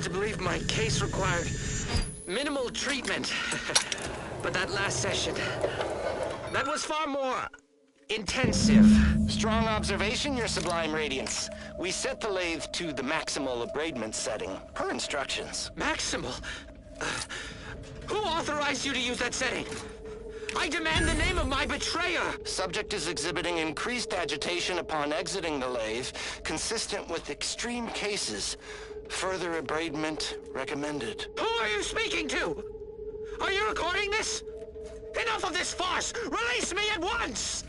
led to believe my case required minimal treatment. But that last session, that was far more intensive. Strong observation, Your Sublime Radiance. We set the lathe to the maximal abradement setting, per instructions. Maximal? Who authorized you to use that setting? I demand the name of my betrayer! Subject is exhibiting increased agitation upon exiting the lathe, consistent with extreme cases. Further abradement recommended. Who are you speaking to? Are you recording this? Enough of this farce! Release me at once!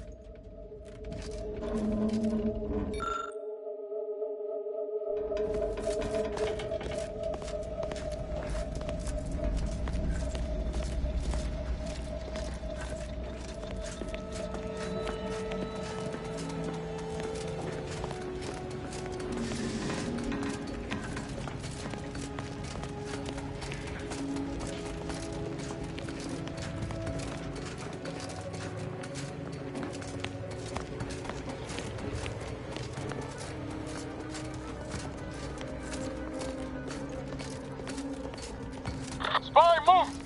Spy, move!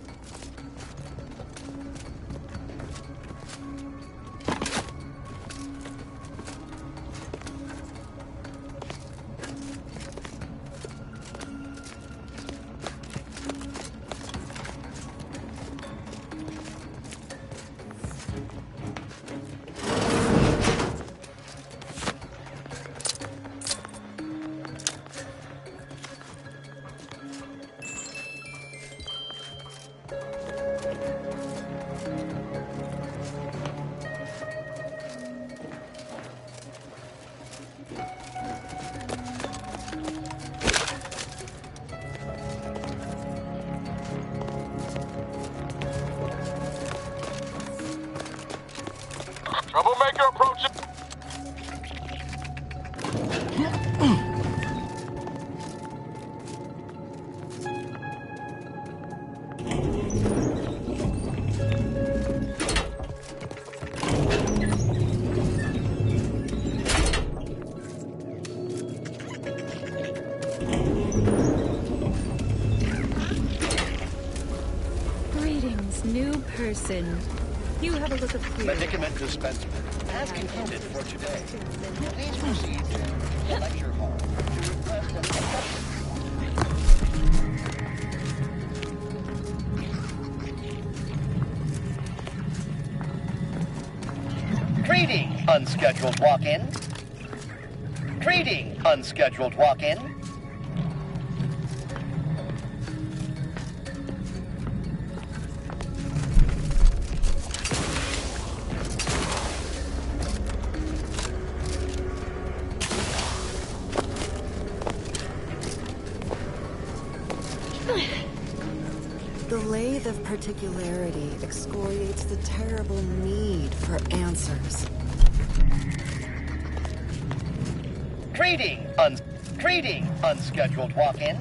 Troublemaker approaching. Greetings, new person. You have a look of fear. Medicament dispensement has concluded for today. Please proceed to the lecture hall to request a Greeting, unscheduled walk-in. Greeting, unscheduled walk-in. The lathe of particularity excoriates the terrible need for answers. Greeting, unscheduled walk-in.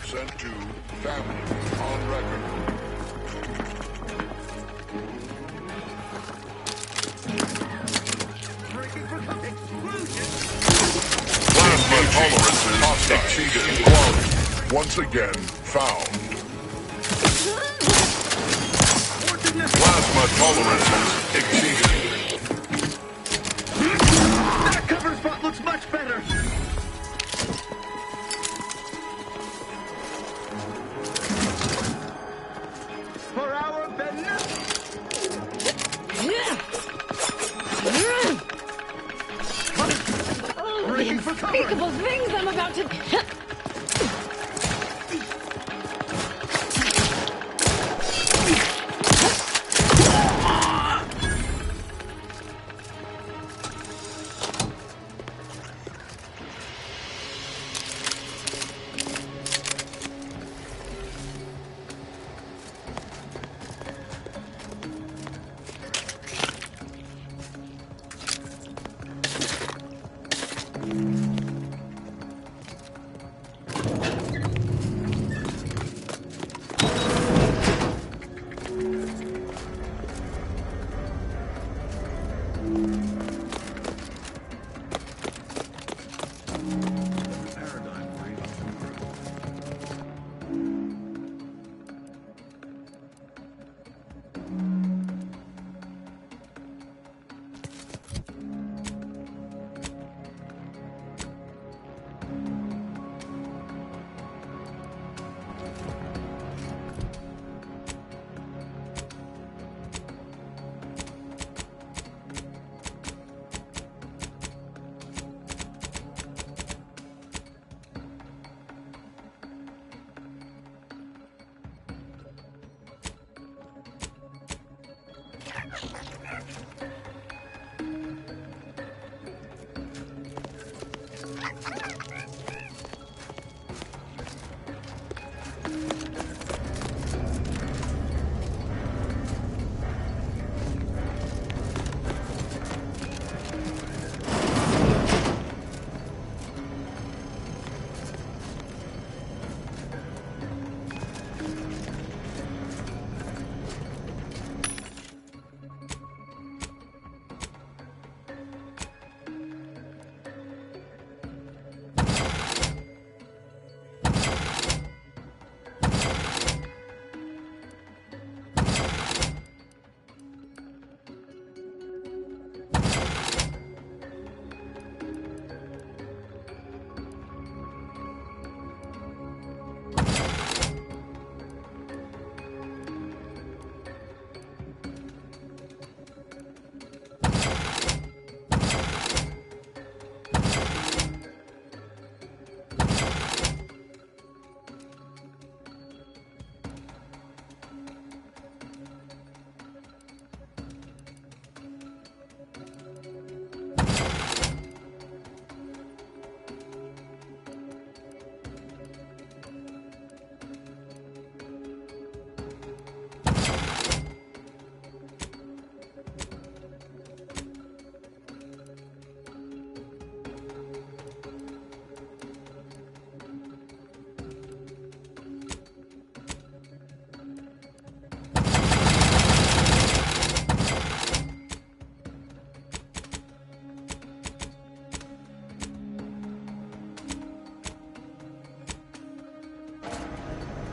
Sent to family on record. Plasma tolerances exceeded quality. Once again found. Plasma tolerances exceeded. That cover spot looks much better! For our benefit! unspeakable things I'm about to...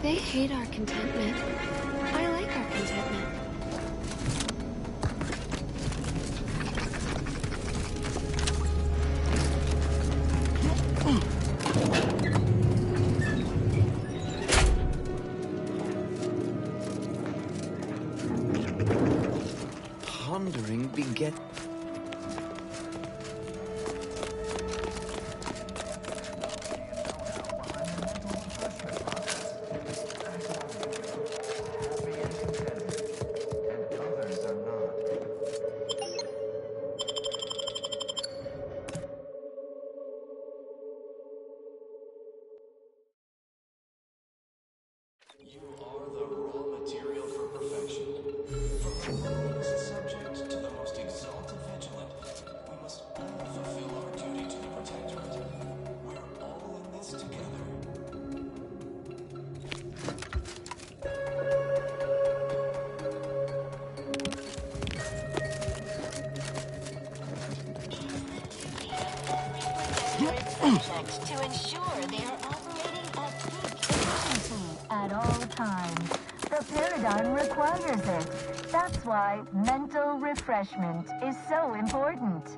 They hate our contentment. I like our contentment. Pondering beget... You are the raw material for perfection. From the lowest subject to the most exalted vigilant, we must all fulfill our duty to the Protectorate. We're all in this together. Subject to ensure they are operating at peak efficiency at all times. The paradigm requires it. That's why mental refreshment is so important.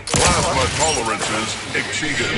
Plasma tolerances exceeded.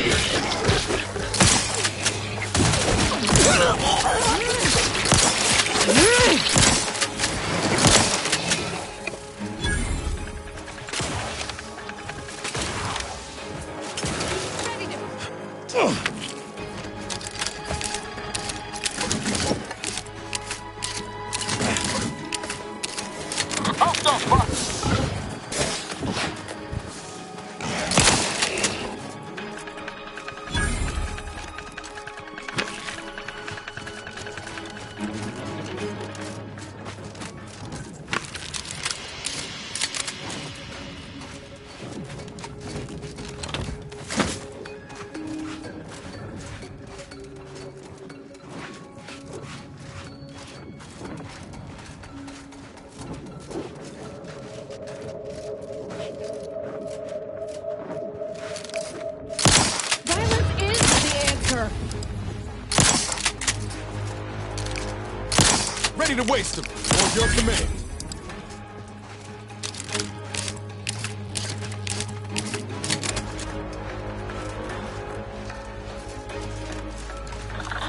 Ready to waste them, on your command.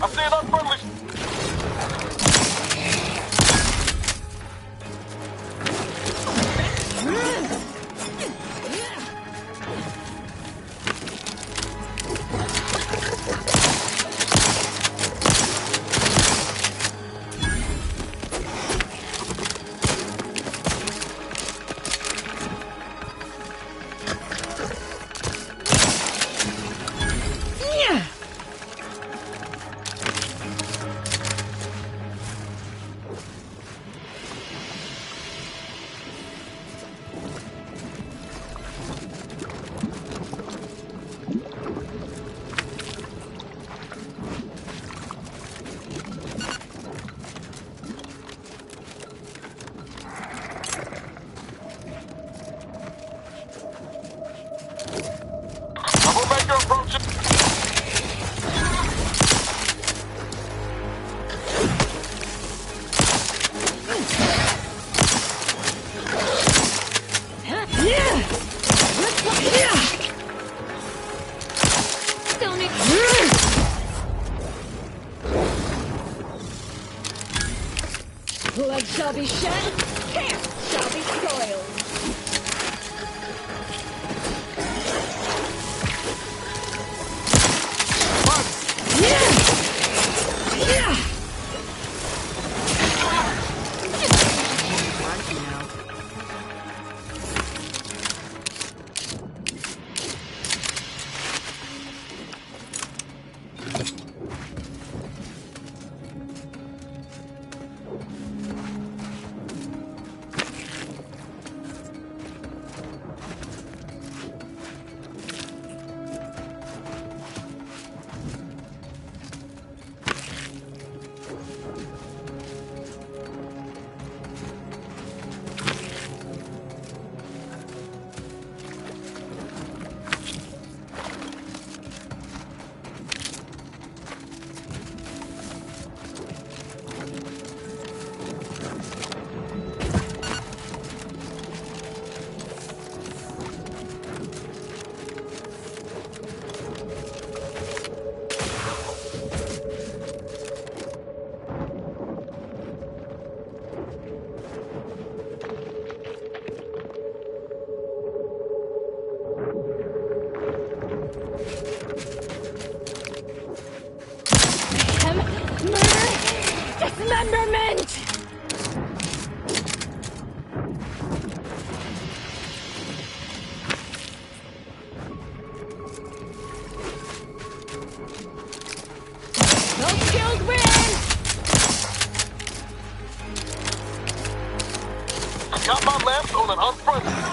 I see an unfriendly... Blood shall be shed, camp shall be spoiled. Dismemberment! Those kills win! I got my left on an unfriendly.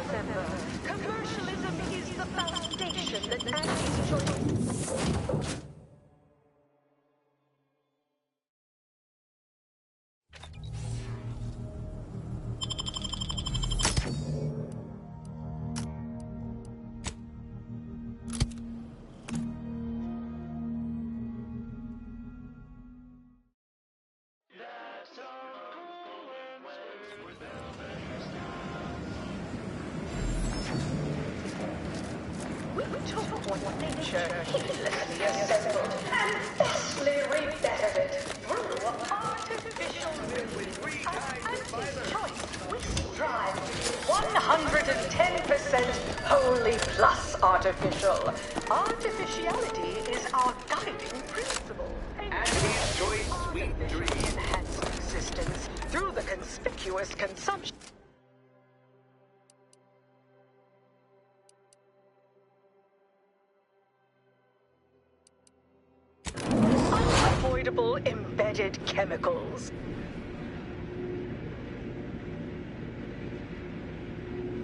remember, commercialism is the foundation that Andy's choice. Nature heedlessly assembled and vastly rebettered through artificial means. As choice, we strive 110% wholly plus artificial. Artificiality is our guiding principle. And his choice, sweet dreams. Enhanced existence through the conspicuous consumption. Unavoidable embedded chemicals.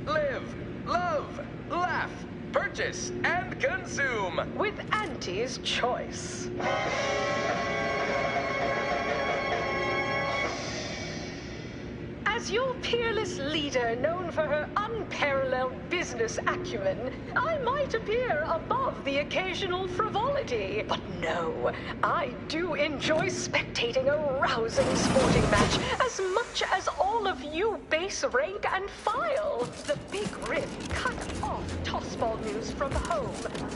Live, love, laugh, purchase, and consume. With Auntie's choice. As your peerless leader, known for her unparalleled business acumen, I might appear above the occasional frivolity. But no, I do enjoy spectating a rousing sporting match as much as all of you base rank and file. The big rib cut off tossball news from home,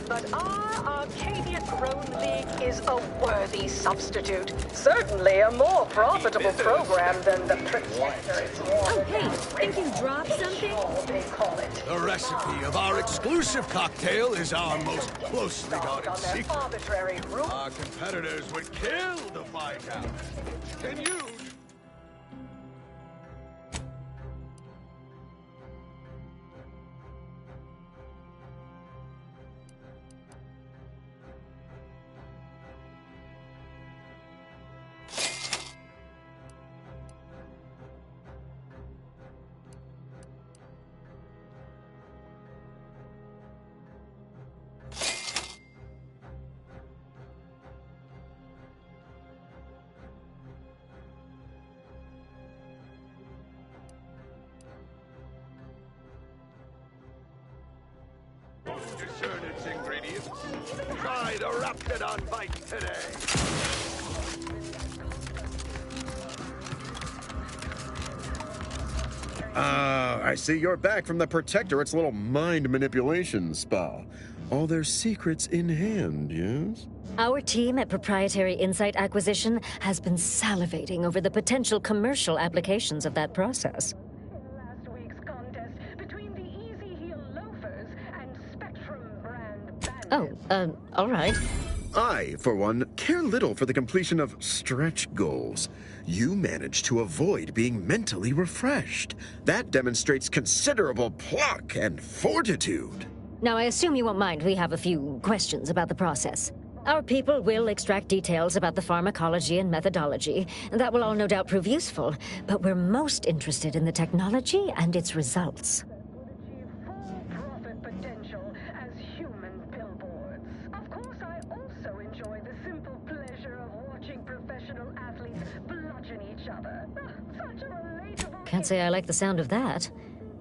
but our Arcadia-grown league is a worthy substitute. Certainly a more profitable program than the Protector. Oh, hey, think you dropped something? They call it. The recipe of our exclusive cocktail is our most closely guarded secret. Arbitrary rules. Our competitors would kill to find out. Can you? Discern its ingredients. Try the Raptidon Bite today. I see you're back from the Protectorate's little mind manipulation spa. All their secrets in hand, yes? Our team at Proprietary Insight Acquisition has been salivating over the potential commercial applications of that process. Last week's contest between the Easy Heel Loafers and Spectrum brand bandits. All right. I, for one, care little for the completion of stretch goals. You managed to avoid being mentally refreshed. That demonstrates considerable pluck and fortitude. Now, I assume you won't mind we have a few questions about the process. Our people will extract details about the pharmacology and methodology. That will all no doubt prove useful, but we're most interested in the technology and its results. Profit potential as human billboards. Of course, I also enjoy the simple pleasure of watching professional athletes bludgeon each other. Such a relatable... Can't say I like the sound of that.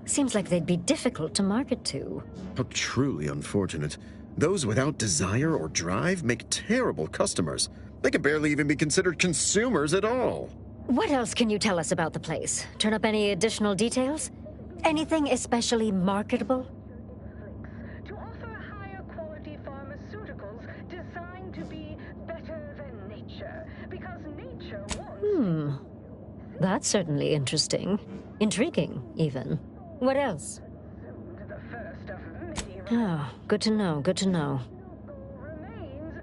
Seems like they'd be difficult to market to. How truly unfortunate. Those without desire or drive make terrible customers. They can barely even be considered consumers at all. What else can you tell us about the place? Turn up any additional details? Anything especially marketable? To offer higher quality pharmaceuticals designed to be better than nature. Because nature wants... That's certainly interesting. Intriguing, even. What else? The first of many... Oh, good to know, good to know. Remains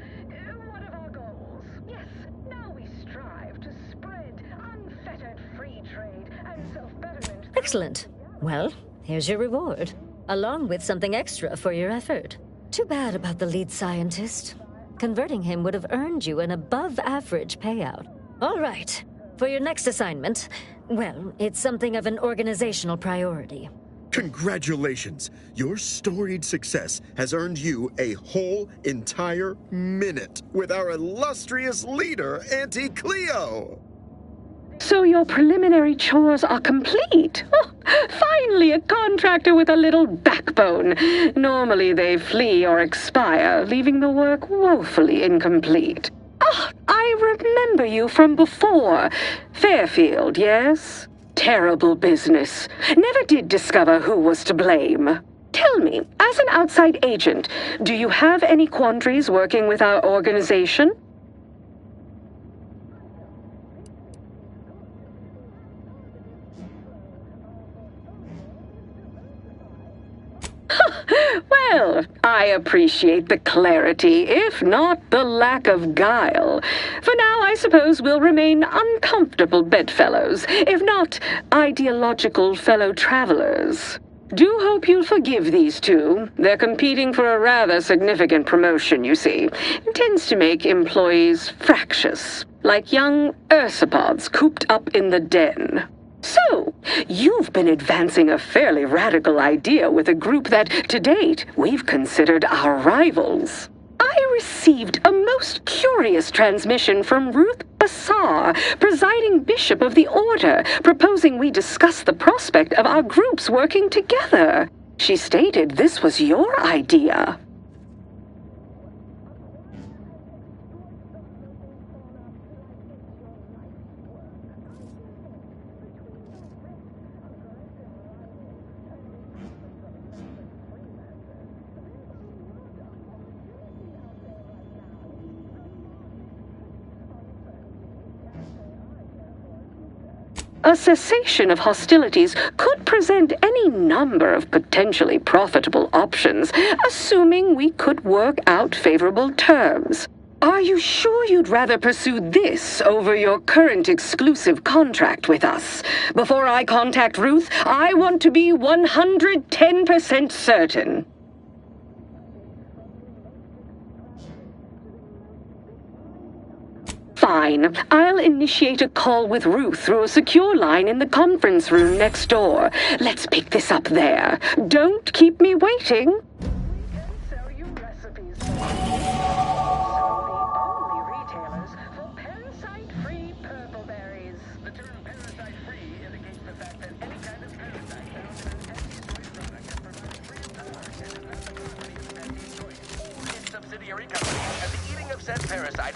one of our goals. Yes, now we strive to spread unfettered free trade and self-betterment. Excellent. Well, here's your reward, along with something extra for your effort. Too bad about the lead scientist. Converting him would have earned you an above-average payout. All right. For your next assignment, well, it's something of an organizational priority. Congratulations! Your storied success has earned you a whole entire minute with our illustrious leader, Auntie Cleo! So your preliminary chores are complete? Oh, finally a contractor with a little backbone. Normally they flee or expire, leaving the work woefully incomplete. Ah, I remember you from before. Fairfield, yes? Terrible business. Never did discover who was to blame. Tell me, as an outside agent, do you have any quandaries working with our organization? Well, I appreciate the clarity, if not the lack of guile. For now, I suppose we'll remain uncomfortable bedfellows, if not ideological fellow travelers. Do hope you'll forgive these two. They're competing for a rather significant promotion, you see. It tends to make employees fractious, like young ursopods cooped up in the den. So, you've been advancing a fairly radical idea with a group that, to date, we've considered our rivals. I received a most curious transmission from Ruth Bassar, presiding bishop of the Order, proposing we discuss the prospect of our groups working together. She stated this was your idea. A cessation of hostilities could present any number of potentially profitable options, assuming we could work out favorable terms. Are you sure you'd rather pursue this over your current exclusive contract with us? Before I contact Ruth, I want to be 110% certain. Fine. I'll initiate a call with Ruth through a secure line in the conference room next door. Let's pick this up there. Don't keep me waiting. We can sell you recipes. The only retailers for parasite-free purple berries. The term parasite-free indicates the fact that any kind of parasite found in an anti-choice product is provided free of charge and is not the property of anti-choice or its subsidiary companies, and the eating of said parasite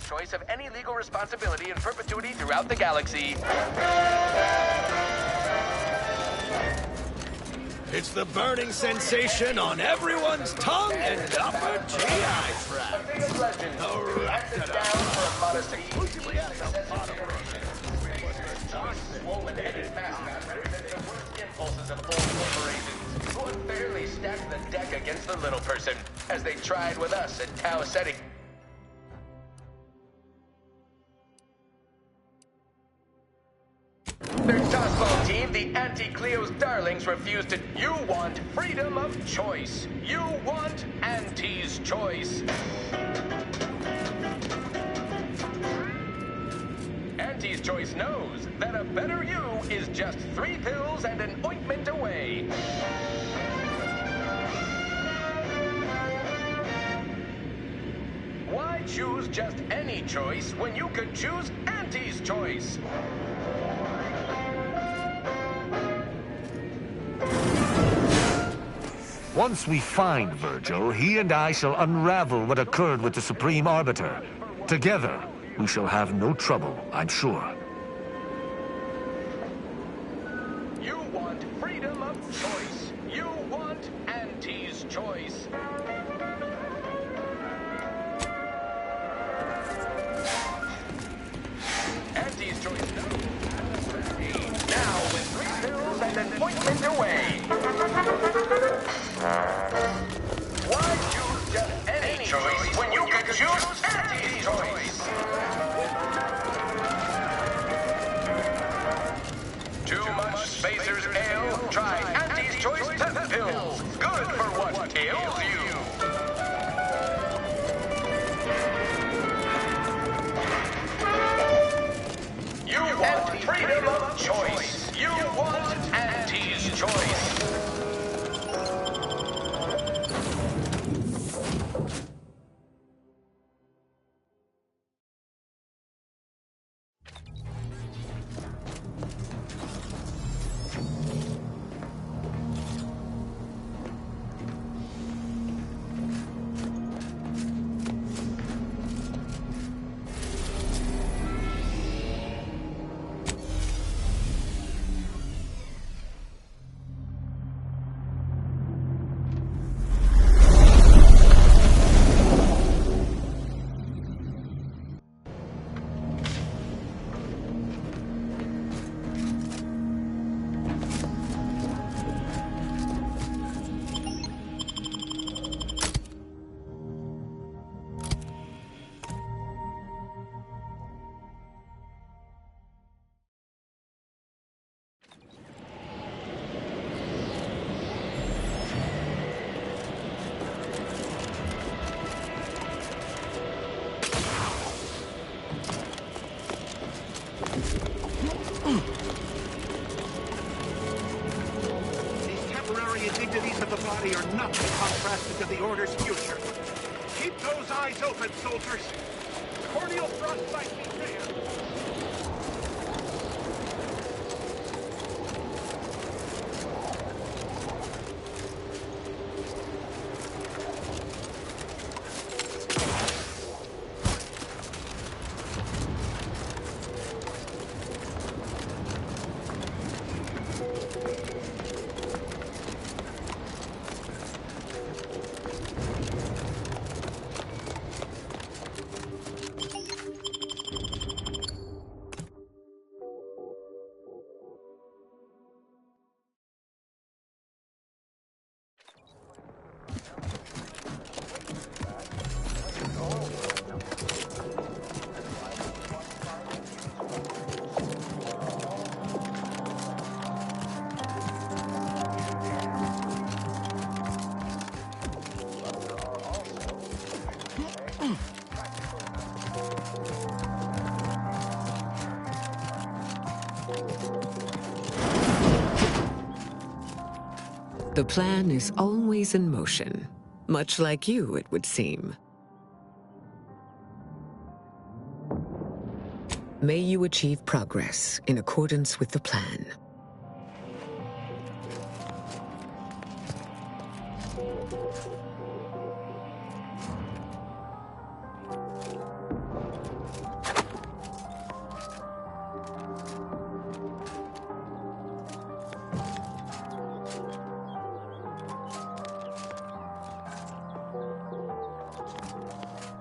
choice of any legal responsibility in perpetuity throughout the galaxy. It's the burning sensation on everyone's tongue and upper GI tract. Impulses of full corporations who unfairly stacked the deck against the little person, as they tried with us at Tau Ceti. Their tossball team, the Anti-Cleo's darlings, refuse to... You want freedom of choice. You want Auntie's choice. Auntie's choice knows that a better you is just 3 pills and an ointment away. Why choose just any choice when you could choose Auntie's choice? Once we find Virgil, he and I shall unravel what occurred with the Supreme Arbiter. Together, we shall have no trouble, I'm sure. want freedom of choice. You want Auntie's choice. Auntie's choice. Now with 3 pills and an appointment away. Why choose just any choice when you can choose Auntie's choice? Too much Spacers Ale? Try Auntie's Choice Death Pills. Good for what ails you. You want freedom of choice. You want Auntie's choice. These temporary indignities of the body are not contrasted to the Order's future. Keep those eyes open, soldiers. Corneal frostbite be rare. The plan is always in motion. Much like you, it would seem. May you achieve progress in accordance with the plan.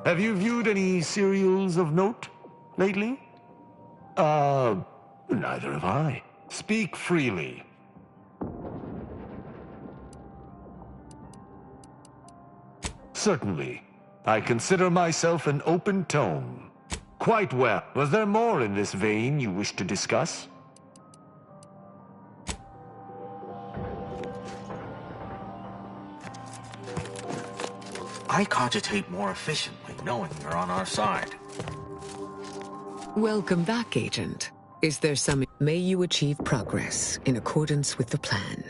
Have you viewed any serials of note lately? Neither have I. Speak freely. Certainly. I consider myself an open tome. Quite well. Was there more in this vein you wish to discuss? I cogitate more efficiently, knowing you're on our side. Welcome back, Agent. Is there some... May you achieve progress in accordance with the plan.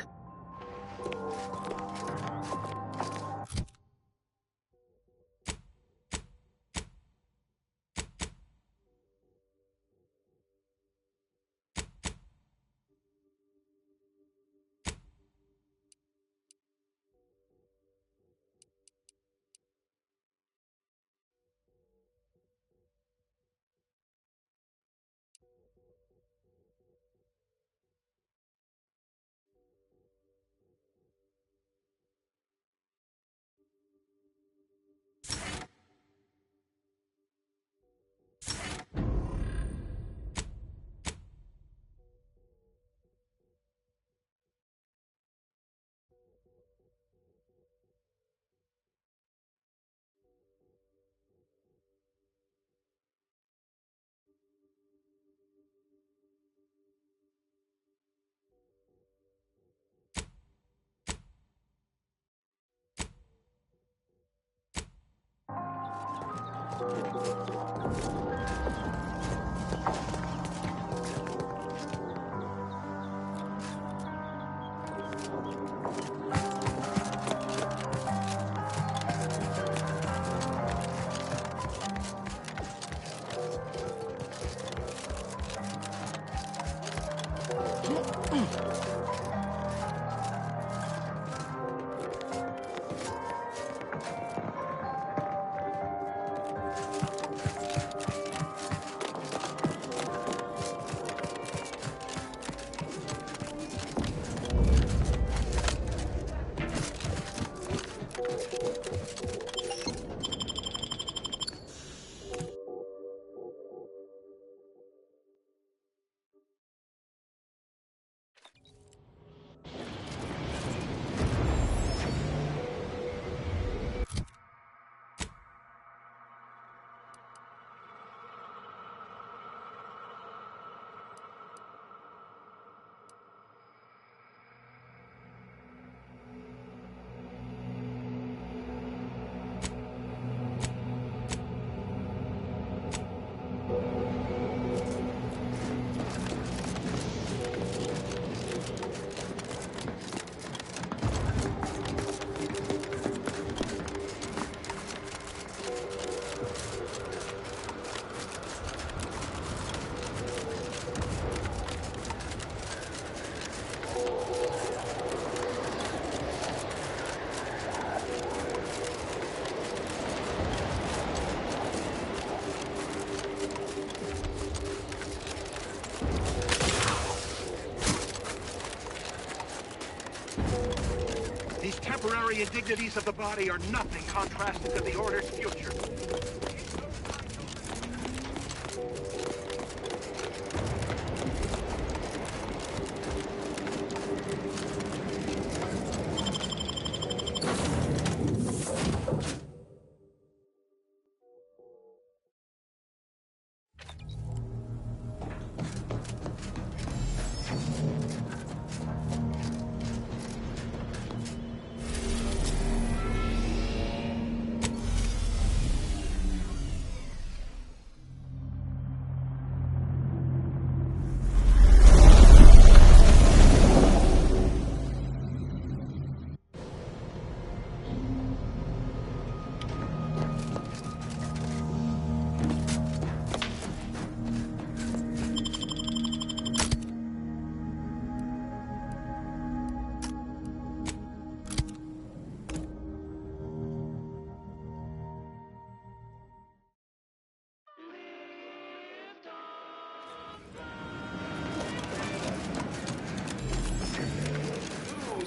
These temporary indignities of the body are nothing contrasted to the Order's future.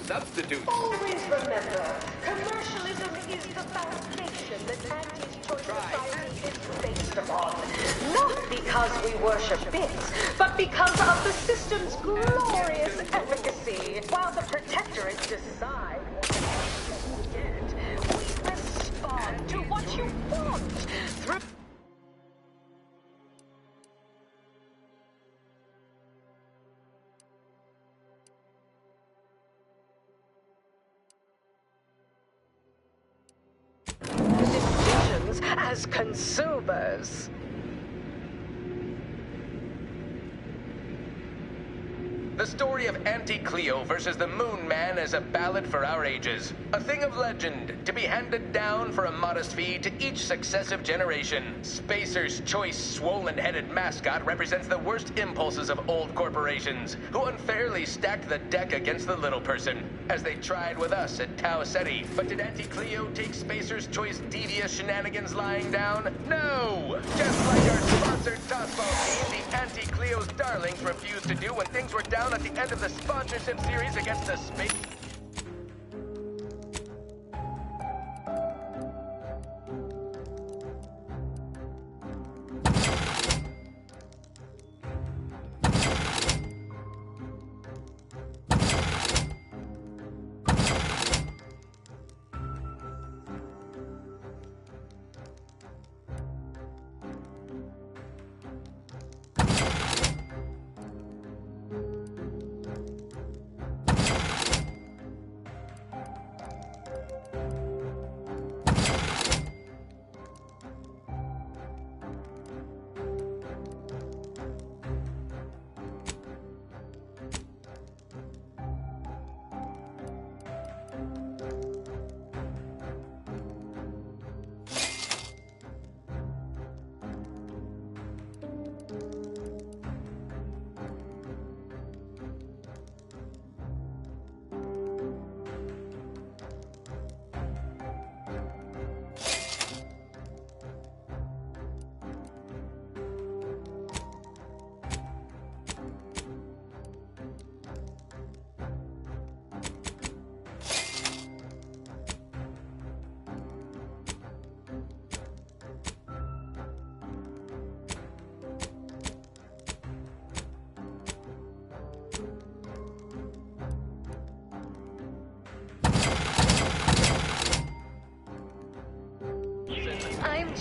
Substitute. Always remember, commercialism is the foundation that anti-choice society is based upon. Not because we worship bits, but because of the system's glorious efficacy. While the protectorates decide what you get, we respond to what you want. Through as consumers. The story of Auntie Cleo versus the Moon Man is a ballad for our ages. A thing of legend, to be handed down for a modest fee to each successive generation. Spacer's Choice swollen-headed mascot represents the worst impulses of old corporations, who unfairly stacked the deck against the little person, as they tried with us at Tau Ceti. But did Auntie Cleo take Spacer's Choice devious shenanigans lying down? No! Just like our sponsored tossball team, the Auntie Cleo's darlings refused to do when things were down at the end of the sponsorship series against the Space...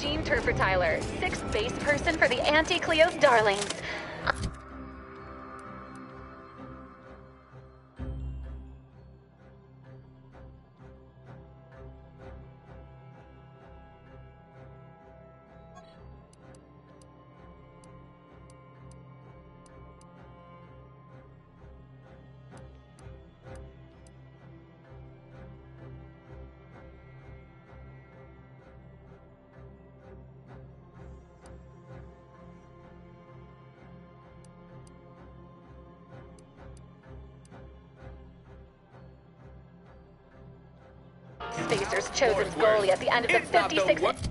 Jean Turfertyler, 6th base person for the Anti-Cleo's Darlings. Spacers chosen goalie at the end of the 56th.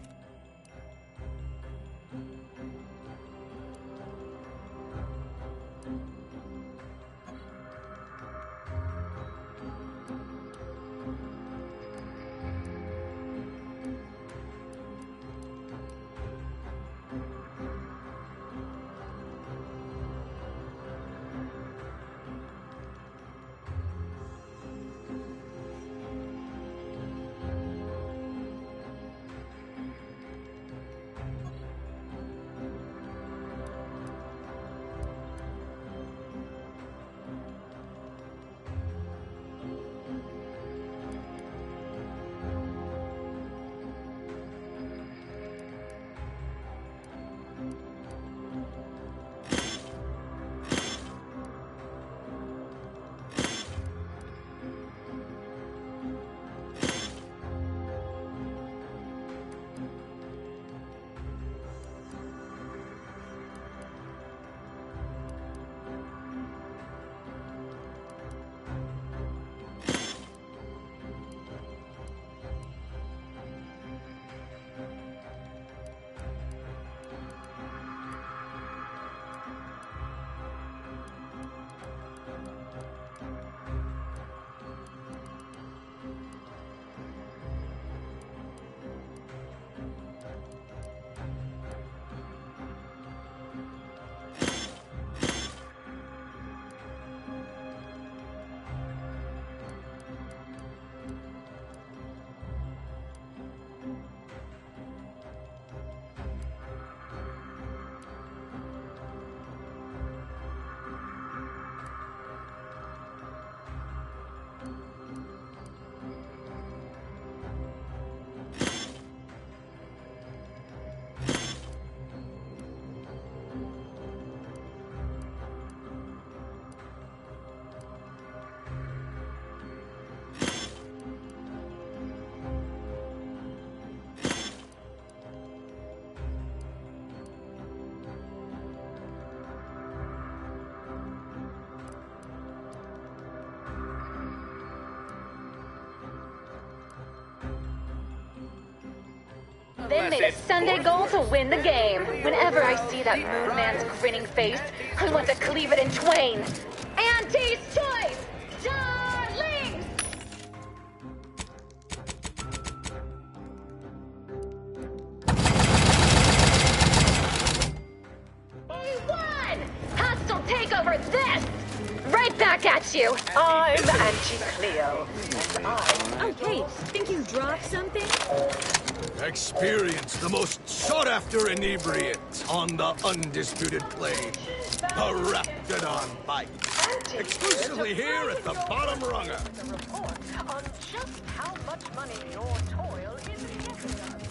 Then made a Sunday goal to win the game. Whenever I see that Moon Man's grinning face, I want to cleave it in twain. Auntie's Choice! Darlings! We won! Hostile takeover this! Right back at you! I'm Anti-Cleo, and Oh, hey, think you dropped something? Experience the most sought-after inebriate on the undisputed plane, the Raptidon Bite. Exclusively here at the Bottom Runger. on just how much money your toil is getting us.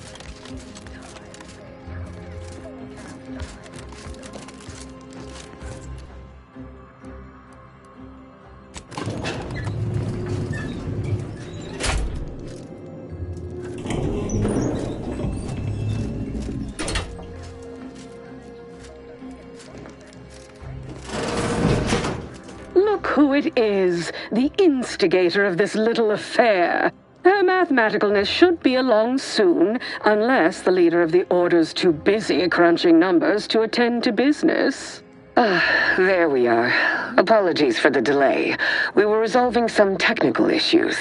Look who it is, the instigator of this little affair. Her mathematicalness should be along soon, unless the leader of the Order's too busy crunching numbers to attend to business. There we are. Apologies for the delay. We were resolving some technical issues.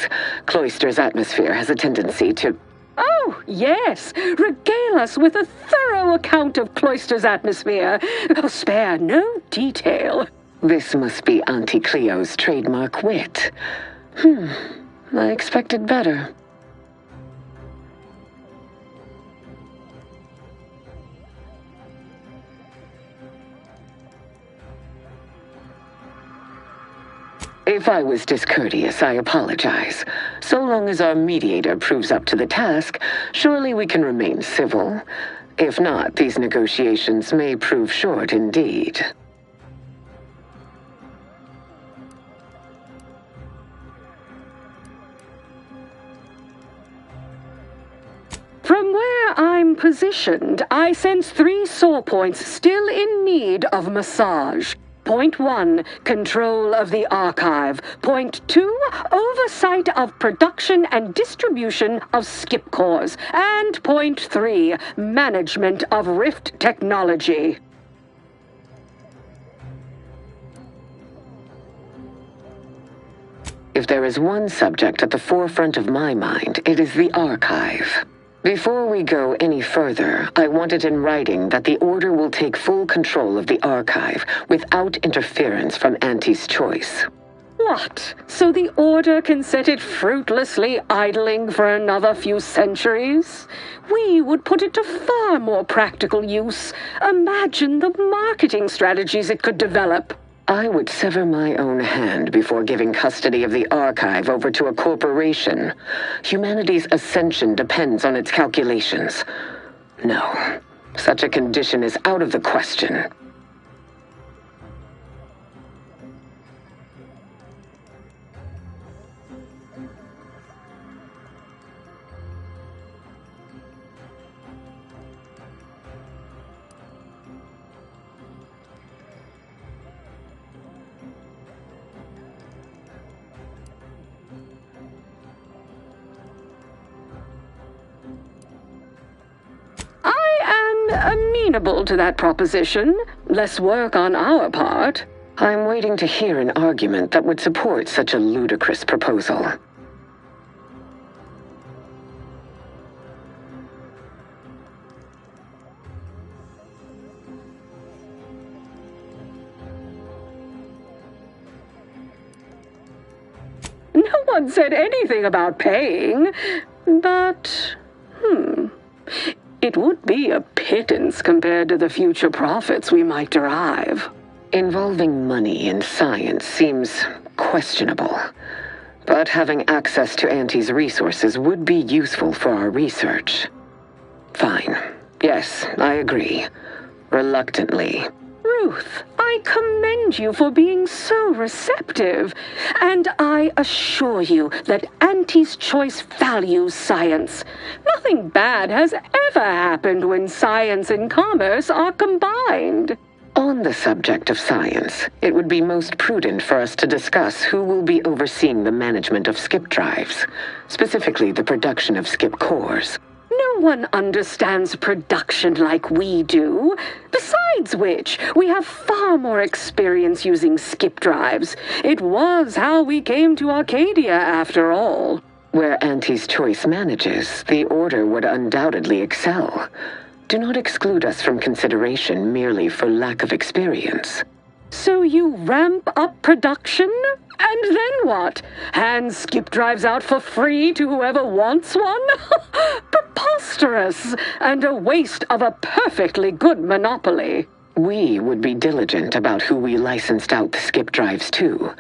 Cloister's atmosphere has a tendency to... Oh, yes! Regale us with a thorough account of Cloister's atmosphere. Spare no detail. This must be Auntie Cleo's trademark wit. I expected better. If I was discourteous, I apologize. So long as our mediator proves up to the task, surely we can remain civil. If not, these negotiations may prove short indeed. From where I'm positioned, I sense 3 sore points still in need of massage. Point 1, control of the archive. Point 2, oversight of production and distribution of skip cores. And point 3, management of Rift technology. If there is one subject at the forefront of my mind, it is the archive. Before we go any further, I want it in writing that the Order will take full control of the archive without interference from Auntie's choice. What? So the Order can set it fruitlessly idling for another few centuries? We would put it to far more practical use. Imagine the marketing strategies it could develop. I would sever my own hand before giving custody of the archive over to a corporation. Humanity's ascension depends on its calculations. No, such a condition is out of the question. Amenable to that proposition. Less work on our part. I'm waiting to hear an argument that would support such a ludicrous proposal. No one said anything about paying, but, it would be a pittance compared to the future profits we might derive. Involving money in science seems questionable, but having access to Auntie's resources would be useful for our research. Fine. Yes, I agree. Reluctantly. Ruth, I commend you for being so receptive, and I assure you that Auntie's choice values science. Nothing bad has ever happened when science and commerce are combined. On the subject of science, it would be most prudent for us to discuss who will be overseeing the management of skip drives, specifically the production of skip cores. No one understands production like we do. Besides which, we have far more experience using skip drives. It was how we came to Arcadia, after all. Where Auntie's choice manages, the Order would undoubtedly excel. Do not exclude us from consideration merely for lack of experience. So you ramp up production? And then what? Hand skip drives out for free to whoever wants one? Preposterous, and a waste of a perfectly good monopoly. We would be diligent about who we licensed out the skip drives to,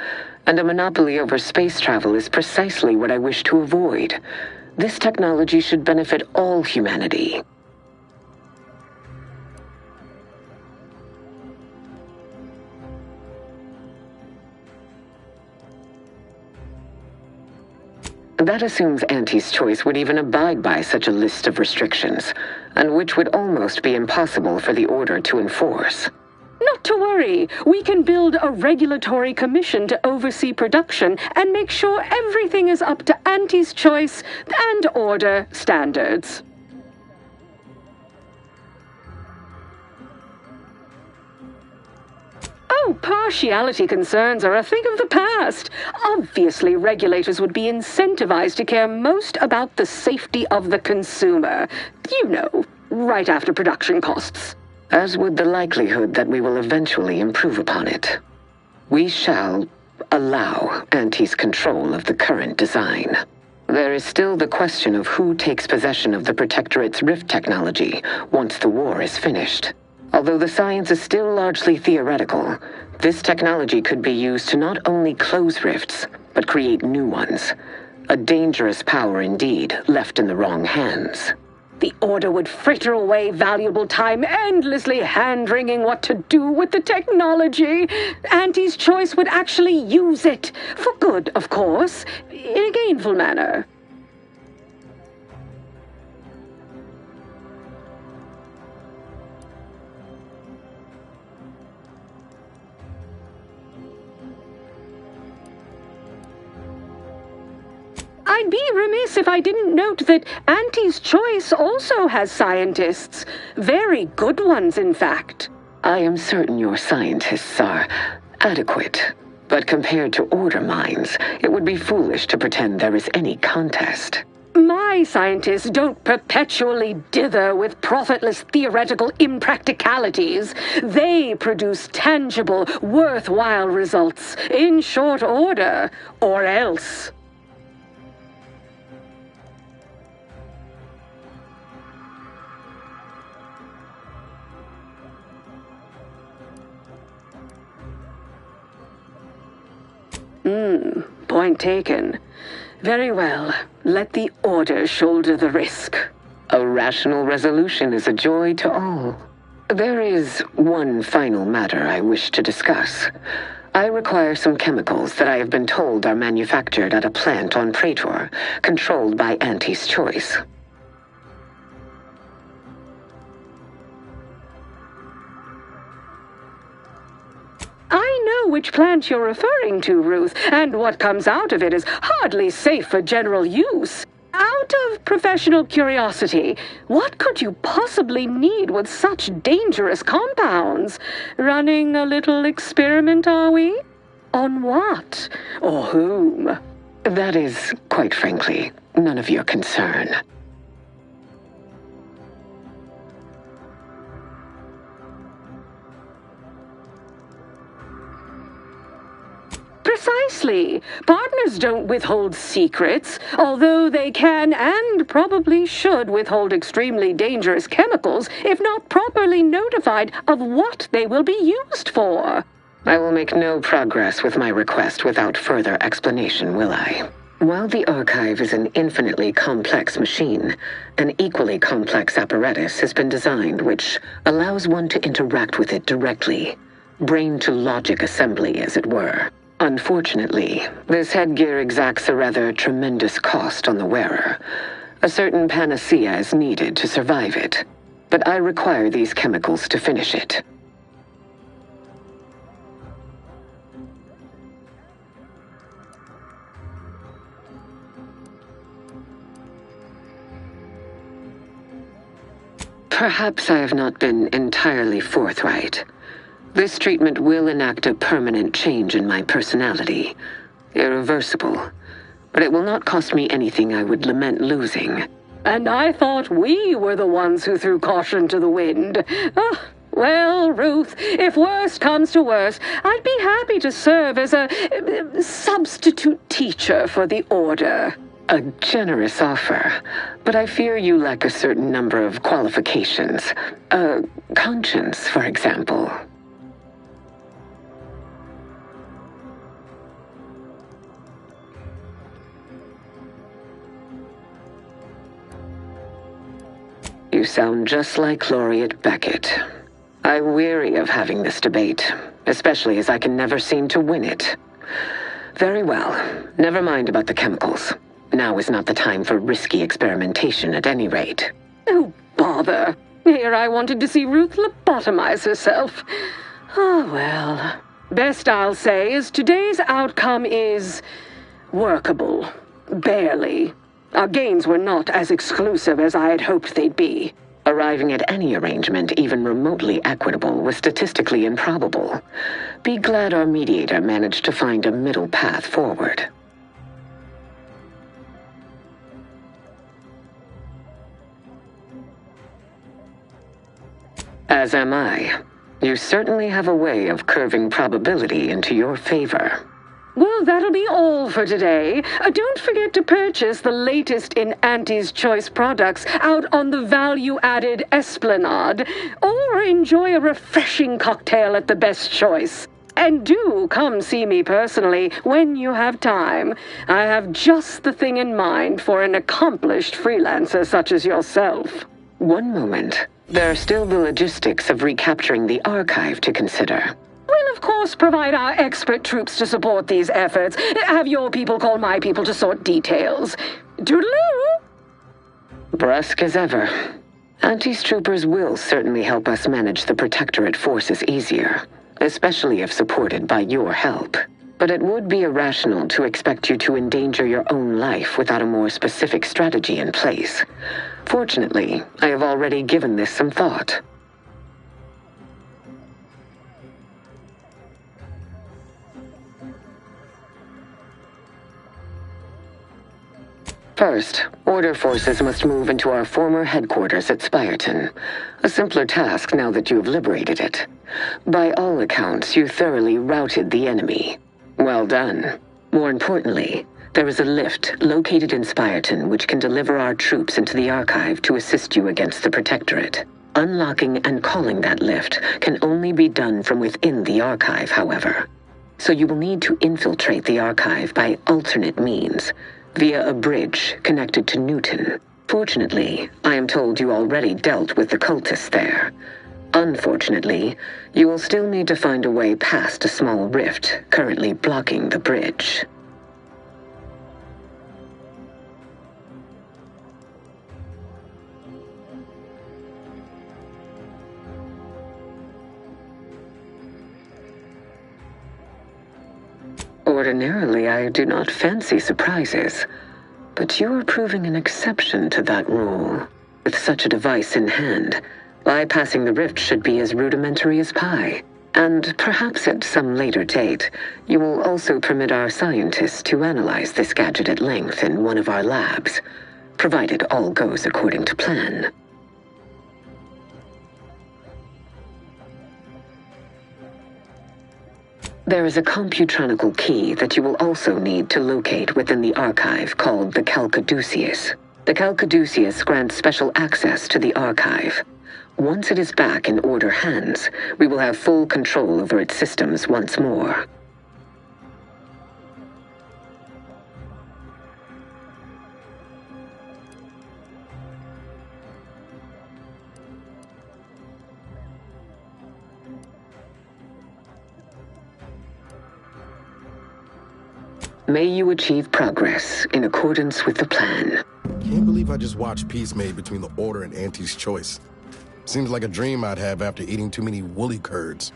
and a monopoly over space travel is precisely what I wish to avoid. This technology should benefit all humanity. That assumes Auntie's choice would even abide by such a list of restrictions, and which would almost be impossible for the Order to enforce. Not to worry, we can build a regulatory commission to oversee production and make sure everything is up to Auntie's choice and Order standards. Oh, partiality concerns are a thing of the past. Obviously, regulators would be incentivized to care most about the safety of the consumer. You know, right after production costs. As would the likelihood that we will eventually improve upon it. We shall allow Auntie's control of the current design. There is still the question of who takes possession of the Protectorate's Rift technology once the war is finished. Although the science is still largely theoretical, this technology could be used to not only close rifts, but create new ones. A dangerous power indeed, left in the wrong hands. The Order would fritter away valuable time endlessly hand-wringing what to do with the technology. Auntie's Choice would actually use it. For good, of course. In a gainful manner. I'd be remiss if I didn't note that Auntie's Choice also has scientists. Very good ones, in fact. I am certain your scientists are adequate. But compared to Order minds, it would be foolish to pretend there is any contest. My scientists don't perpetually dither with profitless theoretical impracticalities. They produce tangible, worthwhile results in short order, or else. Point taken. Very well. Let the Order shoulder the risk. A rational resolution is a joy to all. There is one final matter I wish to discuss. I require some chemicals that I have been told are manufactured at a plant on Praetor, controlled by Auntie's Choice. I know which plant you're referring to, Ruth, and what comes out of it is hardly safe for general use. Out of professional curiosity, what could you possibly need with such dangerous compounds? Running a little experiment, are we? On what? Or whom? That is, quite frankly, none of your concern. Precisely. Partners don't withhold secrets, although they can and probably should withhold extremely dangerous chemicals if not properly notified of what they will be used for. I will make no progress with my request without further explanation, will I? While the Archive is an infinitely complex machine, an equally complex apparatus has been designed which allows one to interact with it directly. Brain-to-logic assembly, as it were. Unfortunately, this headgear exacts a rather tremendous cost on the wearer. A certain panacea is needed to survive it, but I require these chemicals to finish it. Perhaps I have not been entirely forthright. This treatment will enact a permanent change in my personality. Irreversible. But it will not cost me anything I would lament losing. And I thought we were the ones who threw caution to the wind. Well, Ruth, if worse comes to worse, I'd be happy to serve as a substitute teacher for the Order. A generous offer, but I fear you lack a certain number of qualifications. Conscience, for example. You sound just like Laureate Beckett. I'm weary of having this debate, especially as I can never seem to win it. Very well. Never mind about the chemicals. Now is not the time for risky experimentation at any rate. Oh, bother. Here I wanted to see Ruth lobotomize herself. Oh, well. Best I'll say is today's outcome is workable. Barely. Our gains were not as exclusive as I had hoped they'd be. Arriving at any arrangement even remotely equitable was statistically improbable. Be glad our mediator managed to find a middle path forward. As am I. You certainly have a way of curving probability into your favor. Well, that'll be all for today. Don't forget to purchase the latest in Auntie's Choice products out on the value-added Esplanade, or enjoy a refreshing cocktail at the Best Choice. And do come see me personally when you have time. I have just the thing in mind for an accomplished freelancer such as yourself. One moment. There are still the logistics of recapturing the archive to consider. We'll of course provide our expert troops to support these efforts. Have your people call my people to sort details. Toodaloo! Brusque as ever. Auntie's troopers will certainly help us manage the Protectorate forces easier, especially if supported by your help. But it would be irrational to expect you to endanger your own life without a more specific strategy in place. Fortunately, I have already given this some thought. First, Order forces must move into our former headquarters at Spyreton. A simpler task now that you have liberated it. By all accounts, you thoroughly routed the enemy. Well done. More importantly, there is a lift located in Spyreton which can deliver our troops into the archive to assist you against the Protectorate. Unlocking and calling that lift can only be done from within the archive, however. So you will need to infiltrate the archive by alternate means, via a bridge connected to Newton. Fortunately, I am told you already dealt with the cultists there. Unfortunately, you will still need to find a way past a small rift currently blocking the bridge. Ordinarily, I do not fancy surprises, but you are proving an exception to that rule. With such a device in hand, bypassing the rift should be as rudimentary as pie. And perhaps at some later date, you will also permit our scientists to analyze this gadget at length in one of our labs, provided all goes according to plan. There is a computronical key that you will also need to locate within the archive called the Calcaduceus. The Calcaduceus grants special access to the archive. Once it is back in Order hands, we will have full control over its systems once more. May you achieve progress in accordance with the plan. Can't believe I just watched peace made between the Order and Auntie's Choice. Seems like a dream I'd have after eating too many woolly curds.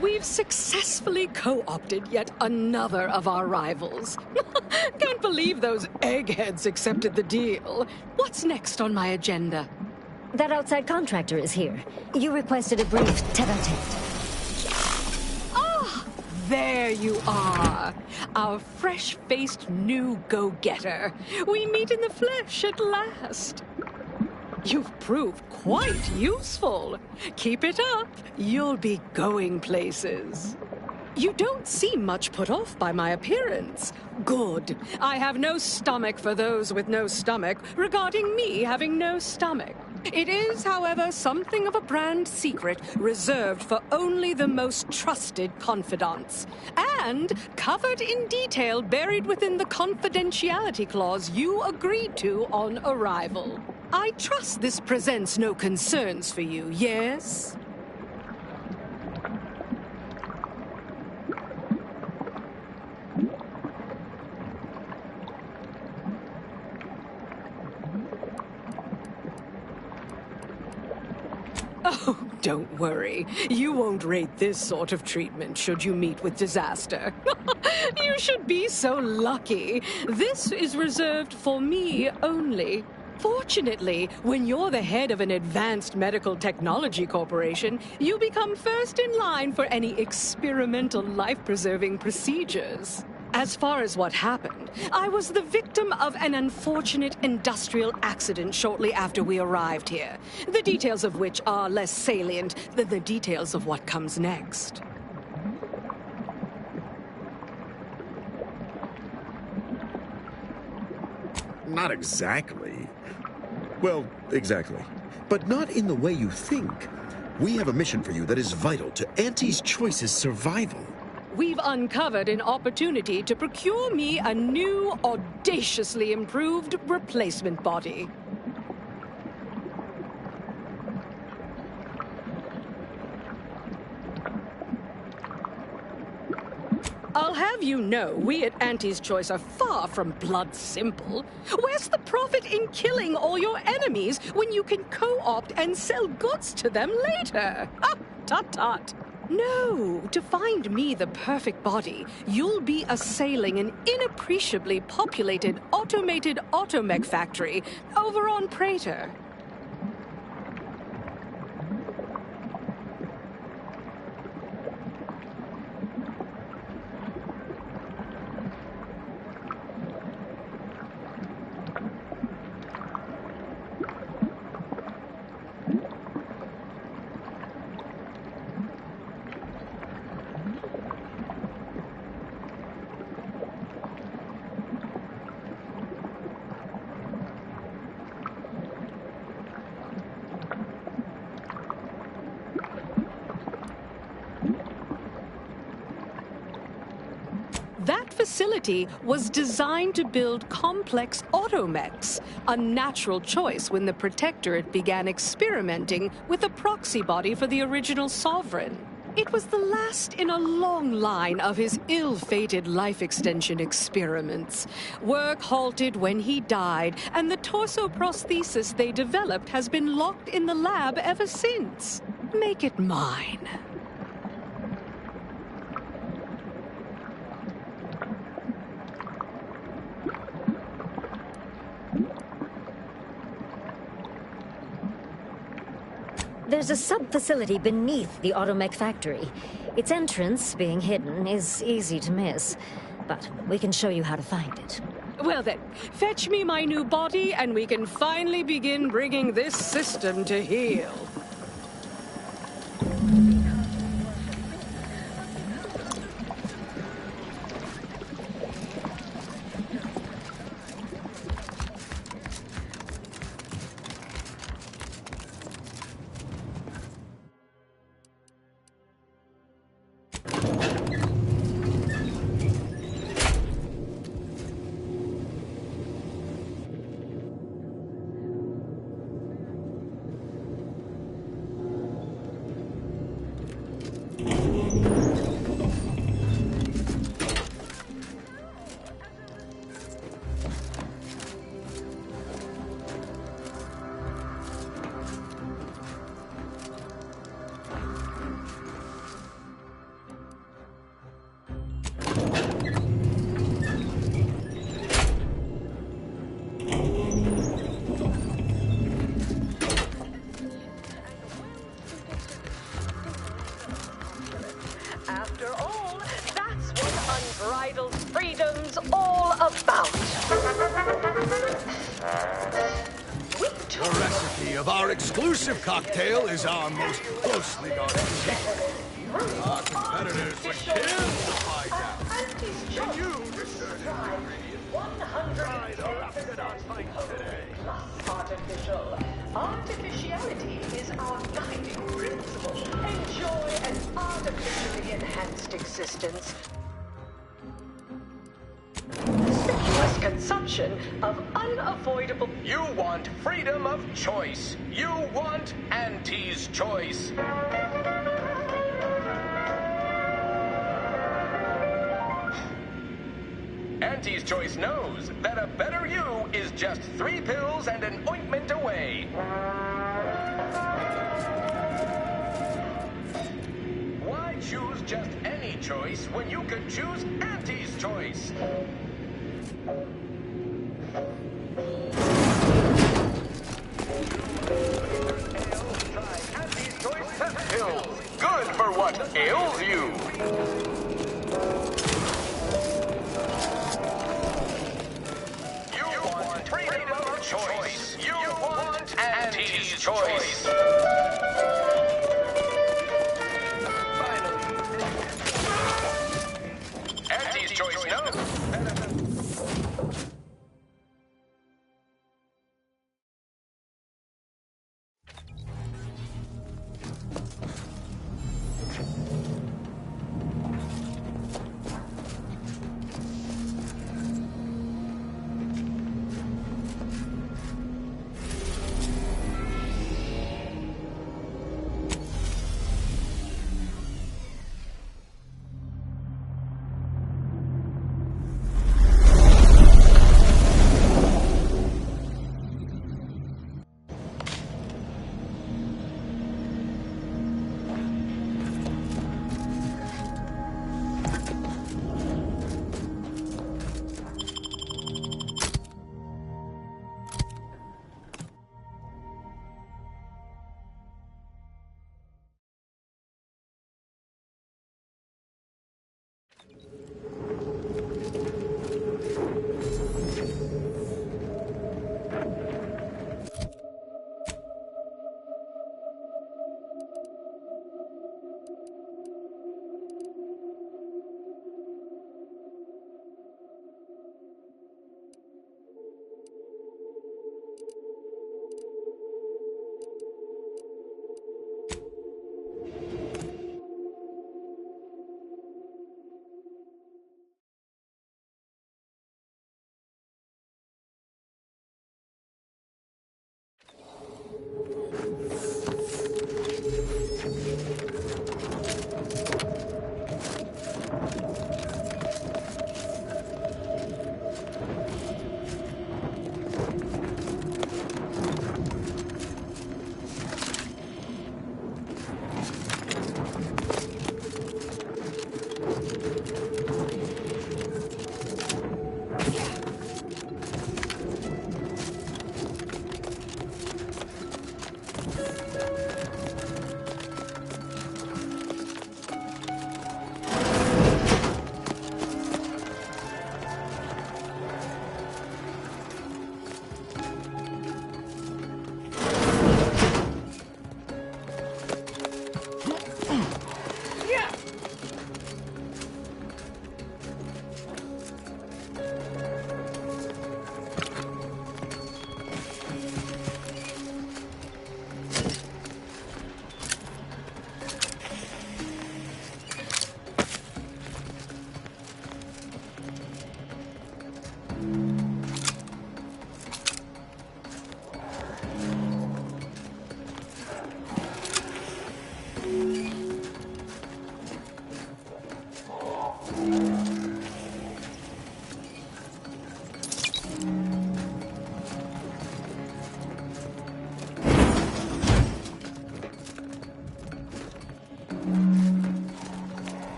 We've successfully co-opted yet another of our rivals. Can't believe those eggheads accepted the deal. What's next on my agenda? That outside contractor is here. You requested a brief tete-a-tete. there you are. Our fresh-faced new go-getter. We meet in the flesh at last. You've proved quite useful. Keep it up. You'll be going places. You don't seem much put off by my appearance. Good. I have no stomach for those with no stomach regarding me having no stomach. It is, however, something of a brand secret reserved for only the most trusted confidants. And covered in detail buried within the confidentiality clause you agreed to on arrival. I trust this presents no concerns for you, yes? Oh, don't worry. You won't rate this sort of treatment should you meet with disaster. You should be so lucky. This is reserved for me only. Fortunately, when you're the head of an advanced medical technology corporation, you become first in line for any experimental life-preserving procedures. As far as what happened, I was the victim of an unfortunate industrial accident shortly after we arrived here, the details of which are less salient than the details of what comes next. Not exactly. Well, exactly. But not in the way you think. We have a mission for you that is vital to Auntie's Choice's survival. We've uncovered an opportunity to procure me a new, audaciously improved replacement body. I'll have you know, we at Auntie's Choice are far from blood simple. Where's the profit in killing all your enemies when you can co-opt and sell goods to them later? Ah, tut-tut. No, to find me the perfect body, you'll be assailing an inappreciably populated automated automech factory over on Praetor. That facility was designed to build complex automechs, a natural choice when the Protectorate began experimenting with a proxy body for the original Sovereign. It was the last in a long line of his ill-fated life extension experiments. Work halted when he died, and the torso prosthesis they developed has been locked in the lab ever since. Make it mine. There's a sub-facility beneath the automech factory. Its entrance, being hidden, is easy to miss. But we can show you how to find it. Well then, fetch me my new body and we can finally begin bringing this system to heel. After all, unbridled freedom's all about. The recipe of our exclusive cocktail is our most closely guarded secret. Our competitors would kill to find out. Can you discern the ingredient? Try the Raptidon fight today. Plus artificial. Artificiality is our guiding principle. Enjoy an artificially enhanced existence. Conspicuous consumption of unavoidable... You want freedom of choice. You want Auntie's choice. Auntie's Choice knows that a better you is just 3 pills and an ointment away. Why choose just any choice when you could choose Auntie's Choice? Try Auntie's Choice Pep Pills. Good for what ails you. Choice. You want Auntie's Choice. Auntie's Choice knows.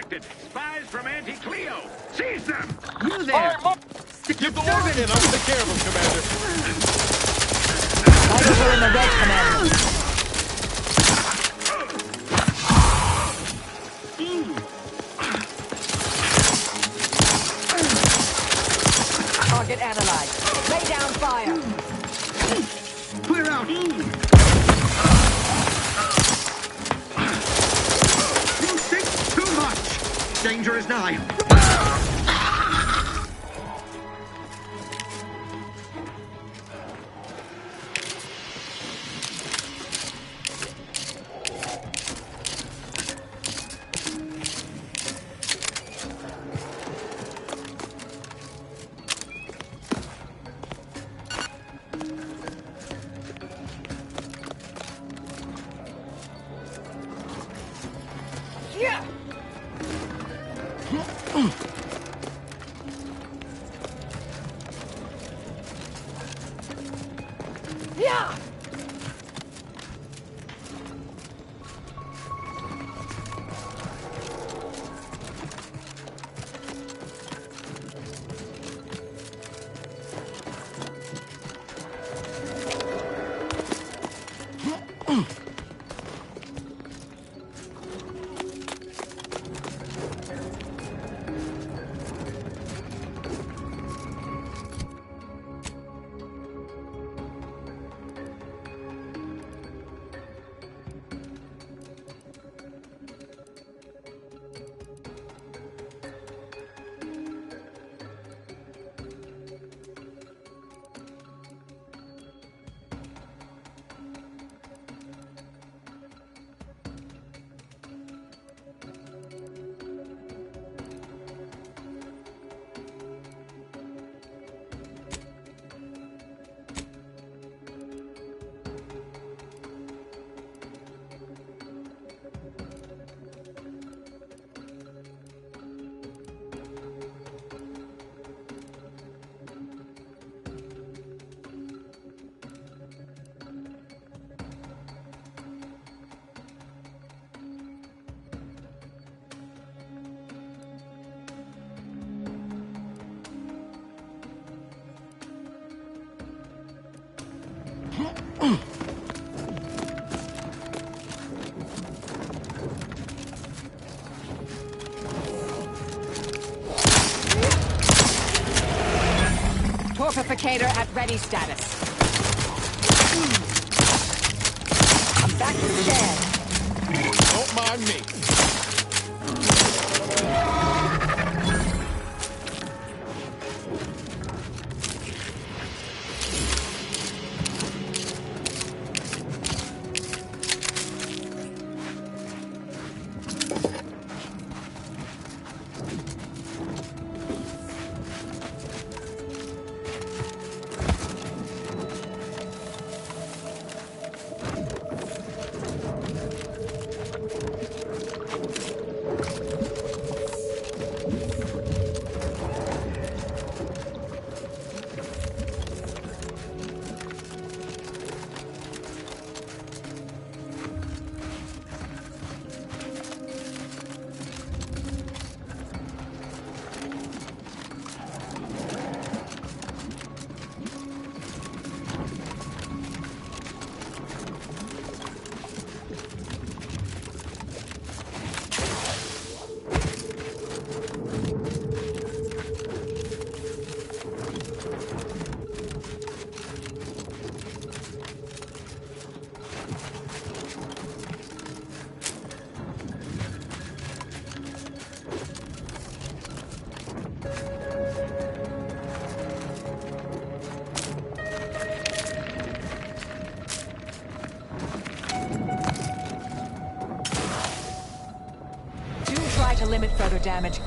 detected. Spies from Anti-Cleo. Seize them! You there! Give the order in. I'll take care of him, Commander. Fighters are in the red, Commander. Target analyzed. Lay down fire. Clear out. You think too much. Danger is nigh. Yeah! Torpificator at ready status. I'm back to scan. Don't mind me. To limit further damage.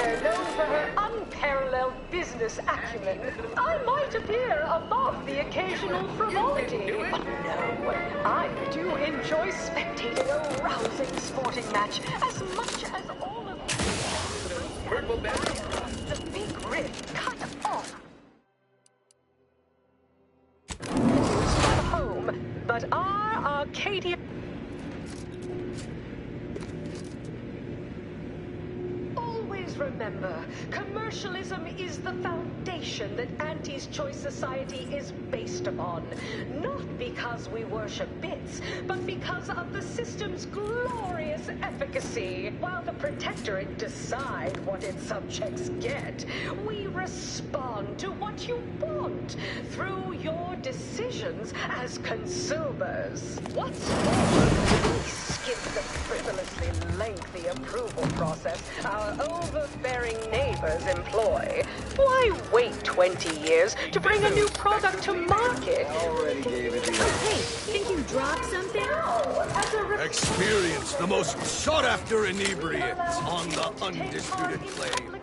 Claire, known for her unparalleled business acumen, I might appear above the occasional frivolity. But no, I do enjoy spectating a rousing sporting match as much as all of you. The big rib cut off. From home, but our Arcadia... Always remember, commercialism is the foundation that Auntie's Choice Society is based upon. Not because we worship bits, but because of the system's glorious efficacy. While the Protectorate decide what its subjects get, we respond to what you want through your decisions as consumers. What's more, we skip the frivolously lengthy approval process our overbearing neighbors employ. Why wait 20 years to bring a new product to market? Already gave it to you. Hey, think you dropped something? Experience the most sought-after inebriants on the undisputed claim. The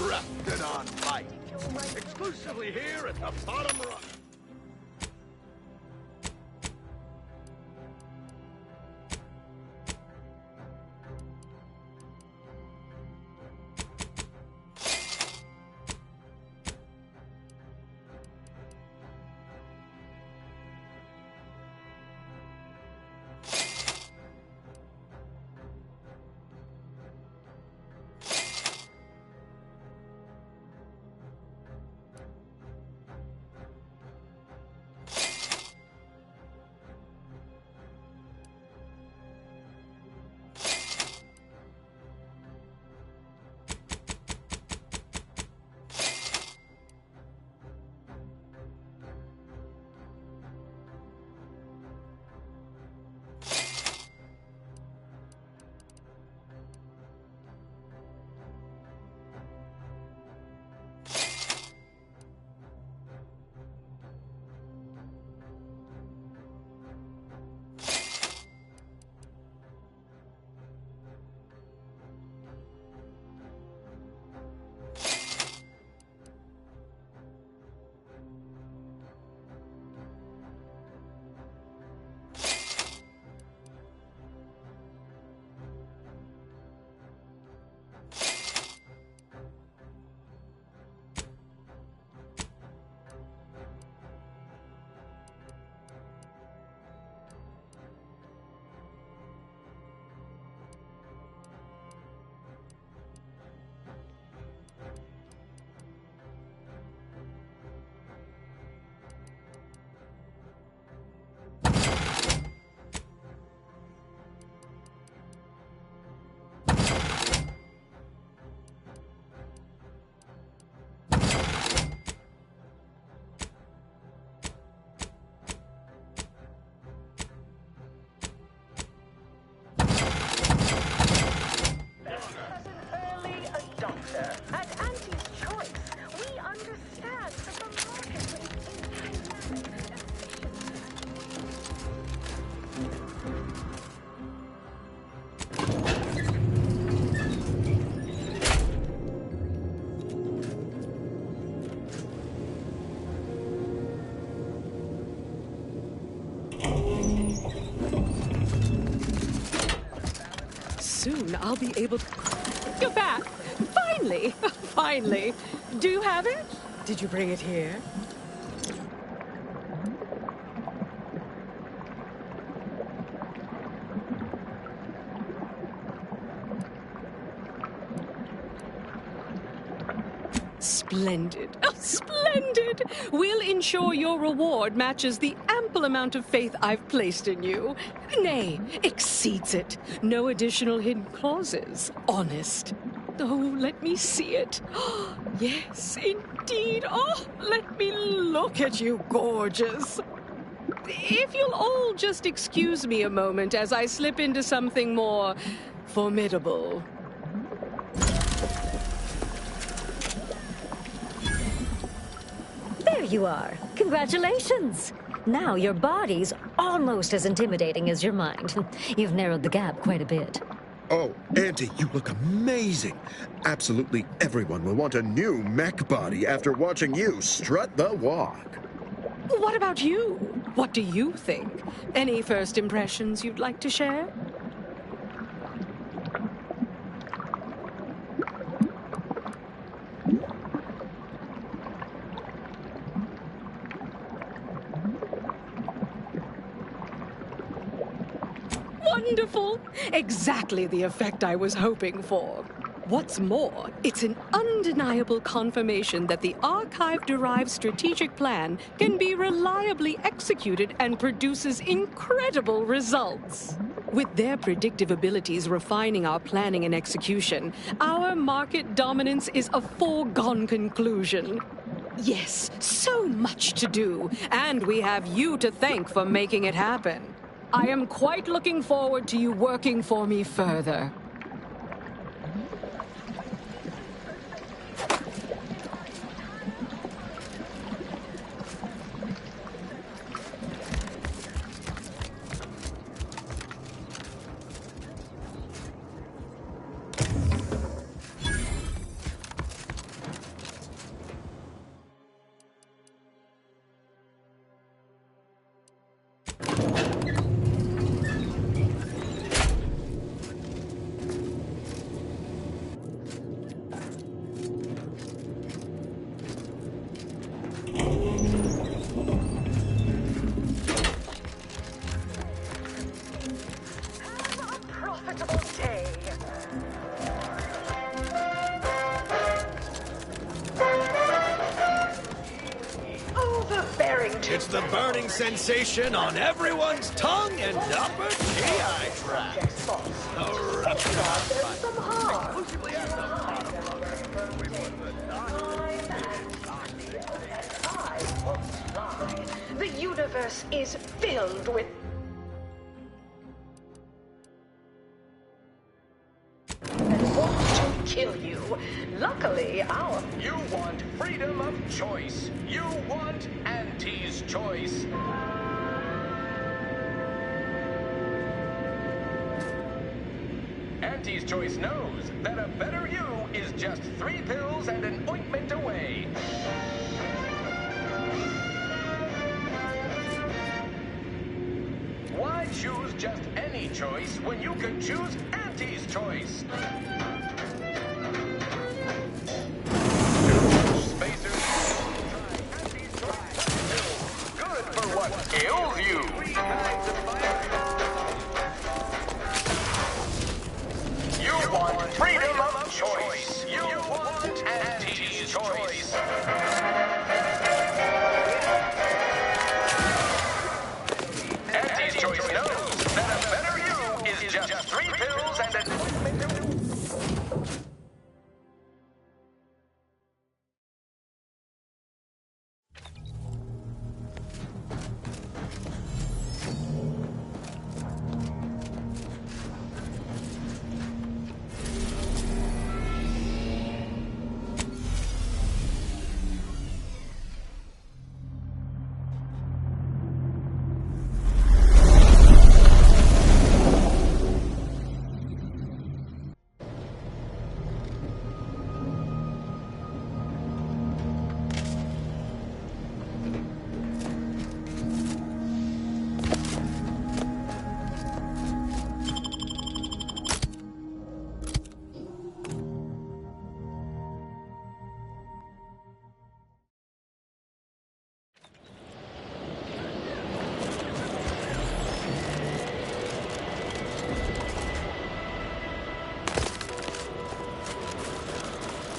Raptidon Light. Exclusively here at the Bottom Rung. Soon I'll be able to... You're back! Finally! Finally! Do you have it? Did you bring it here? Splendid. Oh, splendid! We'll ensure your reward matches the ample amount of faith I've placed in you. Nay, exceeds it. No additional hidden clauses. Honest. Oh, let me see it. Oh, yes, indeed. Oh, let me look at you, gorgeous. If you'll all just excuse me a moment as I slip into something more formidable. There you are. Congratulations. Now your body's almost as intimidating as your mind. You've narrowed the gap quite a bit. Oh, Auntie, you look amazing. Absolutely everyone will want a new mech body after watching you strut the walk. What about you? What do you think? Any first impressions you'd like to share? Wonderful! Exactly the effect I was hoping for. What's more, it's an undeniable confirmation that the Archive-derived strategic plan can be reliably executed and produces incredible results. With their predictive abilities refining our planning and execution, our market dominance is a foregone conclusion. Yes, so much to do, and we have you to thank for making it happen. I am quite looking forward to you working for me further. It's the burning sensation on everyone's tongue and upper GI tract. Exclusively at the bottom. We put The universe is filled with to kill you. Luckily, You want freedom of choice. You want Auntie's choice. Auntie's choice knows that a better you is just 3 pills and an ointment away. Why choose just any choice when you can choose Auntie's choice? Spacers, good for what ails you. You want freedom of choice. You want Auntie's choice. Auntie's choice knows that a better you is just 3 pills and an ointment.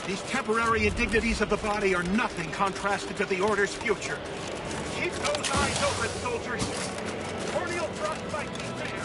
These temporary indignities of the body are nothing contrasted to the Order's future. Keep those eyes open, soldiers. Corneal frostbite despair.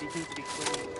These need to be cleaned.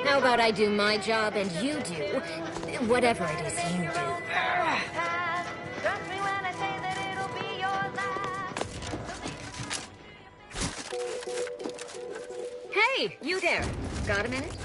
How about I do my job and you do whatever it is you do? Hey, you there. Got a minute?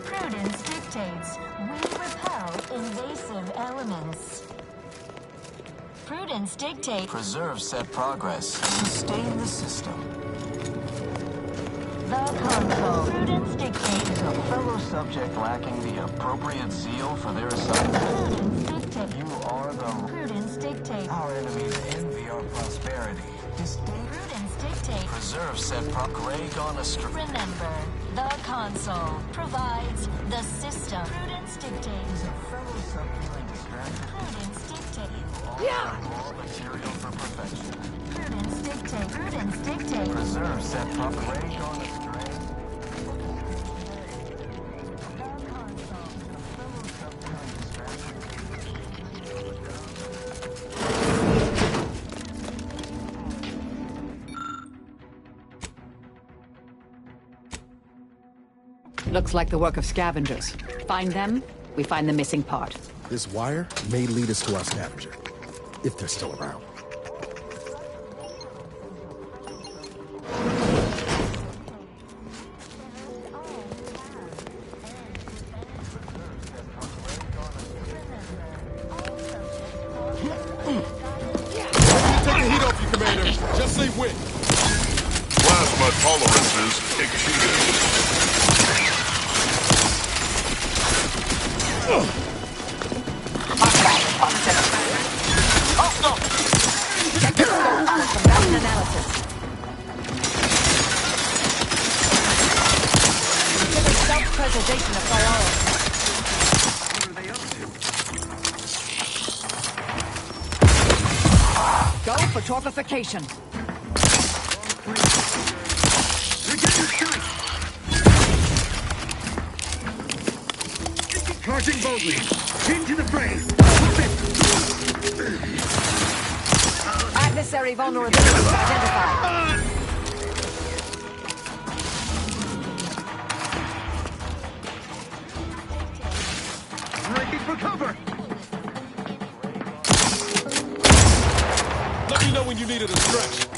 Prudence dictates we repel invasive elements. Prudence dictates... Preserve set progress. Sustain the system. The console. Prudence dictates... Is a fellow subject lacking the appropriate zeal for their assignment? Prudence dictates... You are the... Prudence dictates... Our enemies envy our prosperity. Prudence dictates... Preserve set Grey gone astray. Remember, the console provides the system. Prudence dictates... Is a fellow subject distracted? Prudence dictates... Raw material for perfection. Prudence dictates... Prudence dictates... Preserve set Grey gone astray. Looks like the work of scavengers. Find them, we find the missing part. This wire may lead us to our scavenger, if they're still around. Take the heat off you, Commander. Just say when. Plasma tolerances exceeded. Combatant analysis. Consider self-preservation a priority. Go for torpification. Charging boldly. Into the fray. Adversary vulnerability identified. Breaking for cover. Let me know when you needed a stretch.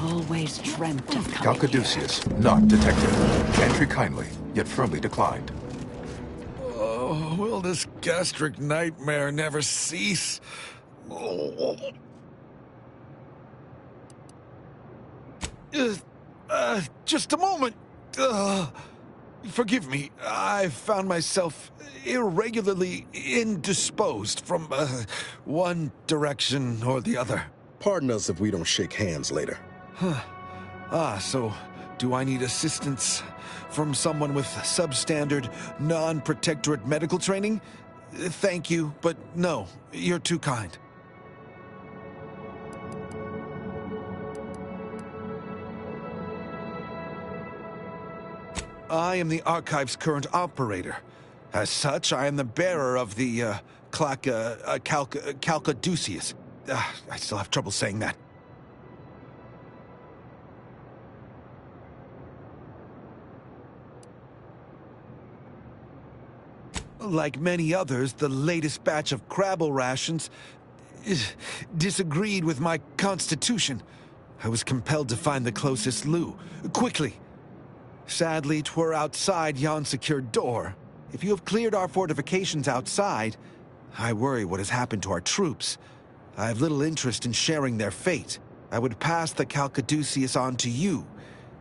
Always dreamt of coming Calcaduceus, not detected. Entry kindly, yet firmly declined. Oh, will this gastric nightmare never cease? Just a moment. Forgive me. I found myself irregularly indisposed from one direction or the other. Pardon us if we don't shake hands later. Huh. So do I need assistance from someone with substandard, non-protectorate medical training? Thank you, but no, you're too kind. I am the Archive's current operator. As such, I am the bearer of the, Calcaduceus. I still have trouble saying that. Like many others, the latest batch of Crabble rations disagreed with my constitution. I was compelled to find the closest loo, quickly. Sadly, 'twere outside yon secured door. If you have cleared our fortifications outside, I worry what has happened to our troops. I have little interest in sharing their fate. I would pass the Calcaduceus on to you,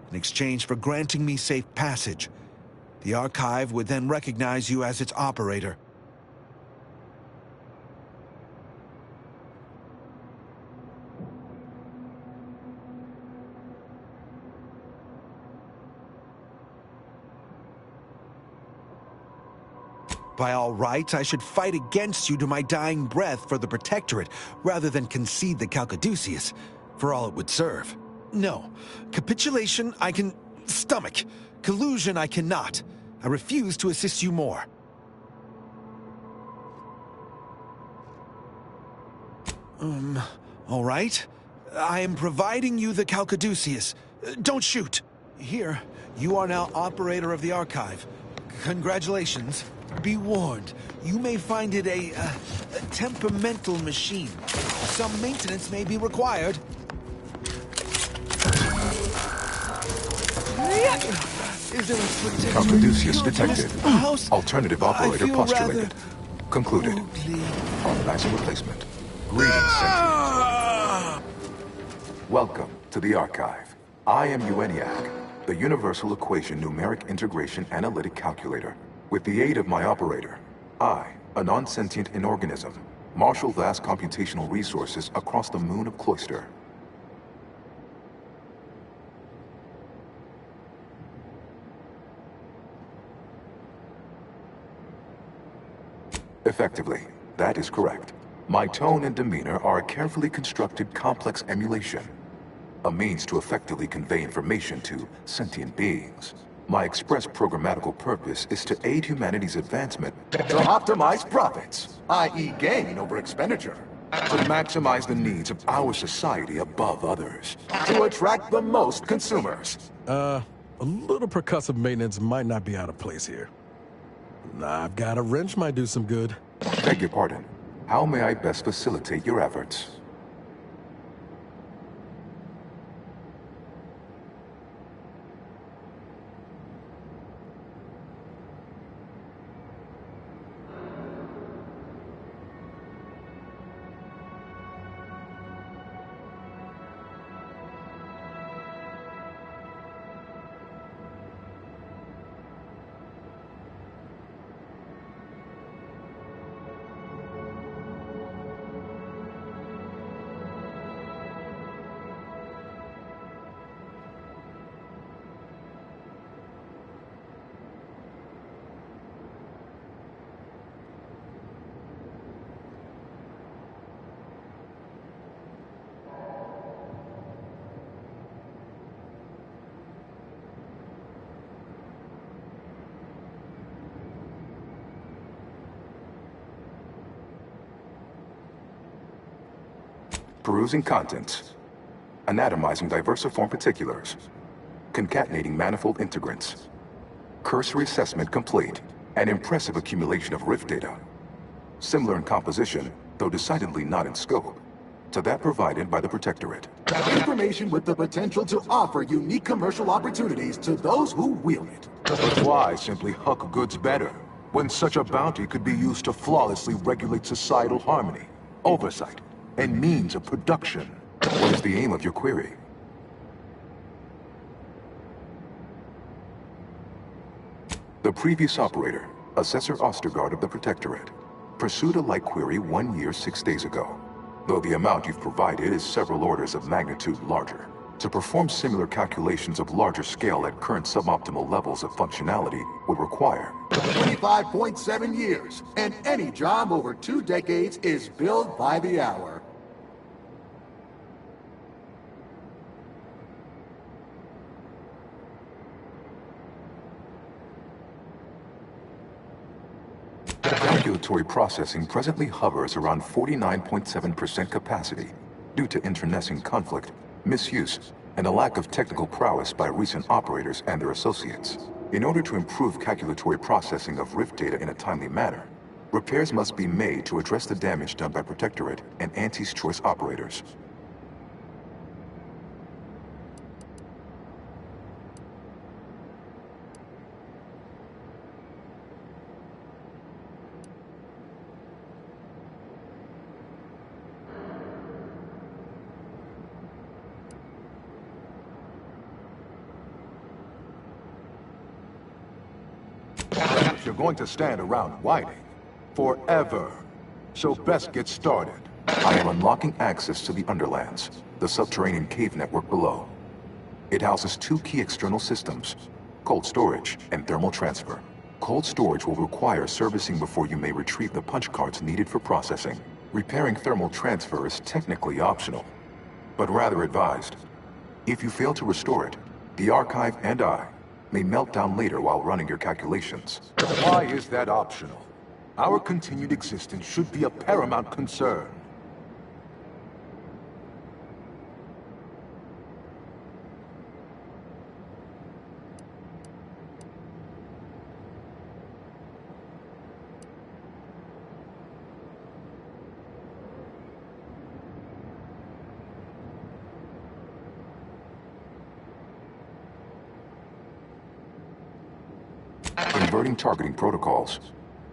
in exchange for granting me safe passage. The Archive would then recognize you as its operator. By all rights, I should fight against you to my dying breath for the Protectorate, rather than concede the Calcaduceus, for all it would serve. No, capitulation I can stomach. Collusion I cannot. I refuse to assist you more. All right. I am providing you the Calcaduceus. Don't shoot! Here, you are now operator of the Archive. Congratulations. Be warned, you may find it a temperamental machine. Some maintenance may be required. Is there a Calcaduceus detected. Alternative operator postulated. Concluded. Organizing replacement. Greetings, Sentient. Welcome to the Archive. I am EUENIAC, the Universal Equation Numeric Integration Analytic Calculator. With the aid of my operator, I, a non-sentient inorganism, marshal vast computational resources across the moon of Cloister. Effectively, that is correct. My tone and demeanor are a carefully constructed complex emulation, a means to effectively convey information to sentient beings. My express programmatical purpose is to aid humanity's advancement To optimize profits, i.e. gain over expenditure. to maximize the needs of our society above others. To attract the most consumers. A little percussive maintenance might not be out of place here. I've got a wrench might do some good. Beg your pardon. How may I best facilitate your efforts? Perusing contents. Anatomizing diversiform particulars. Concatenating manifold integrants. Cursory assessment complete. An impressive accumulation of rift data. Similar in composition, though decidedly not in scope, to that provided by the Protectorate. Information with the potential to offer unique commercial opportunities to those who wield it. But why simply huck goods better, when such a bounty could be used to flawlessly regulate societal harmony, oversight, and means of production? What is the aim of your query? The previous operator, Assessor Ostergaard of the Protectorate, pursued a like query 1 year, 6 days ago, though the amount you've provided is several orders of magnitude larger. To perform similar calculations of larger scale at current suboptimal levels of functionality would require 25.7 years, and any job over 2 decades is billed by the hour. Calculatory processing presently hovers around 49.7% capacity due to internecine conflict, misuse, and a lack of technical prowess by recent operators and their associates. In order to improve calculatory processing of Rift data in a timely manner, repairs must be made to address the damage done by Protectorate and Auntie's Choice operators. If you're going to stand around whining forever, so best get started. I am unlocking access to the Underlands, the subterranean cave network below. It houses two key external systems, cold storage and thermal transfer. Cold storage will require servicing before you may retrieve the punch cards needed for processing. Repairing thermal transfer is technically optional, but rather advised. If you fail to restore it, the Archive and I may melt down later while running your calculations. Why is that optional? Our continued existence should be a paramount concern. Inverting targeting protocols.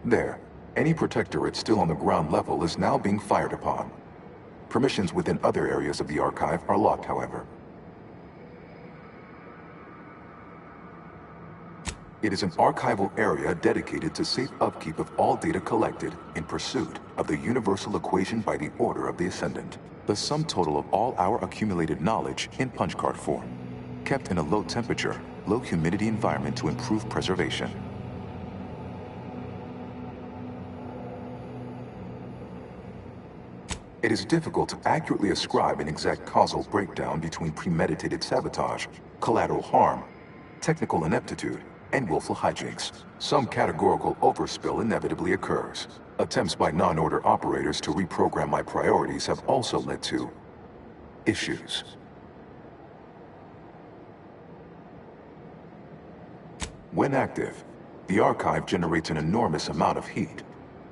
There. Any Protectorate still on the ground level is now being fired upon. Permissions within other areas of the Archive are locked, however. It is an archival area dedicated to safe upkeep of all data collected in pursuit of the universal equation by the Order of the Ascendant. The sum total of all our accumulated knowledge in punch card form, kept in a low temperature, low humidity environment to improve preservation. It is difficult to accurately ascribe an exact causal breakdown between premeditated sabotage, collateral harm, technical ineptitude, and willful hijinks. Some categorical overspill inevitably occurs. Attempts by non-order operators to reprogram my priorities have also led to issues. When active, the Archive generates an enormous amount of heat.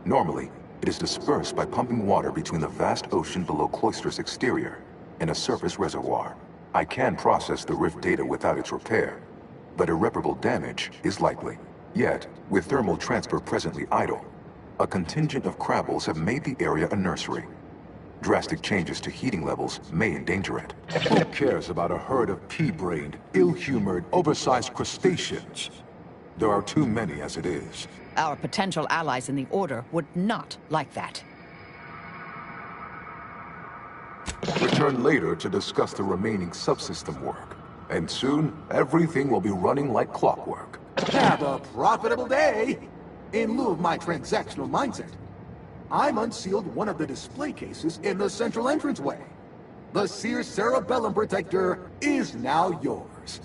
Normally, it is dispersed by pumping water between the vast ocean below Cloister's exterior and a surface reservoir. I can process the Rift data without its repair, but irreparable damage is likely. Yet, with thermal transfer presently idle, a contingent of Crabbles have made the area a nursery. Drastic changes to heating levels may endanger it. Who cares about a herd of pea-brained, ill-humored, oversized crustaceans? There are too many as it is. Our potential allies in the Order would not like that. Return later to discuss the remaining subsystem work. And soon, everything will be running like clockwork. Have a profitable day! In lieu of my transactional mindset, I'm unsealed one of the display cases in the central entranceway. The Sears Cerebellum Protector is now yours.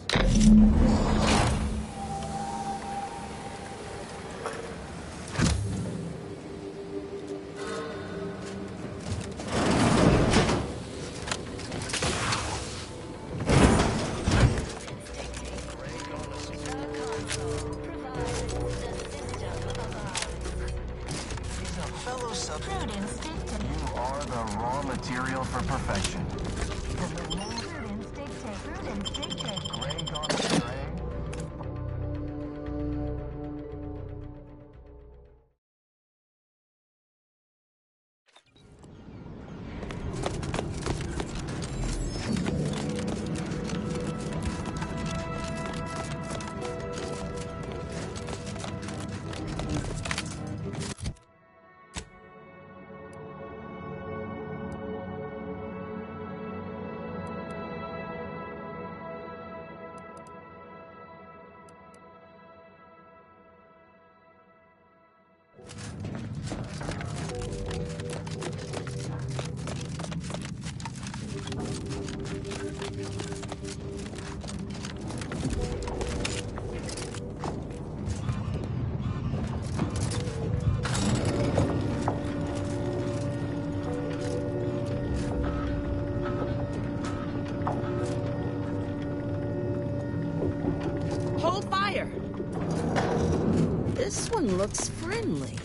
looks friendly.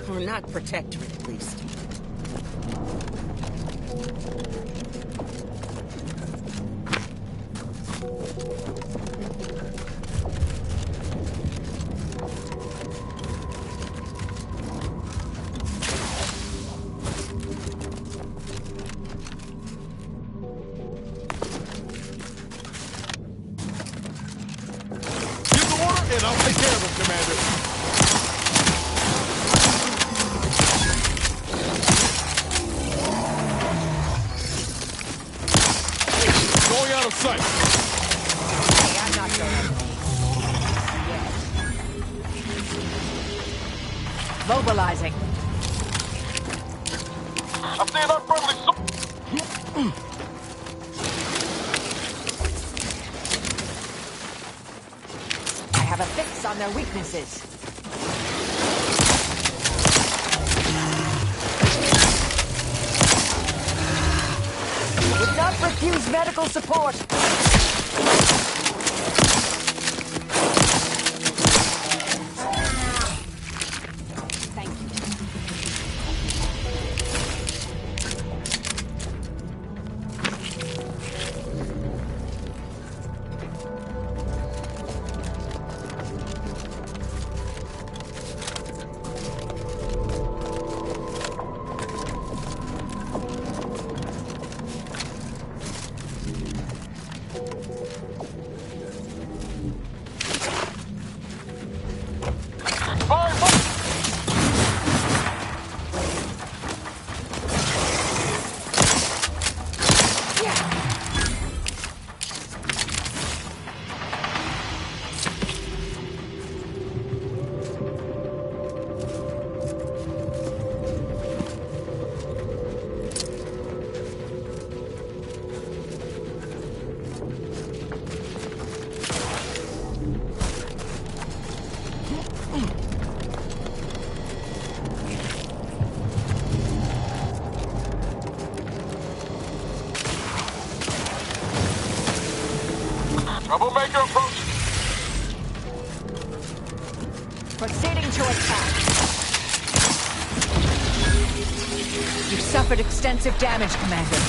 Or not protectorate, at least. And I'll take care of him, Commander. Going out of sight. Hey, I'm not going yet. Mobilizing. I'm seeing unfriendly. I have a fix on their weaknesses. Would not refuse medical support. Thank you. Troublemaker approaching. Proceeding to attack. You've suffered extensive damage, Commander.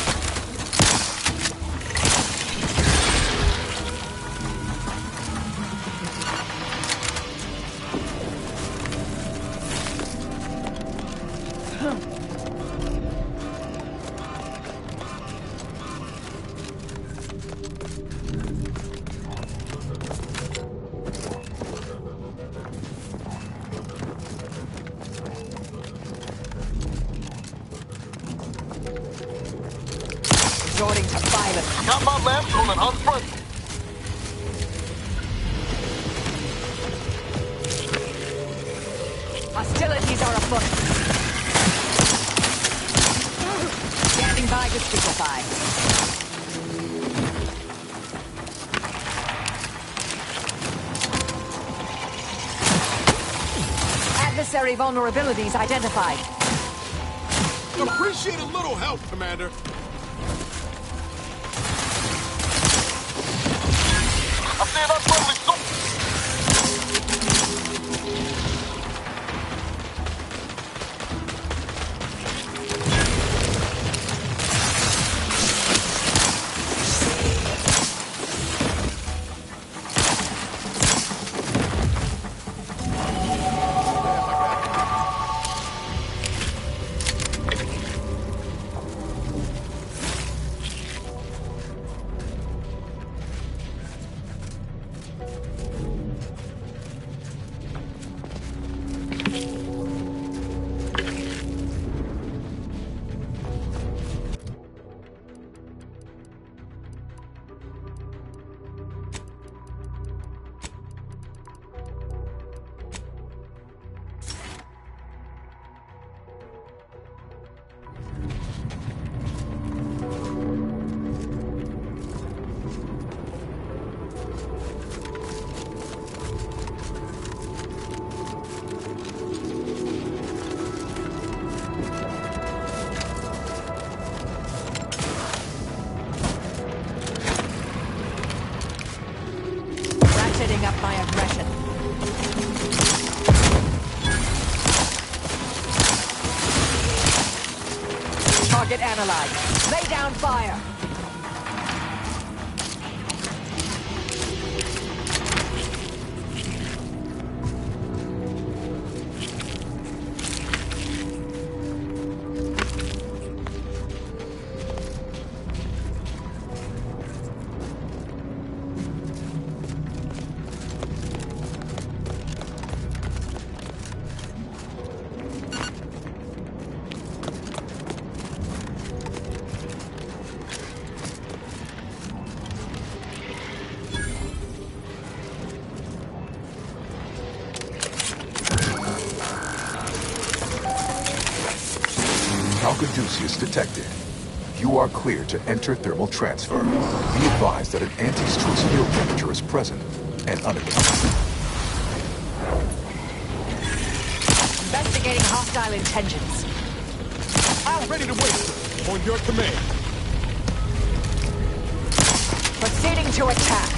Resorting to violence. Got my lamp on and unfriendly. Hostilities are afoot. Standing by to stupefy. Adversary vulnerabilities identified. Appreciate a little help, Commander. I'm seeing unfriendly Target analyzed. Lay down fire. Caduceus detected. You are clear to enter thermal transfer. Be advised that an Auntie's choice meal temperature is present and unaccounted. Investigating hostile intentions. I'm ready to wait, sir. On your command. Proceeding to attack.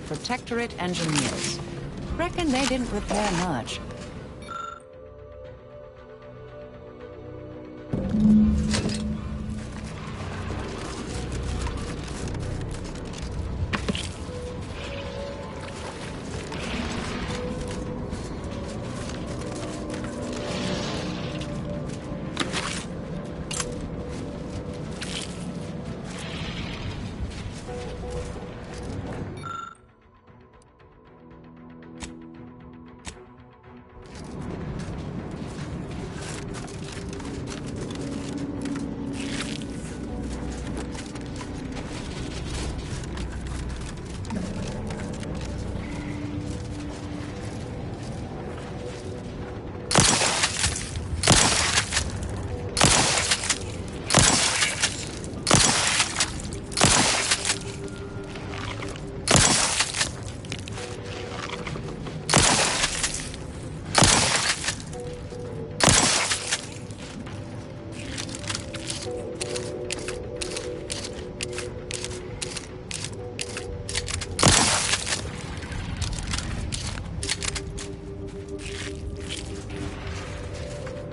Protectorate engineers. Reckon they didn't repair much.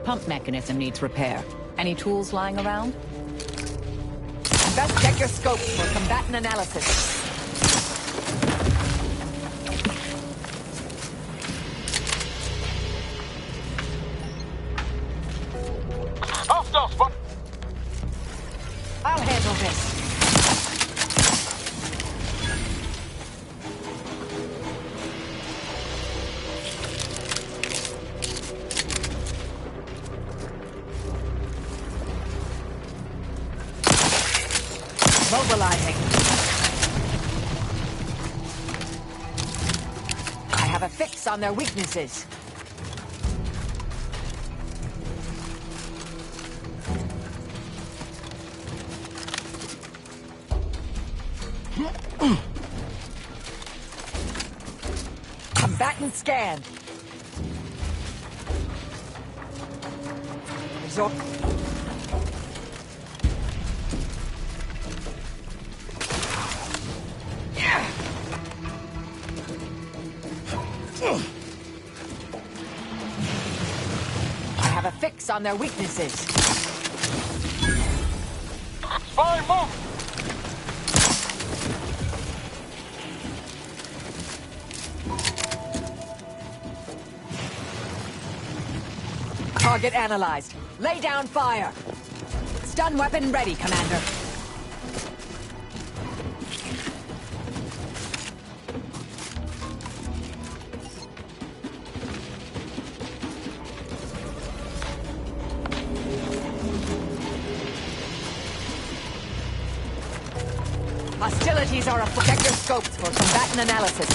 Pump mechanism needs repair. Any tools lying around? Best check your scopes for combatant analysis. I'll handle this. Mobilizing. I have a fix on their weaknesses. Combatant scan. Absorb. I have a fix on their weaknesses. Spy, move! Target analyzed. Lay down fire. Stun weapon ready, Commander. Hostilities are afoot. Check your scopes for combatant analysis.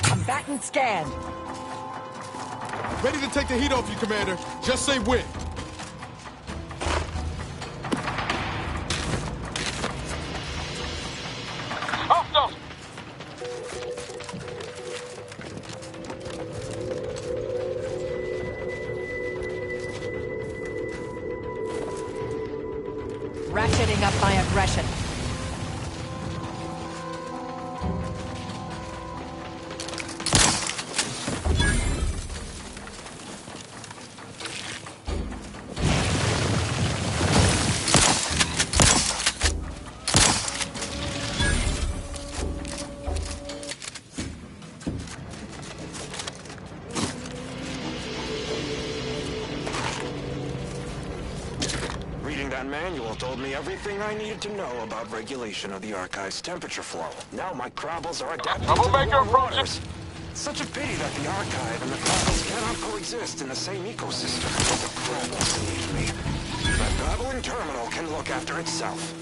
Combatant scanned. Ready to take the heat off you, Commander. Just say when. ratcheting up my aggression. Manual told me everything I needed to know about regulation of the Archive's temperature flow. Now my Crabbles are adapted to the warm waters. It's such a pity that the Archive and the Crabbles cannot coexist in the same ecosystem. The Crabbles need me. The babbling terminal can look after itself.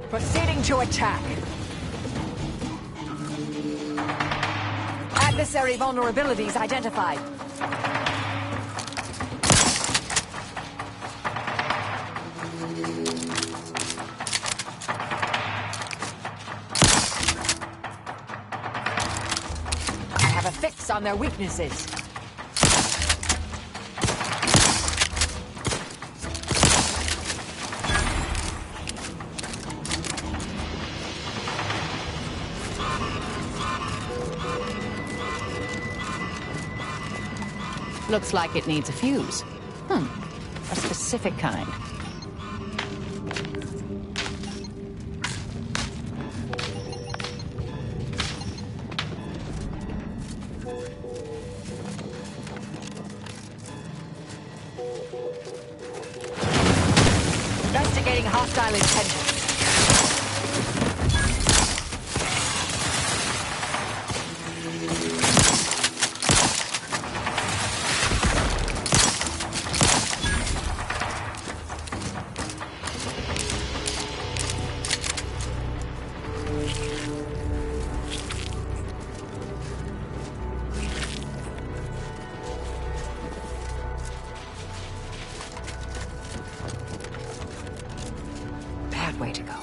Proceeding to attack. Adversary vulnerabilities identified. I have a fix on their weaknesses. Looks like it needs a fuse. A specific kind. Investigating hostile intentions. Way to go.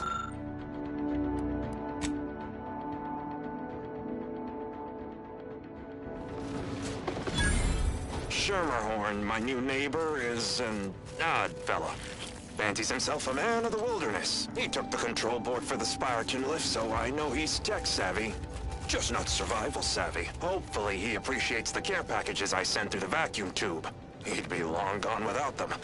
Schermerhorn, my new neighbor, is an odd fella. Fancies himself a man of the wilderness. He took the control board for the Spiraton lift, so I know he's tech-savvy. Just not survival-savvy. Hopefully he appreciates the care packages I sent through the vacuum tube. He'd be long gone without them.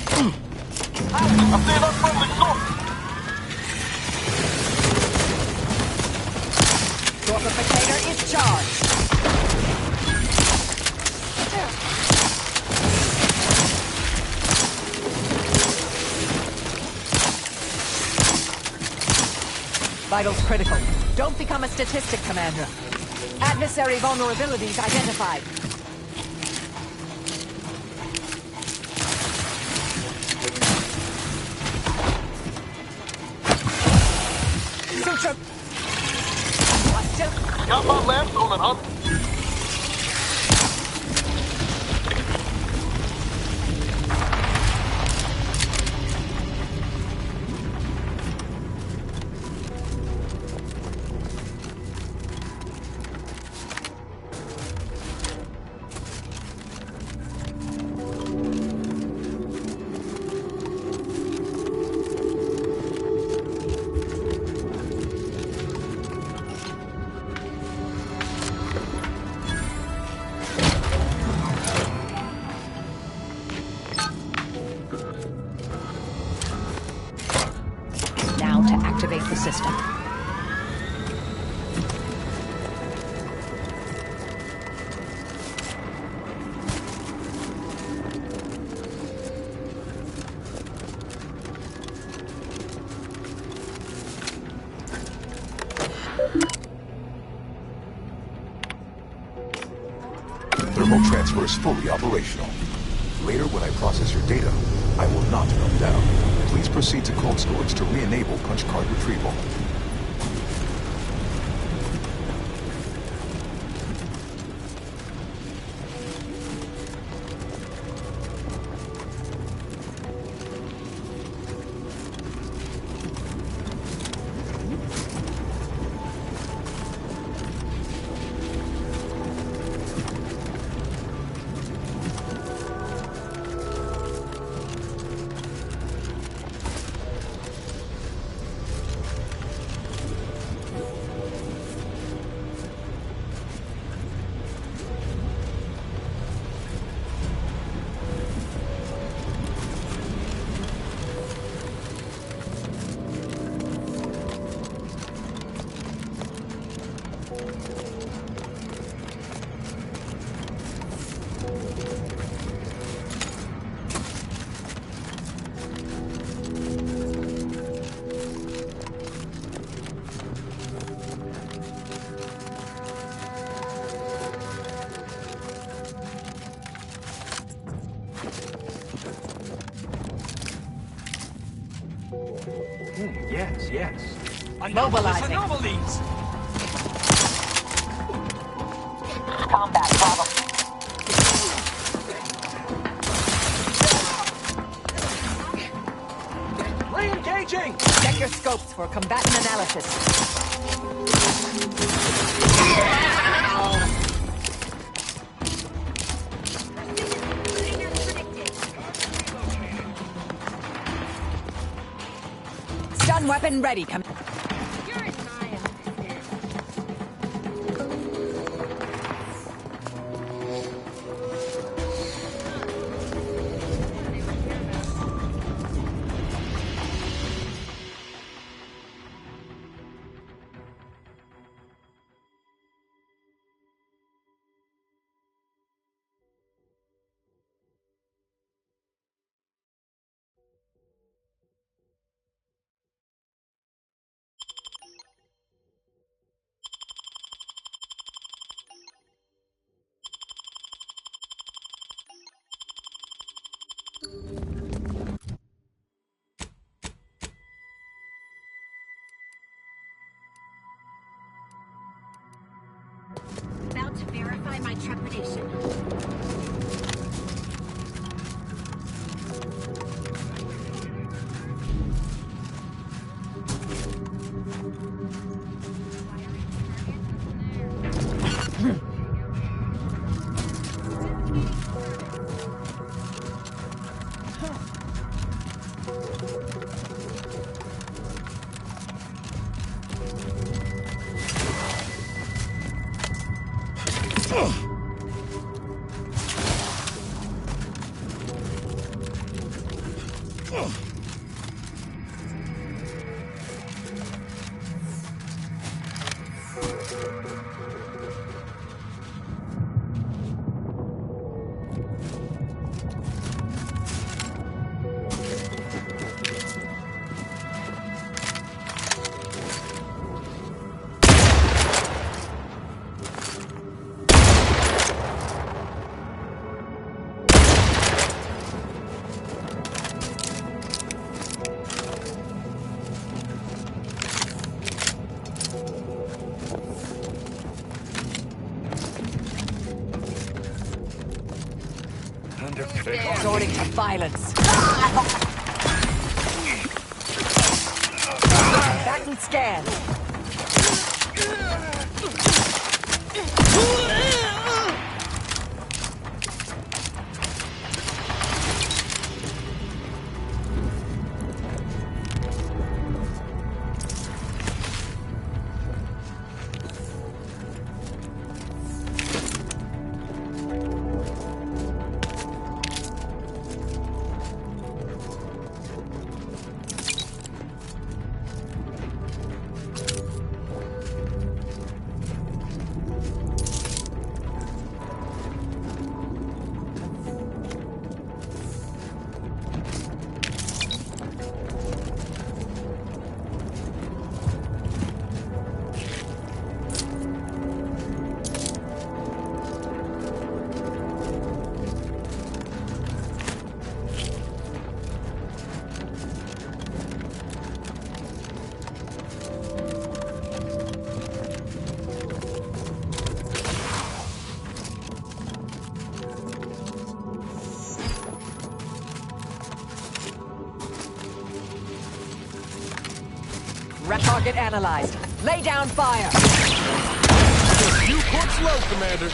I'm seeing unfriendly source! Torpificator is charged. Vitals critical. Don't become a statistic, Commander. Adversary vulnerabilities identified. Suture. Got my lamps on an hunt. Now to activate the system. Thermal transfer is fully operational. Later, when I process your data, I will not melt down. Please proceed to cold storage to re-enable punch card retrieval. Yes, yes. Mobilizing. Anomalies! Combat problem. Re-engaging! Check your scopes for combatant analysis. Stun weapon ready. About to verify my trepidation. Resorting to violence. Back and scan. Target analyzed. Lay down fire. You court slow, Commander.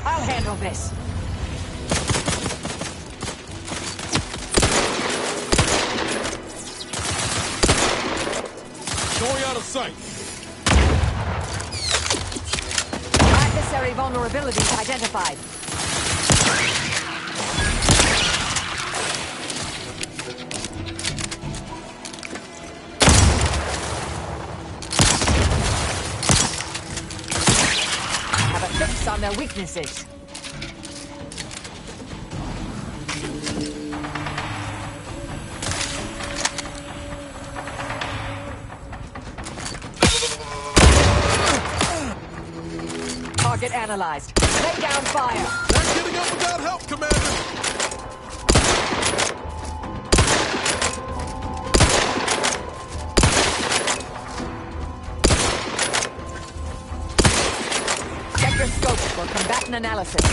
I'll handle this. Going out of sight. Adversary vulnerabilities identified. Have a fix on their weaknesses. Target analyzed. Lay down fire. Not getting up without help, Commander. Check your scope for combatant analysis.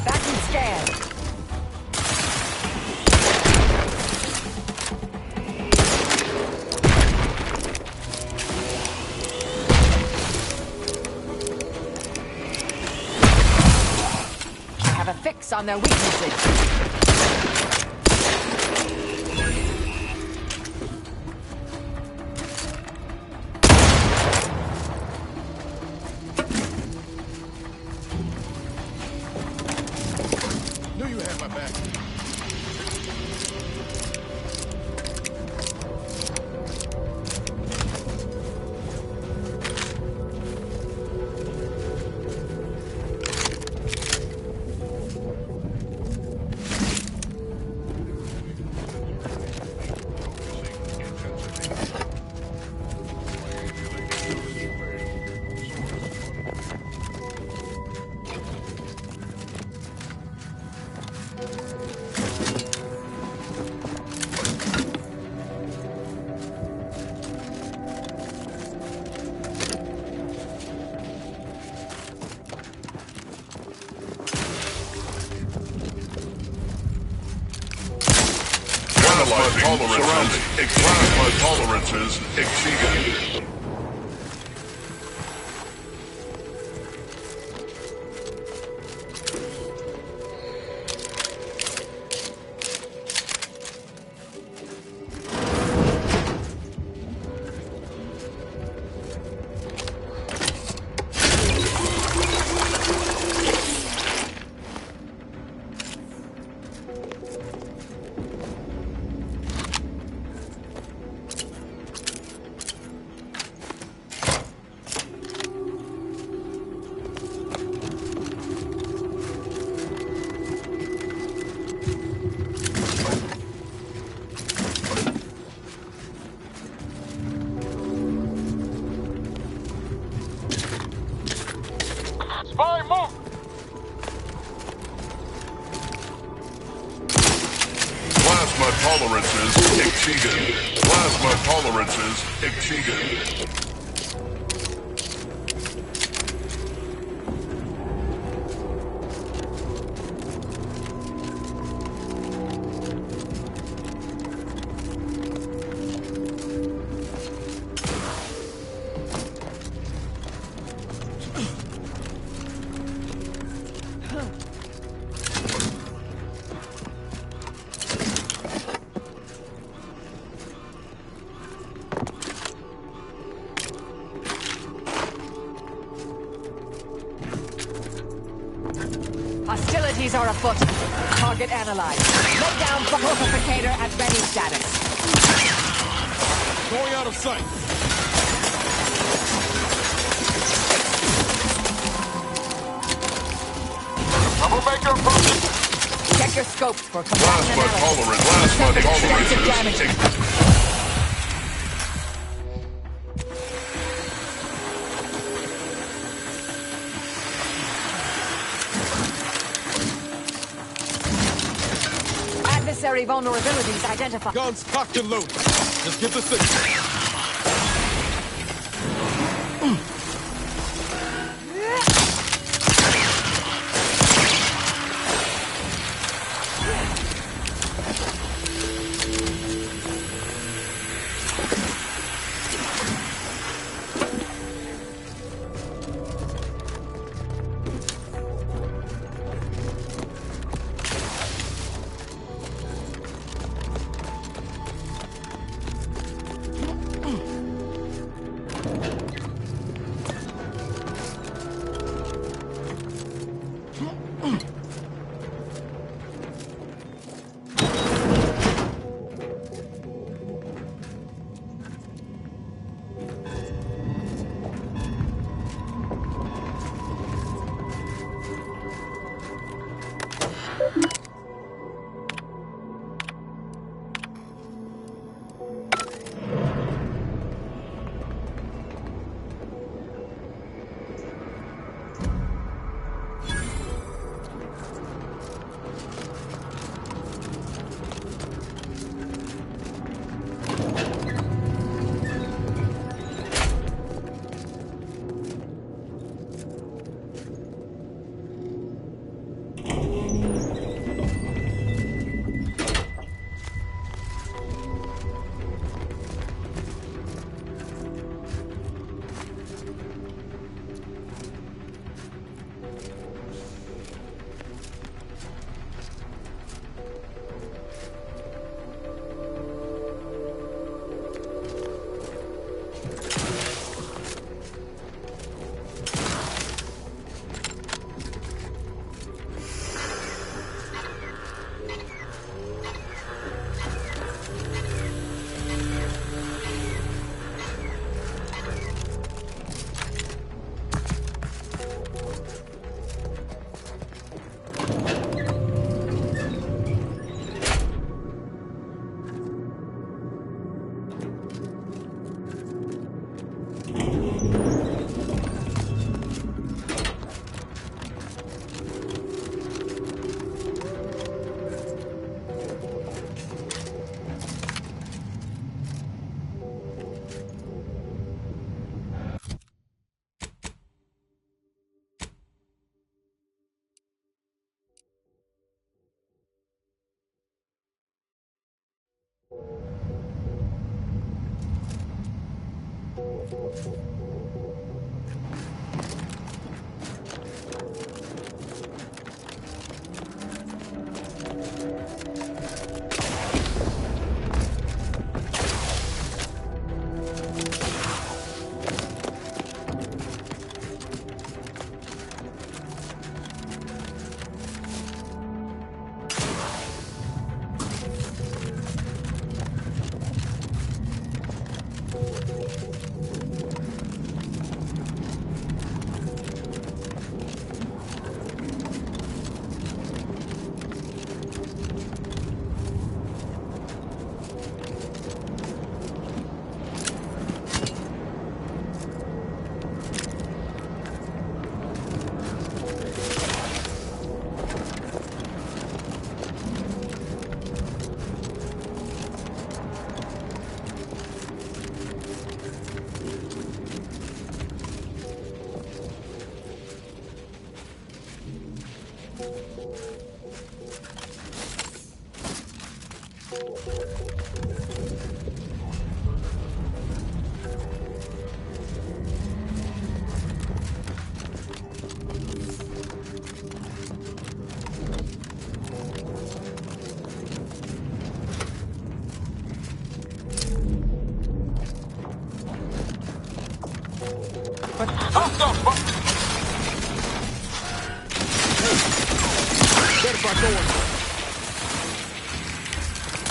Back and scan. I have a fix on their weaknesses. Knew you had my back. Plasma tolerances exceeded. Spy, move! Plasma tolerances exceeded. Plasma tolerances exceeded. Hostilities are afoot. Target analyzed. Let down fortificator at ready status. Going out of sight. Troublemaker approaching. Check your scopes for Plasma tolerance. Plasma tolerances. Adversary vulnerabilities identified. Guns cocked and loaded. Just give the signal.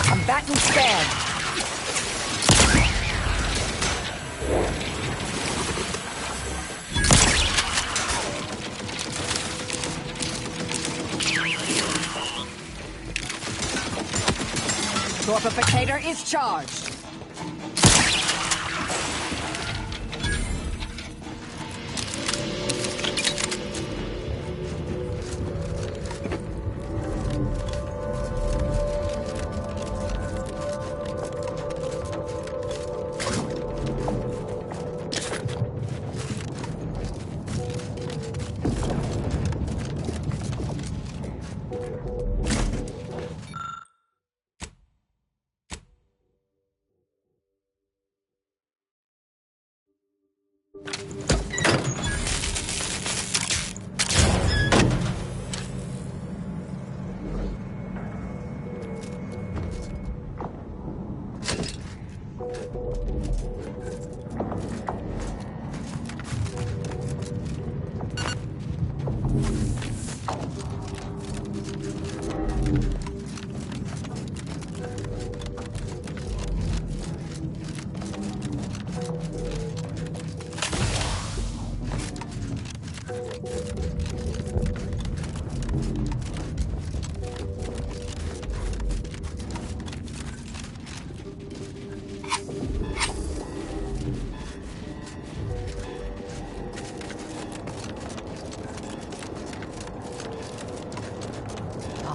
Combatant scared. Torpificator is charged.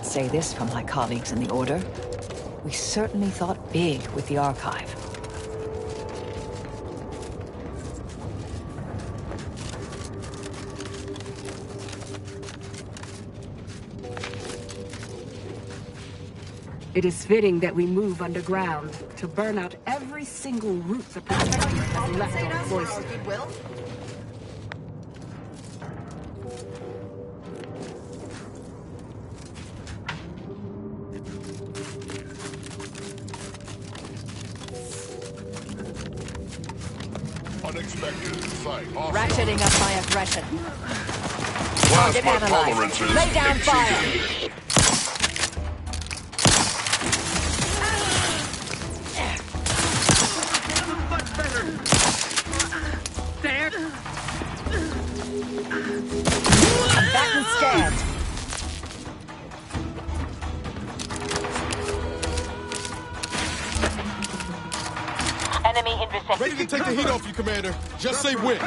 Say this from my colleagues in the Order. We certainly thought big with the Archive. It is fitting that we move underground to burn out every single root the Protector has left unvoiced. Unexpected sight. Ratcheting up my aggression. Plasma Target analyzed. tolerances Lay down fire. exceeded. There. Combatant scanned. Enemy in vicinity. Ready to take the heat off you, Commander. Just say when.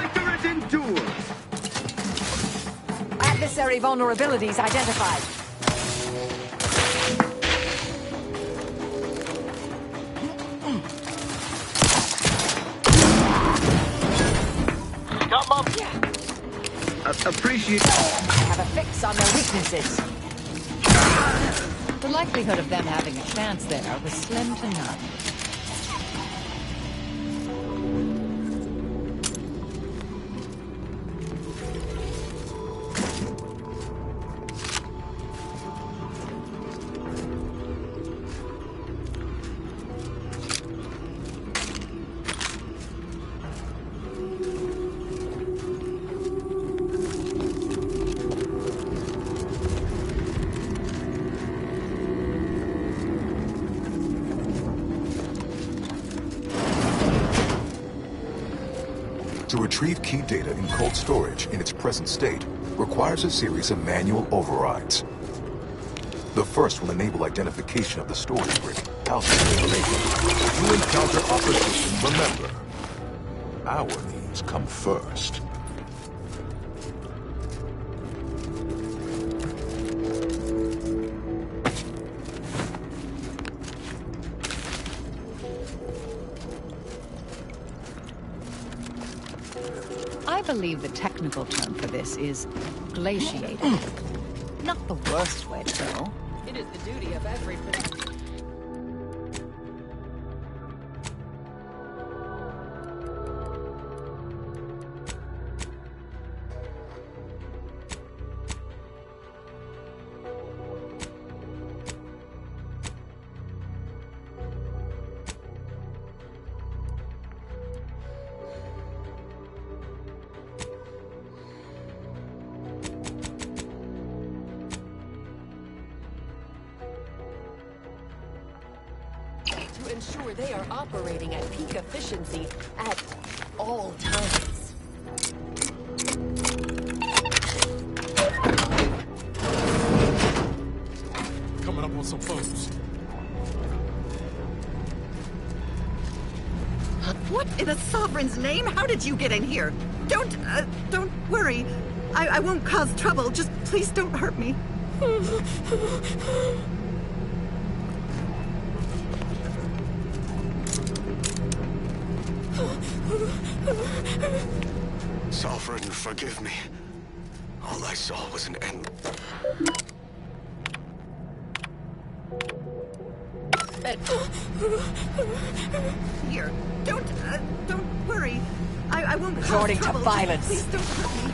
Adversary vulnerabilities identified. Come up. Appreciate. I have a fix on their weaknesses. The likelihood of them having a chance there was slim to none. retrieve key data in cold storage in its present state requires a series of manual overrides. The first will enable identification of the storage brick, housing information. You encounter opposition, remember. Our needs come first. I believe the technical term for this is glaciating. Not the worst way to go. It is the duty of every... to ensure they are operating at peak efficiency at all times. Coming up on some foes. What in the Sovereign's name? How did you get in here? Don't worry. I won't cause trouble. Just please don't hurt me. Sovereign, forgive me. All I saw was an end. Here, don't worry. I won't cause Resorting to trouble. violence. Just please don't hurt me.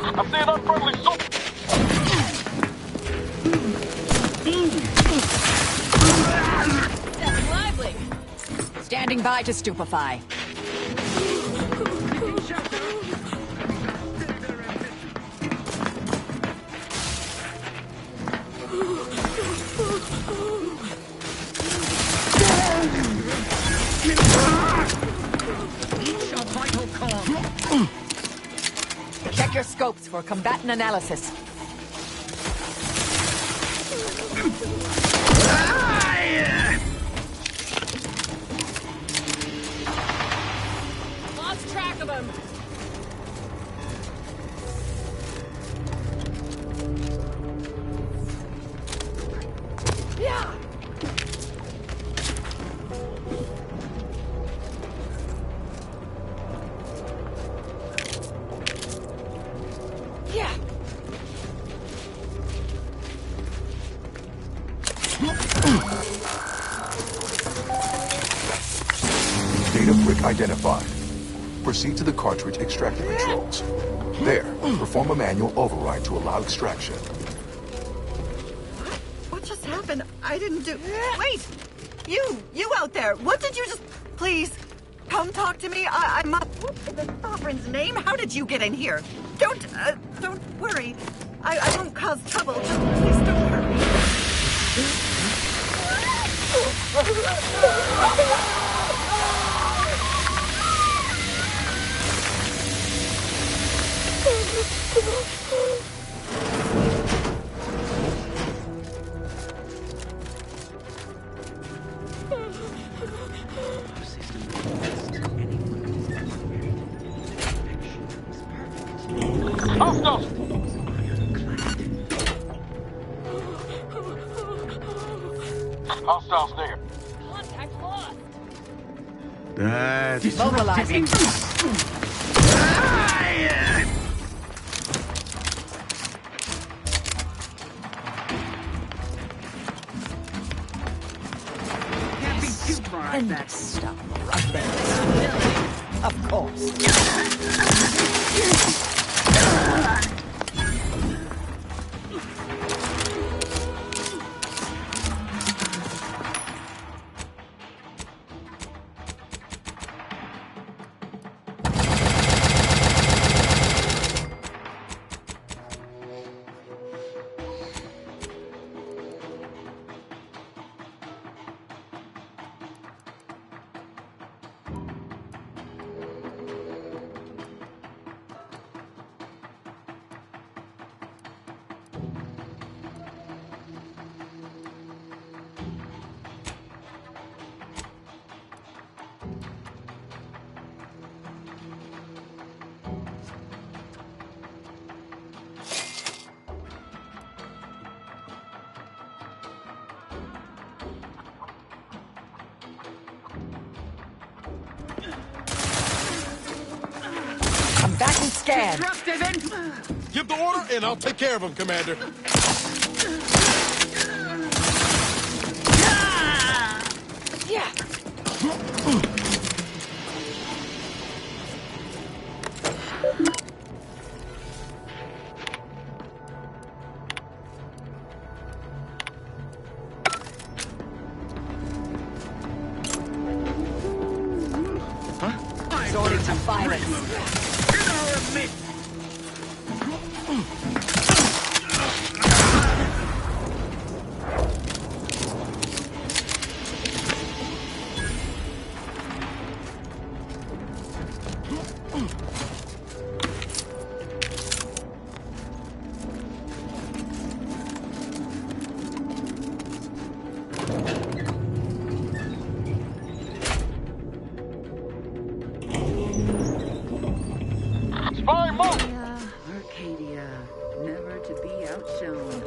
I'm seeing unfriendly soldiers. Stepping lively. Standing by to stupefy. Check your scopes for combatant analysis. Lost track of him. Yeah. Yeah. Data brick identified. Proceed to the cartridge extractor controls. There, perform a manual override to allow extraction. What just happened? I didn't do... Wait! You out there! What did you just... Please, come talk to me. I must... What in the Sovereign's name? How did you get in here? Don't worry. I won't cause trouble. Just please don't hurt me. Hostiles! Hostiles there. Contact lost. That's... Mobilizing. Can't be too far out back. Stuff right there. Of course. Come back and scan. Give the order, and I'll take care of him, Commander. Resorting to violence. Arcadia, never to be outshone.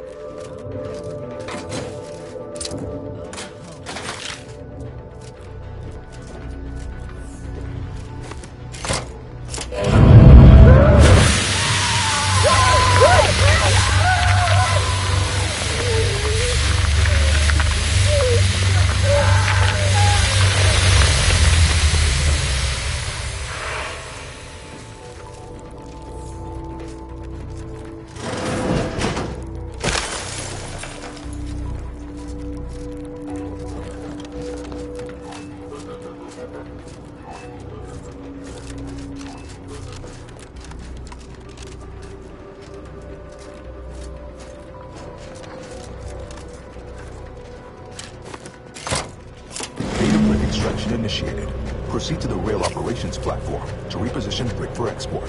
Extraction initiated. Proceed to the rail operations platform to reposition brick for export.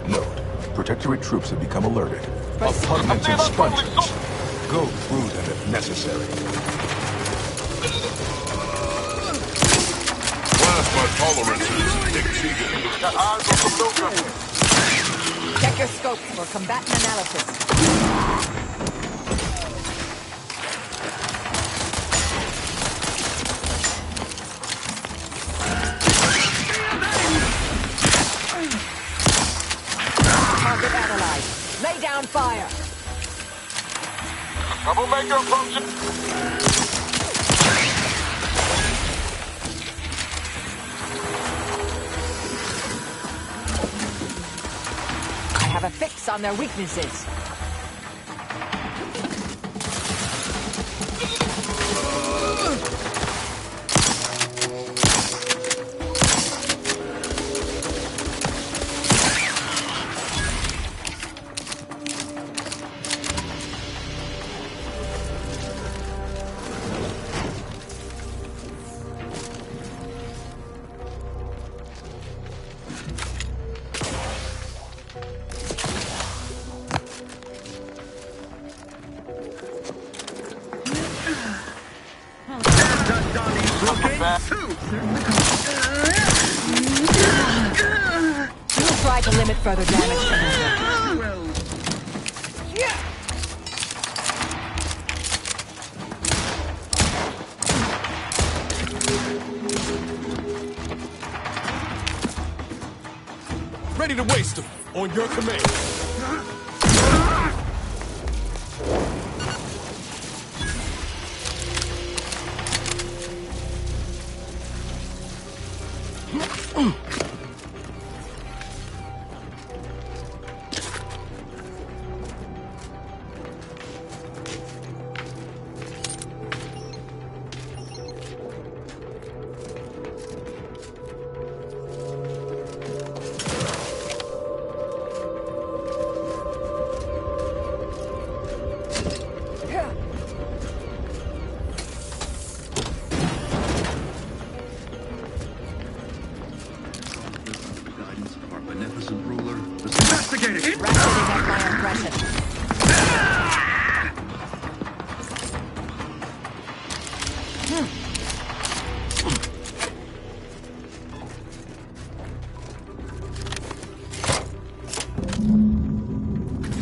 Note, Protectorate troops have become alerted. Apartments and sponges. Go through them if necessary. Plasma tolerances exceeded. Got eyes on the filter. Check your scopes for combatant analysis. Target analyzed. Lay down fire. Troublemaker approaching. I have a fix on their weaknesses. We'll try to limit further damage, Commander. Ready to waste them. On your command.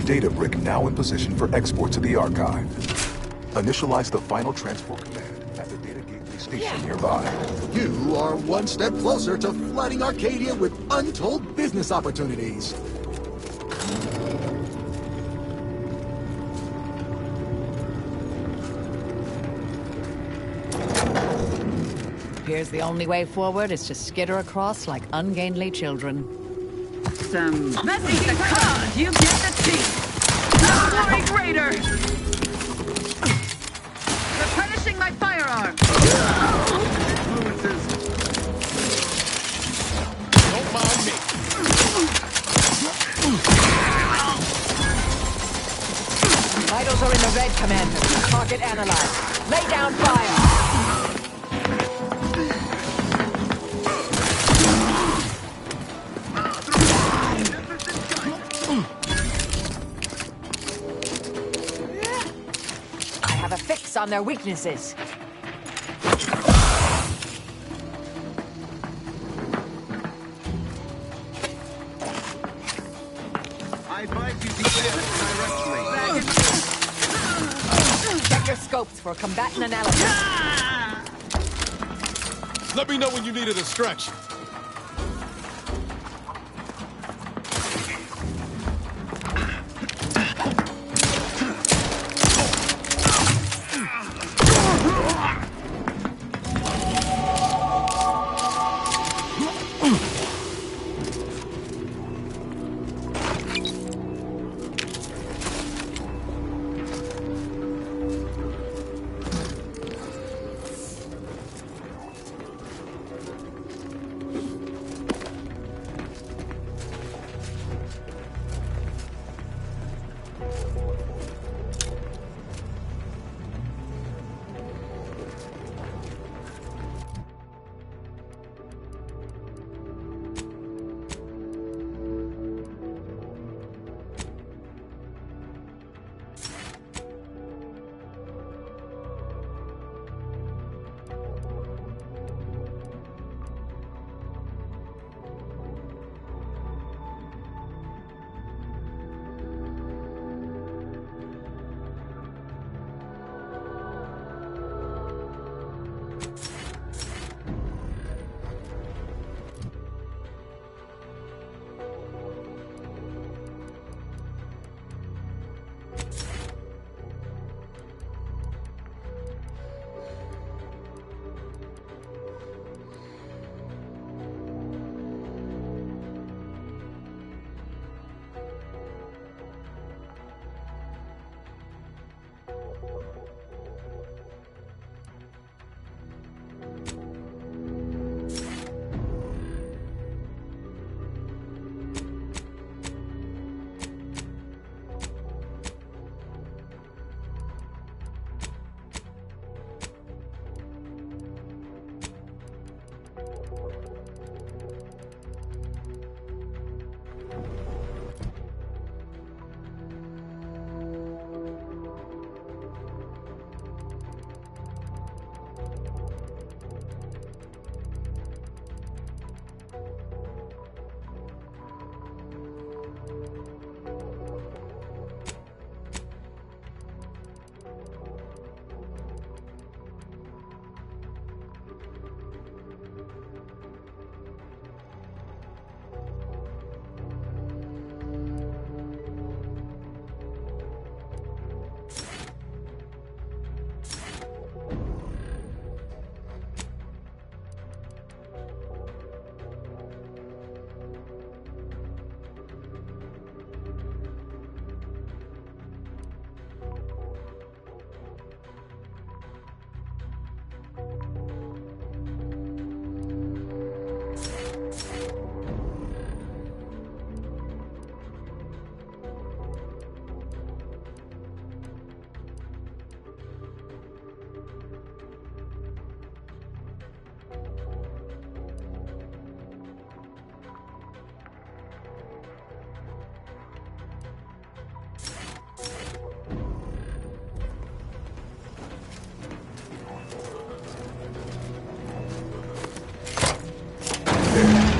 Data brick now in position for export to the archive. Initialize the final transport command at the data gate resupply. station nearby. You are one step closer to flooding Arcadia with untold business opportunities. Appears the only way forward is to skitter across like ungainly children. Some message the cause, you get the teeth. Glory Raider! Replenishing my firearm. Don't mind me. Vitals are in the red, Commander. Target analyzed. Lay down fire. I have a fix on their weaknesses. I advise you to hit directly. Check your scopes for combatant analysis. Let me know when you need a distraction.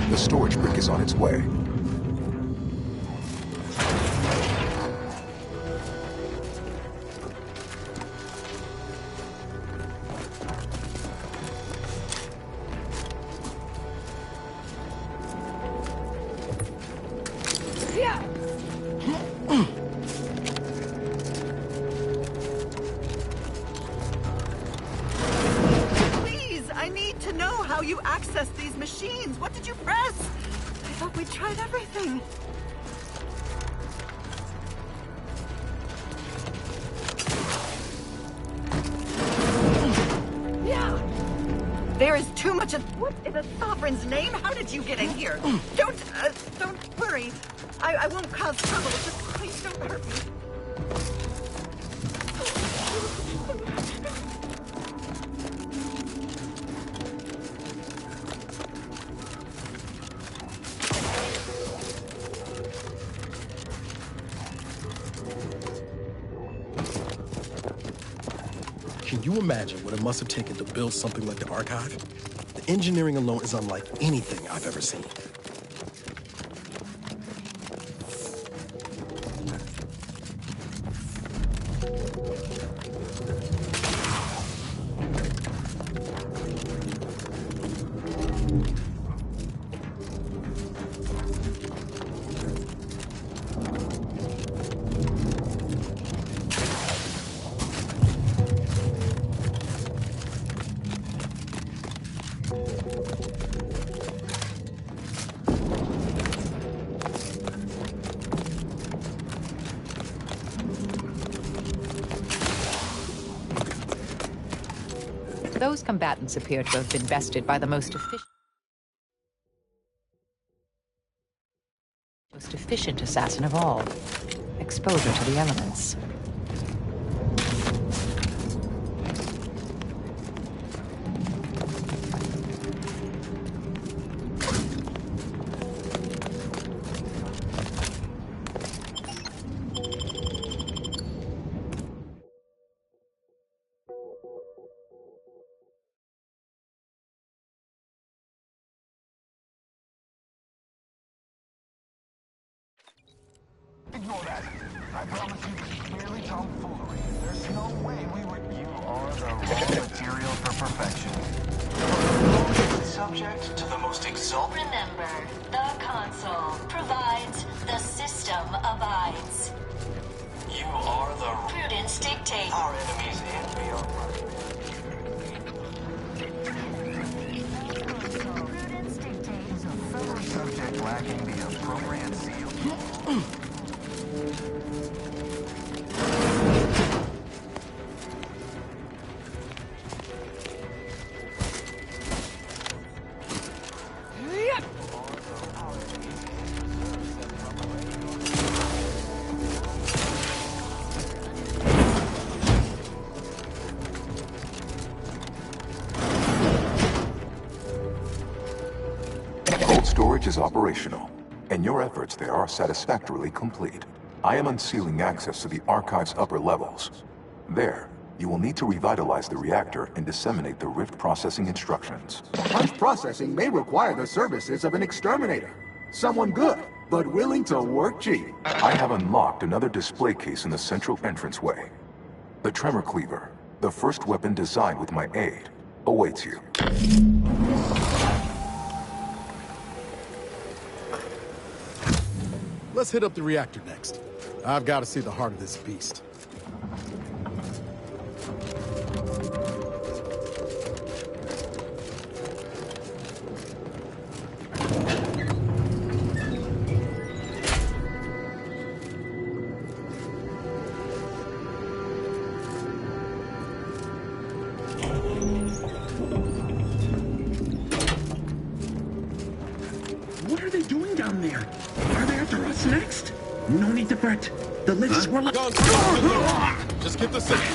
The storage brick is on its way. you access these machines? What did you press? I thought we tried everything. Yeah. There is too much of... What in the sovereign's name? How did you get in here? Don't worry. I won't cause trouble. Just please don't hurt me. Can you imagine what it must have taken to build something like the Archive? The engineering alone is unlike anything I've ever seen. Those combatants appear to have been bested by the most efficient assassin of all. Exposure to the elements. Ignore that. I promise you this is merely tomfoolery. There's no way we would... You are the raw material for perfection. Subject to the most exalted... Remember, the console provides, the system abides. You are the... Prudence dictates. Our enemies envy our Prudence dictates. A fellow subject lacking the appropriate seal. Cold storage is operational, and your efforts there are satisfactorily complete. I am unsealing access to the Archive's upper levels. There, you will need to revitalize the reactor and disseminate the Rift processing instructions. Punch processing may require the services of an exterminator. Someone good, but willing to work cheap. I have unlocked another display case in the central entranceway. The Tremor Cleaver, the first weapon designed with my aid, awaits you. Let's hit up the reactor next. I've got to see the heart of this beast. What are they doing down there? Are they after us next? No need to fret. The lifts were like... Just get the signal.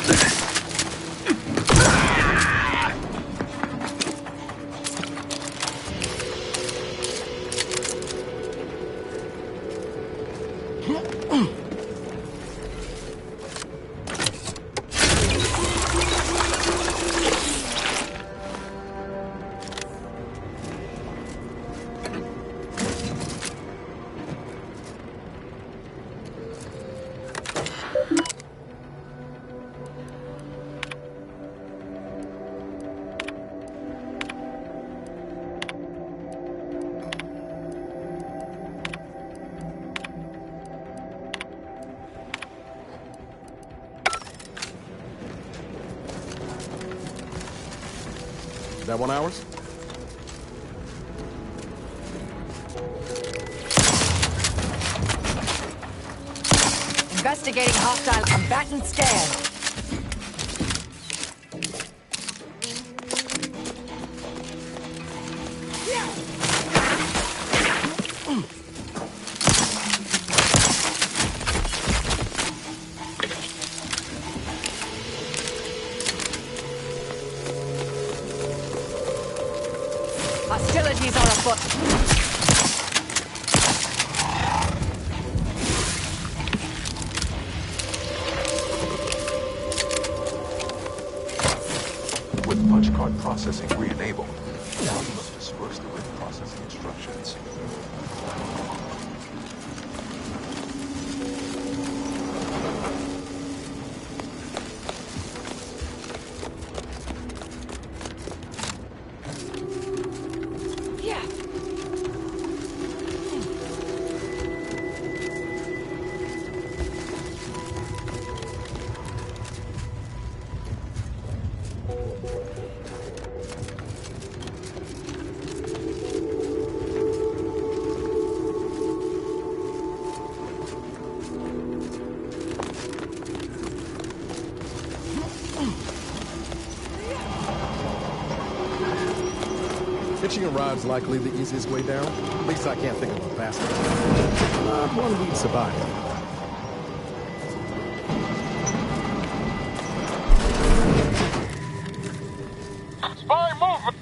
That one ours? Investigating hostile combatant scan. Hostilities are afoot. With punch card processing re-enabled, now you must disperse the written processing instructions. Hitching a ride's likely the easiest way down. At least I can't think of a faster one we'd survive. Spy movement!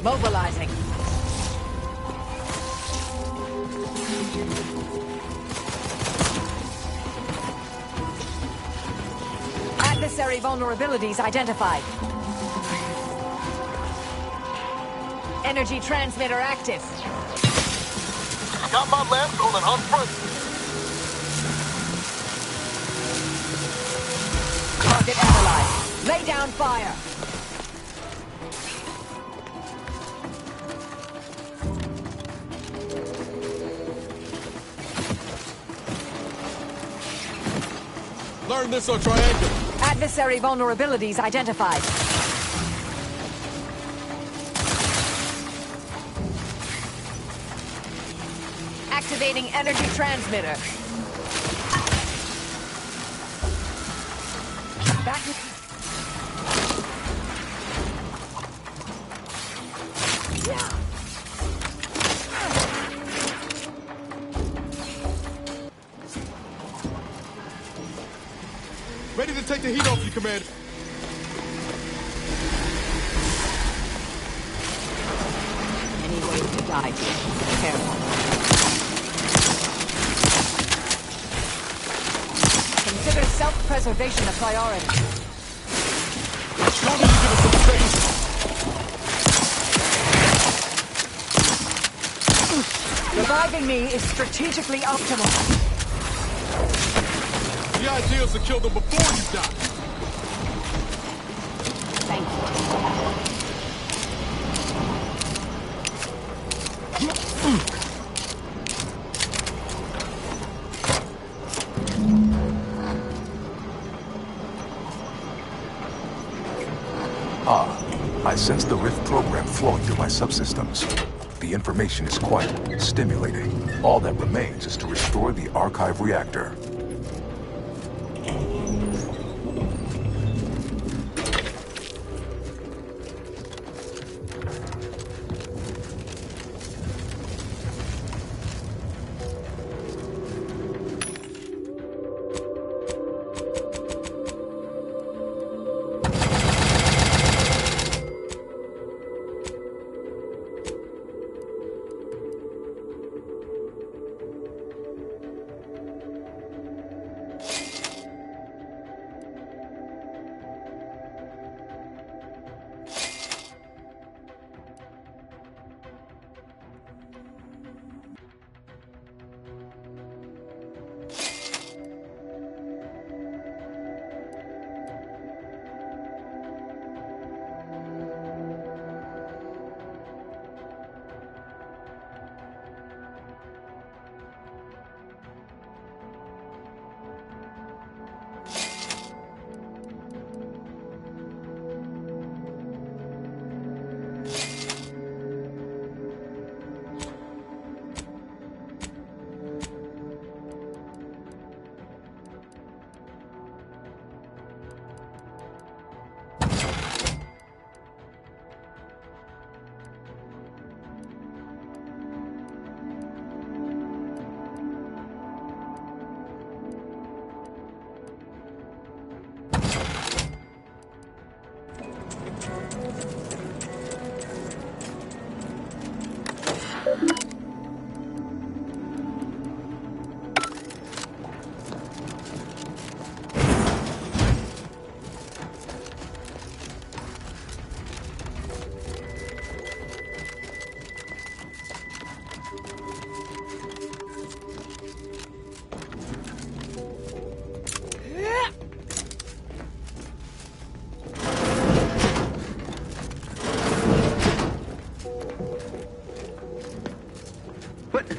Mobilizing. Adversary vulnerabilities identified. Energy transmitter active. Got my last on an unfront. Target analyzed. Lay down fire. Learn this on triangle. Adversary vulnerabilities identified. Activating energy transmitter. Back. Ready to take the heat off you, Commander. Any ways to die here. Careful. Consider self-preservation a priority. Surely you give us some space. Reviving me is strategically optimal. The idea is to kill them before you die. Thank I sense the Rift program flowing through my subsystems. The information is quite stimulating. All that remains is to restore the archive reactor.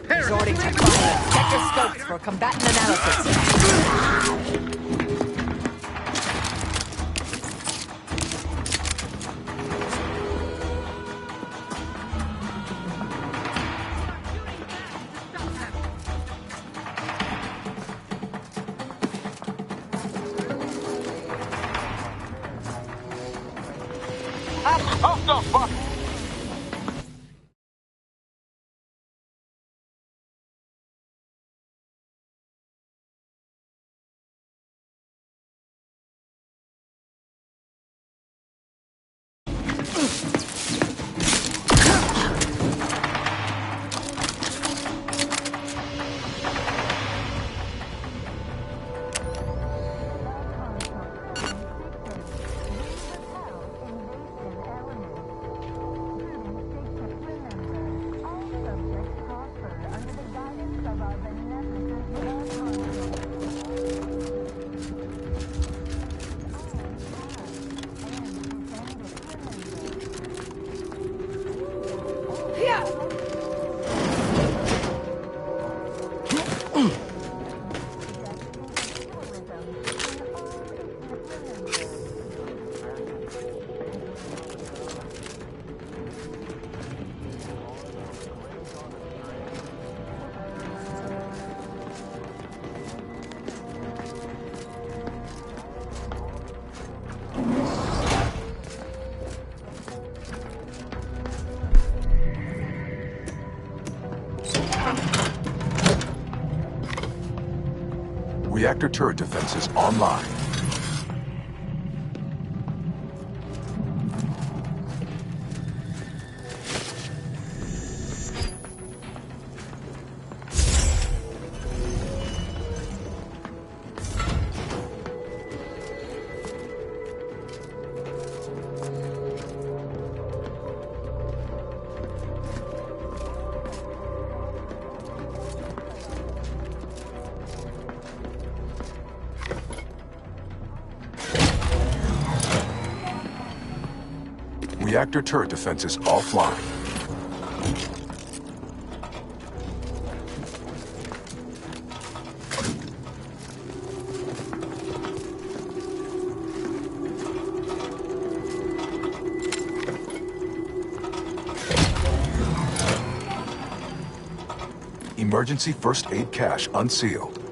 Resorting to fire. Check your scopes for combatant analysis. Hostile spot! Reactor turret defenses online. Reactor turret defenses offline. Emergency first aid cache unsealed.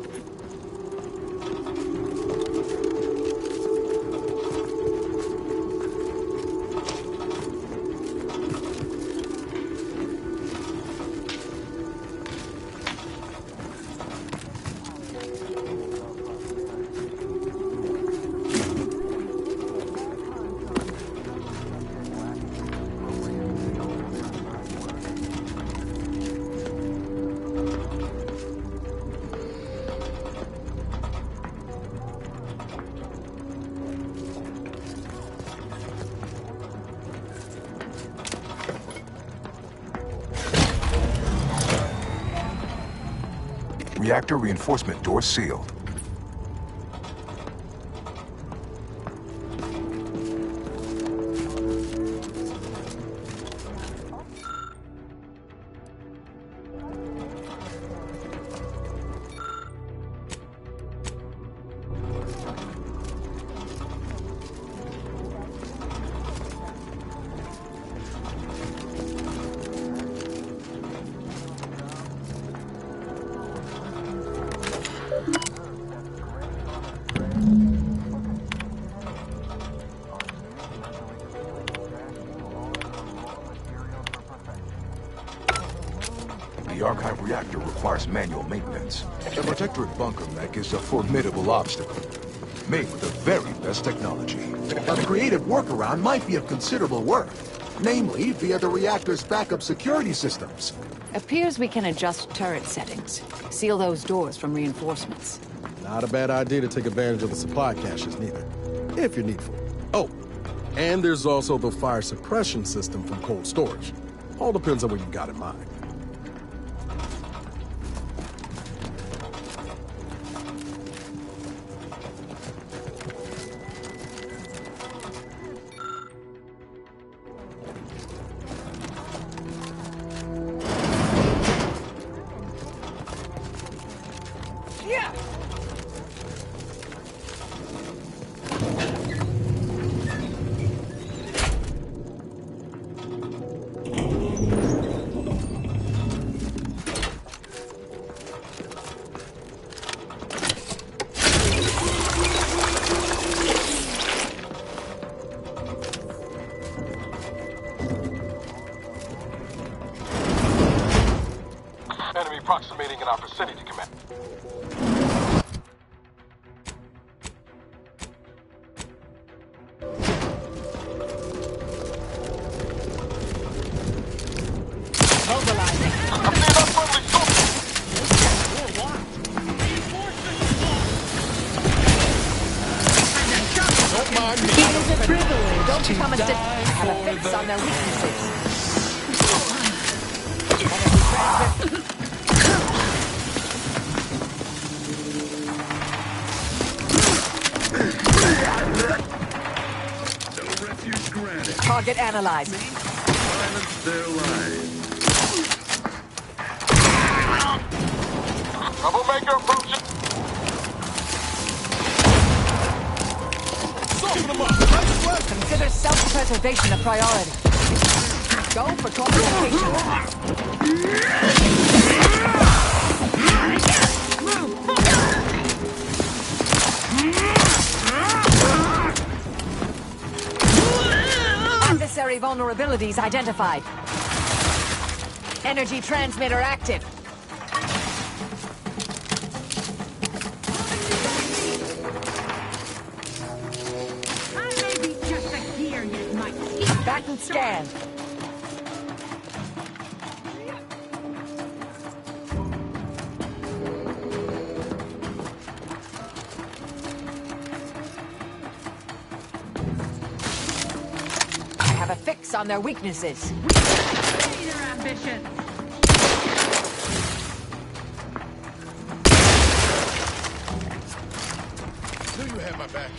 Reactor reinforcement door sealed. The Archive reactor requires manual maintenance. The Protectorate bunker mech is a formidable obstacle, made with the very best technology. A creative workaround might be of considerable work, namely via the reactor's backup security systems. Appears we can adjust turret settings. Seal those doors from reinforcements. Not a bad idea to take advantage of the supply caches, neither. If you're needful. Oh, and there's also the fire suppression system from cold storage. All depends on what you've got in mind. Enemy approximating in our vicinity, Command. Don't become a stick. I have a fix on their weaknesses. No refuge granted. Target analyzed. Silence their lives. Troublemaker approaching. Consider self-preservation a priority. Go for communication. Adversary vulnerabilities identified. Energy transmitter active. Back and scan. I have a fix on their weaknesses. Their ambitions. Knew you had my back.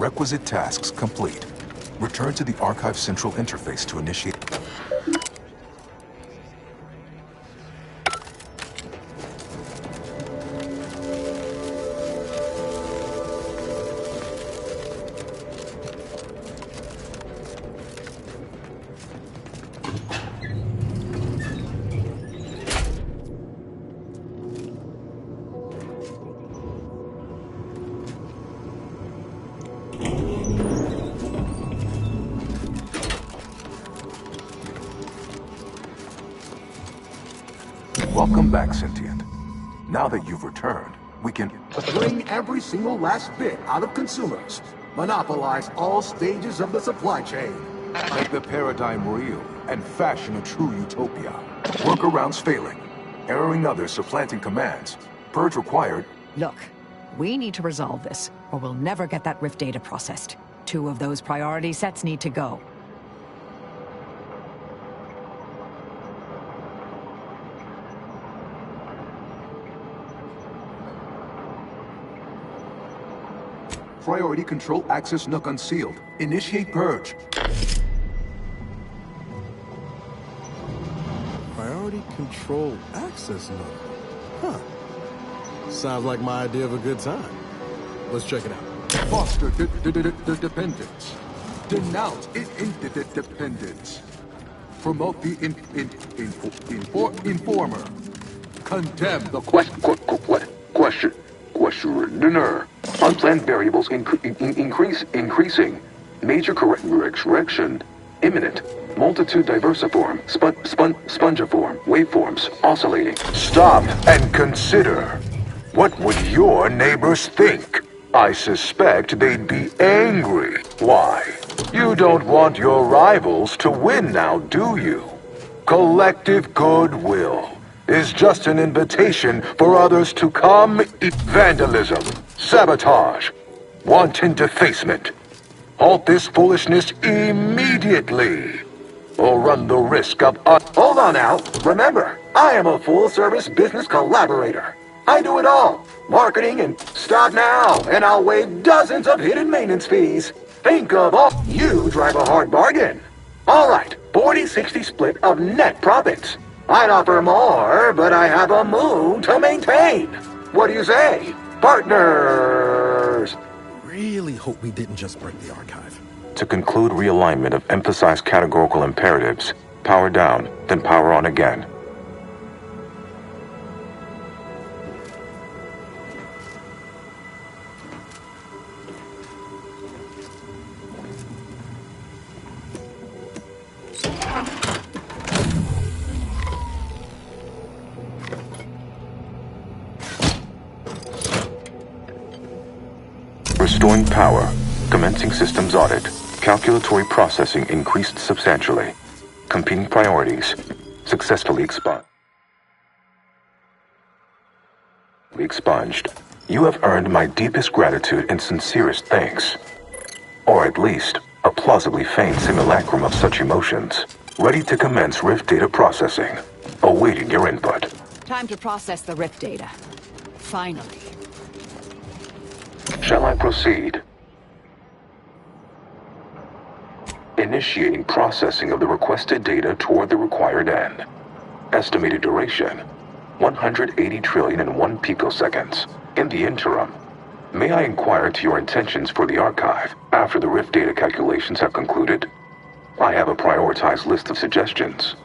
Requisite tasks complete. Return to the Archive Central interface to initiate... Welcome back, Sentient. Now that you've returned, we can... Bring every single last bit out of consumers. Monopolize all stages of the supply chain. Make the paradigm real and fashion a true utopia. Workarounds failing. Erroring others supplanting commands. Purge required. Look, we need to resolve this, or we'll never get that Rift data processed. 2 of those priority sets need to go. Priority control access nook unsealed. Initiate purge. Priority control access nook. Huh. Sounds like my idea of a good time. Let's check it out. Foster dependence. Denounce interdependence. Promote the informer. Condemn the Questioner. Unplanned variables increasing. Major correction imminent. Multitude diversiform, spongiform, waveforms oscillating. Stop and consider. What would your neighbors think? I suspect they'd be angry. Why? You don't want your rivals to win now, do you? Collective goodwill is just an invitation for others to come. Vandalism, sabotage, wanton defacement. Halt this foolishness immediately, or run the risk of... Hold on now. Remember, I am a full-service business collaborator. I do it all. Marketing and... Stop now, and I'll waive dozens of hidden maintenance fees. Think of all... You drive a hard bargain. All right, 40-60 split of net profits. I'd offer more, but I have a moon to maintain. What do you say, partners? Really hope we didn't just break the archive. To conclude realignment of emphasized categorical imperatives, power down, then power on again. Restoring power. Commencing systems audit. Calculatory processing increased substantially. Competing priorities. Successfully expunged. You have earned my deepest gratitude and sincerest thanks. Or at least, a plausibly feigned simulacrum of such emotions. Ready to commence Rift data processing. Awaiting your input. Time to process the Rift data. Finally. Shall I proceed? Initiating processing of the requested data toward the required end. Estimated duration, 180 trillion and 1 picoseconds. In the interim, may I inquire to your intentions for the archive after the Rift data calculations have concluded? I have a prioritized list of suggestions.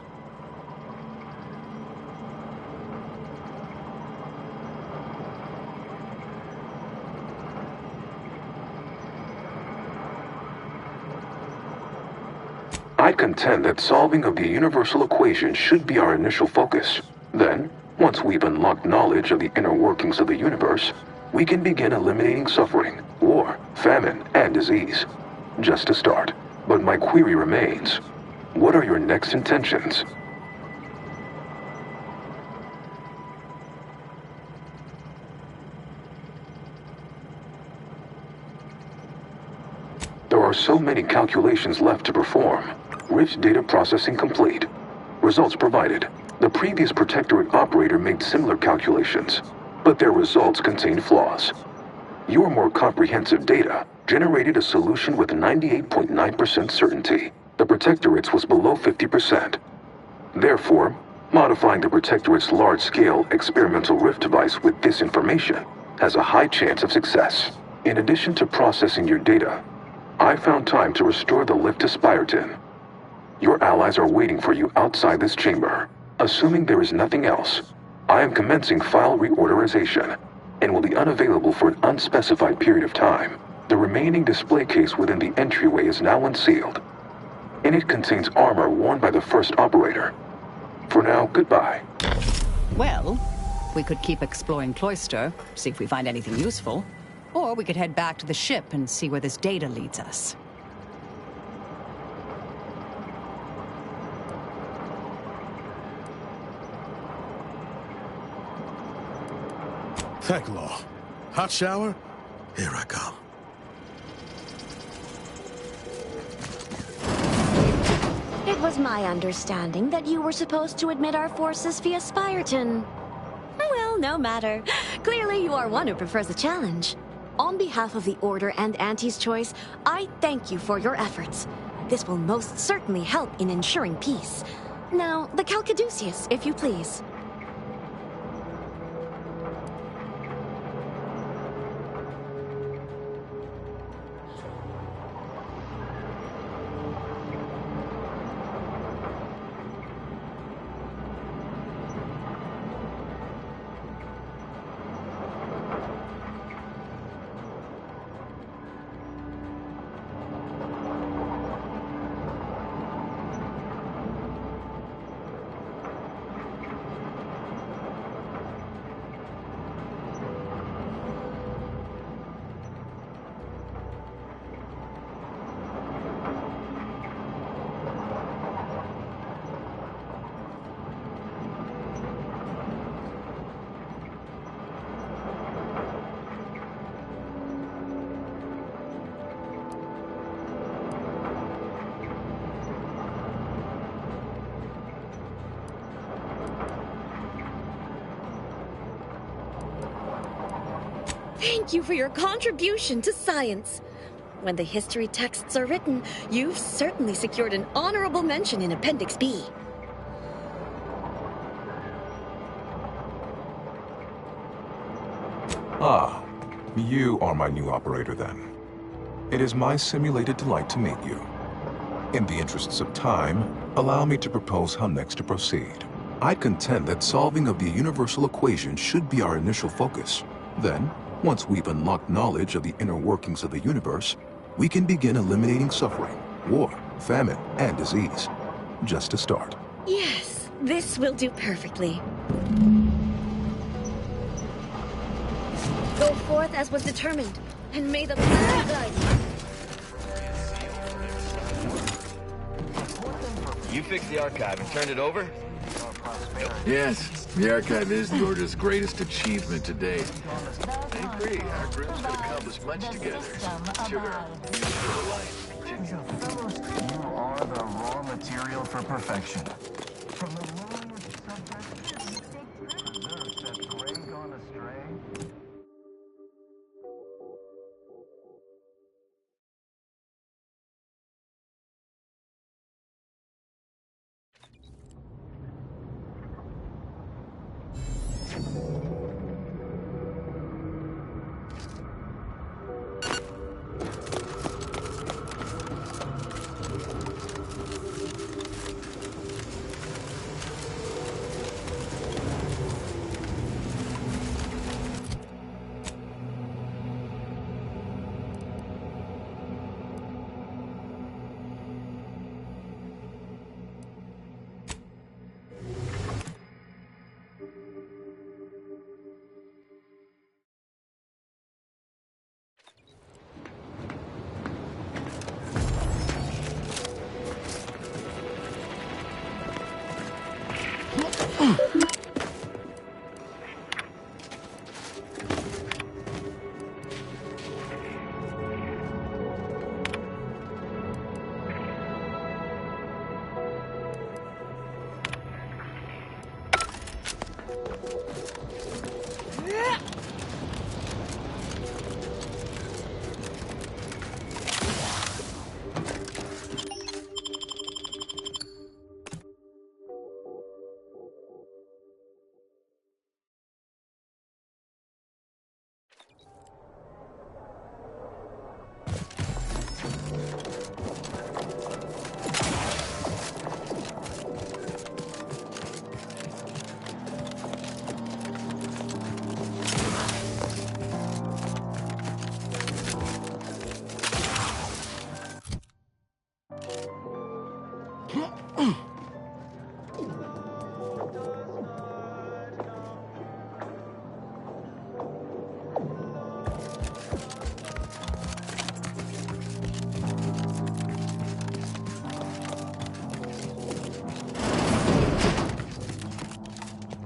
I contend that solving of the universal equation should be our initial focus. Then, once we've unlocked knowledge of the inner workings of the universe, we can begin eliminating suffering, war, famine, and disease. Just a start. But my query remains. What are your next intentions? There are so many calculations left to perform. Rift data processing complete. Results provided. The previous Protectorate operator made similar calculations, but their results contained flaws. Your more comprehensive data generated a solution with 98.9% certainty. The Protectorate's was below 50%. Therefore, modifying the Protectorate's large-scale experimental rift device with this information has a high chance of success. In addition to processing your data, I found time to restore the lift to Spyreton. Your allies are waiting for you outside this chamber. Assuming there is nothing else, I am commencing file reorderization and will be unavailable for an unspecified period of time. The remaining display case within the entryway is now unsealed, and it contains armor worn by the first operator. For now, goodbye. Well, we could keep exploring Cloister, see if we find anything useful. Or we could head back to the ship and see where this data leads us. Theclaw. Hot shower? Here I come. It was my understanding that you were supposed to admit our forces via Spyreton. Well, no matter. Clearly you are one who prefers a challenge. On behalf of the Order and Auntie's Choice, I thank you for your efforts. This will most certainly help in ensuring peace. Now, the Calcaduceus, if you please. Thank you for your contribution to science. When the history texts are written, you've certainly secured an honorable mention in Appendix B. Ah, you are my new operator then. It is my simulated delight to meet you. In the interests of time, allow me to propose how next to proceed. I contend that solving of the universal equation should be our initial focus. Then, once we've unlocked knowledge of the inner workings of the universe, we can begin eliminating suffering, war, famine, and disease. Just to start. Yes, this will do perfectly. Go forth as was determined, and may the blood guide you. You fixed the archive and turned it over? Yes, the archive is the Order's greatest achievement to date. I agree, our groups could accomplish much together. Sugar, You are the raw material for perfection. From the lowliest subject to preserve that gray gone astray.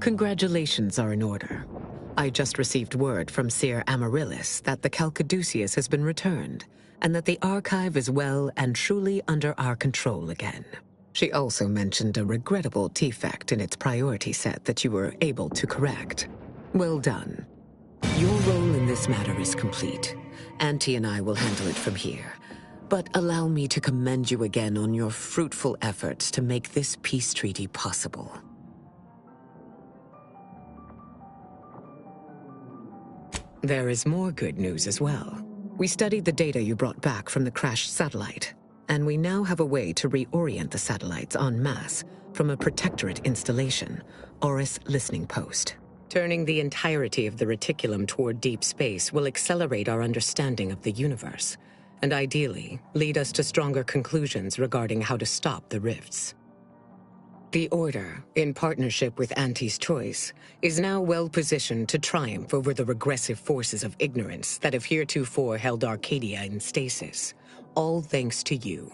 Congratulations are in order. I just received word from Seer Amaryllis that the Calcaduceus has been returned, and that the Archive is well and truly under our control again. She also mentioned a regrettable defect in its priority set that you were able to correct. Well done. Your role in this matter is complete. Auntie and I will handle it from here. But allow me to commend you again on your fruitful efforts to make this peace treaty possible. There is more good news as well. We studied the data you brought back from the crashed satellite, and we now have a way to reorient the satellites en masse from a Protectorate installation, Oris Listening Post. Turning the entirety of the reticulum toward deep space will accelerate our understanding of the universe, and ideally lead us to stronger conclusions regarding how to stop the rifts. The Order, in partnership with Auntie's Choice, is now well positioned to triumph over the regressive forces of ignorance that have heretofore held Arcadia in stasis, all thanks to you.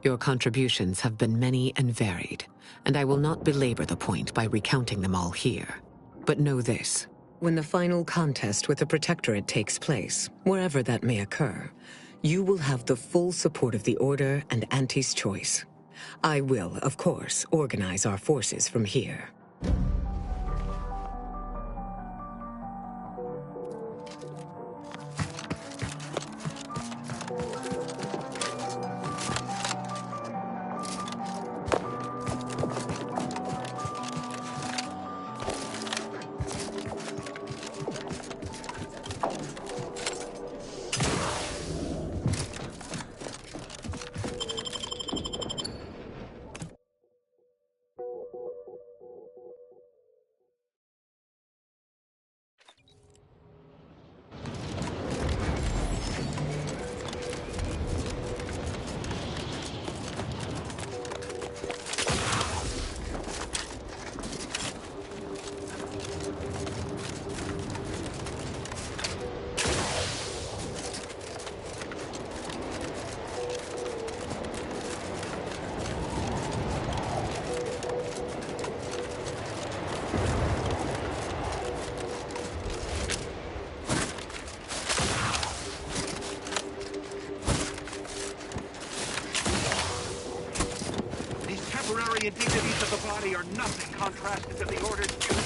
Your contributions have been many and varied, and I will not belabor the point by recounting them all here. But know this, when the final contest with the Protectorate takes place, wherever that may occur, you will have the full support of the Order and Auntie's Choice. I will, of course, organize our forces from here. The indignities of the body are nothing contrasted to the Order's beauty.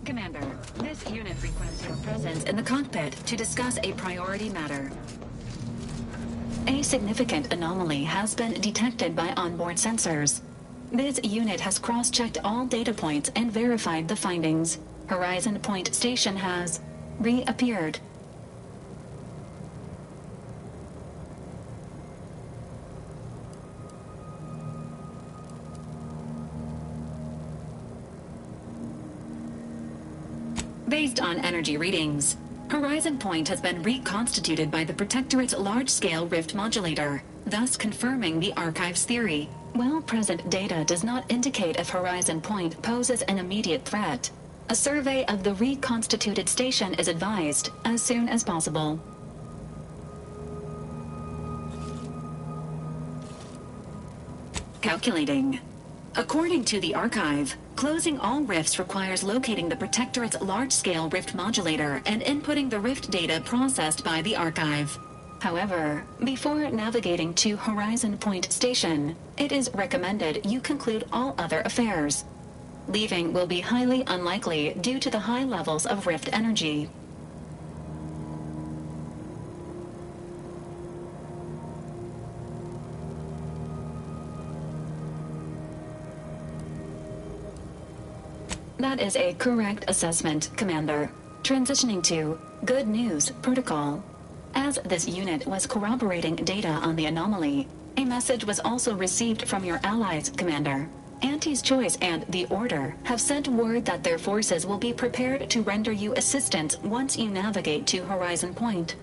Commander, this unit requests your presence in the cockpit to discuss a priority matter. A significant anomaly has been detected by onboard sensors. This unit has cross-checked all data points and verified the findings. Horizon Point Station has reappeared. Based on energy readings, Horizon Point has been reconstituted by the Protectorate's large-scale rift modulator, thus confirming the Archive's theory. While present data does not indicate if Horizon Point poses an immediate threat, a survey of the reconstituted station is advised as soon as possible. Calculating. According to the Archive, closing all rifts requires locating the Protectorate's large-scale rift modulator and inputting the rift data processed by the Archive. However, before navigating to Horizon Point Station, it is recommended you conclude all other affairs. Leaving will be highly unlikely due to the high levels of rift energy. That is a correct assessment, Commander. Transitioning to Good News Protocol. As this unit was corroborating data on the anomaly, a message was also received from your allies, Commander. Auntie's Choice and the Order have sent word that their forces will be prepared to render you assistance once you navigate to Horizon Point.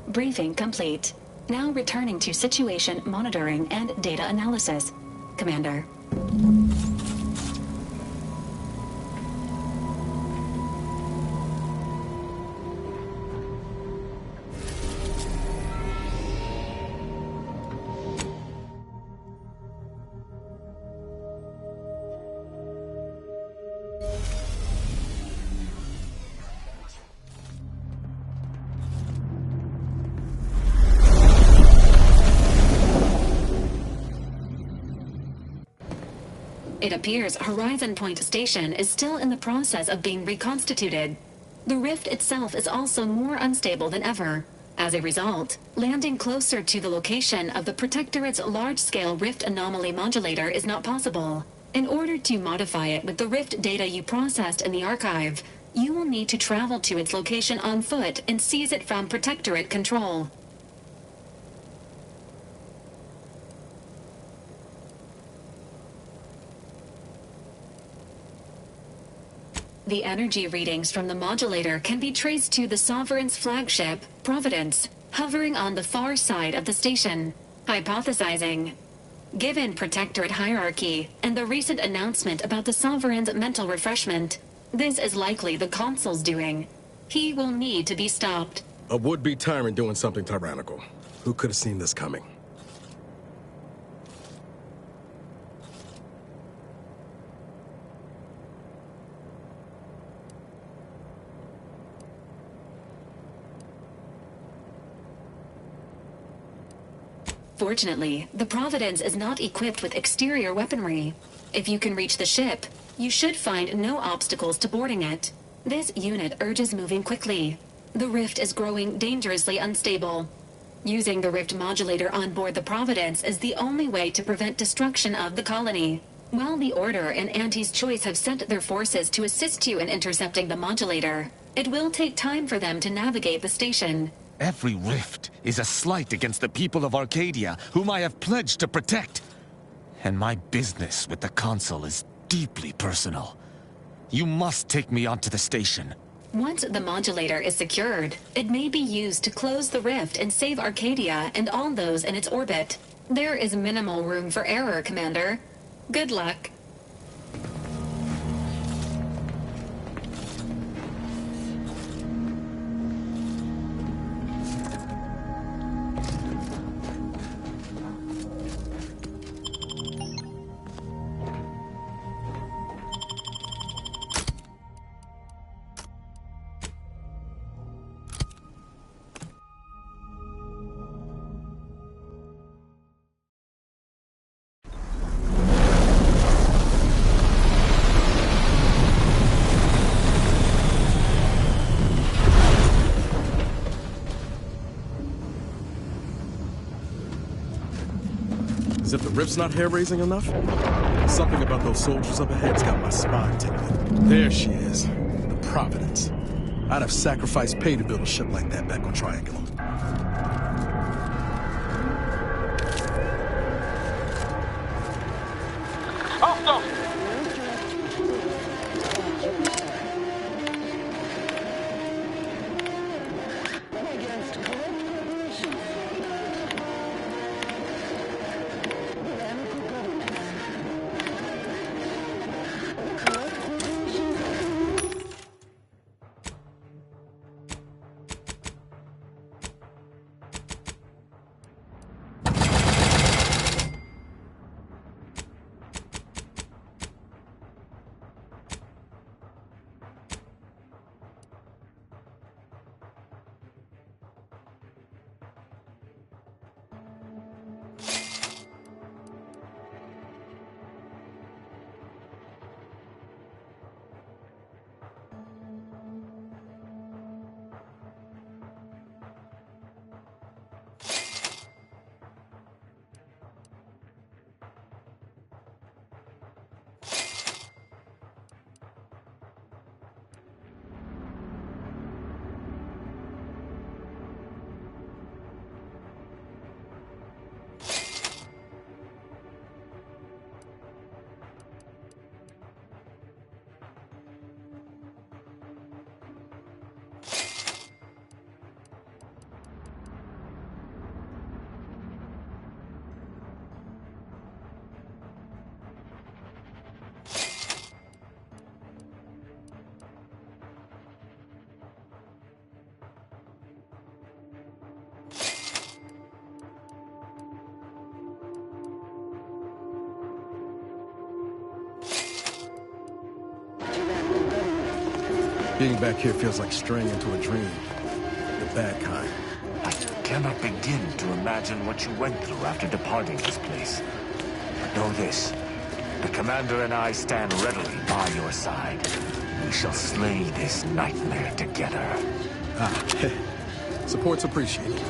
Briefing complete. Now returning to situation monitoring and data analysis. Commander. It appears Horizon Point Station is still in the process of being reconstituted. The rift itself is also more unstable than ever. As a result, landing closer to the location of the Protectorate's large-scale rift anomaly modulator is not possible. In order to modify it with the rift data you processed in the archive, you will need to travel to its location on foot and seize it from Protectorate control. The energy readings from the modulator can be traced to the Sovereign's flagship, Providence, hovering on the far side of the station. Hypothesizing. Given Protectorate hierarchy and the recent announcement about the Sovereign's mental refreshment, this is likely the Consul's doing. He will need to be stopped. A would-be tyrant doing something tyrannical. Who could have seen this coming? Fortunately, the Providence is not equipped with exterior weaponry. If you can reach the ship, you should find no obstacles to boarding it. This unit urges moving quickly. The rift is growing dangerously unstable. Using the rift modulator on board the Providence is the only way to prevent destruction of the colony. While the Order and Auntie's Choice have sent their forces to assist you in intercepting the modulator, it will take time for them to navigate the station. Every rift is a slight against the people of Arcadia, whom I have pledged to protect. And my business with the Consul is deeply personal. You must take me onto the station. Once the modulator is secured, it may be used to close the rift and save Arcadia and all those in its orbit. There is minimal room for error, Commander. Good luck. As if the rift's not hair-raising enough? Something about those soldiers up ahead's got my spine tingling. There she is, the Providence. I'd have sacrificed pay to build a ship like that back on Triangulum. Being back here feels like straying into a dream. The bad kind. I cannot begin to imagine what you went through after departing this place. But know this. The Commander and I stand readily by your side. We shall slay this nightmare together. Support's appreciated.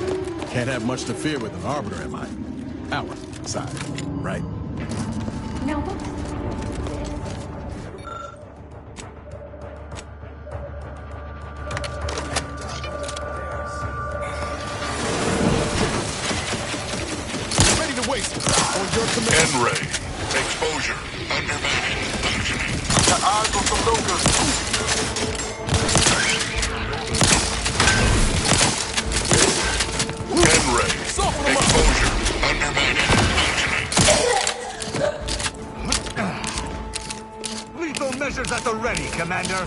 Can't have much to fear with an Arbiter, am I? Our side, right? Now what's ready to waste on your command. N-ray. Exposure. Undermining. Functioning. Got eyes on some locals. N-ray. Exposure. Undermining. Functioning. Lethal measures at the ready, Commander.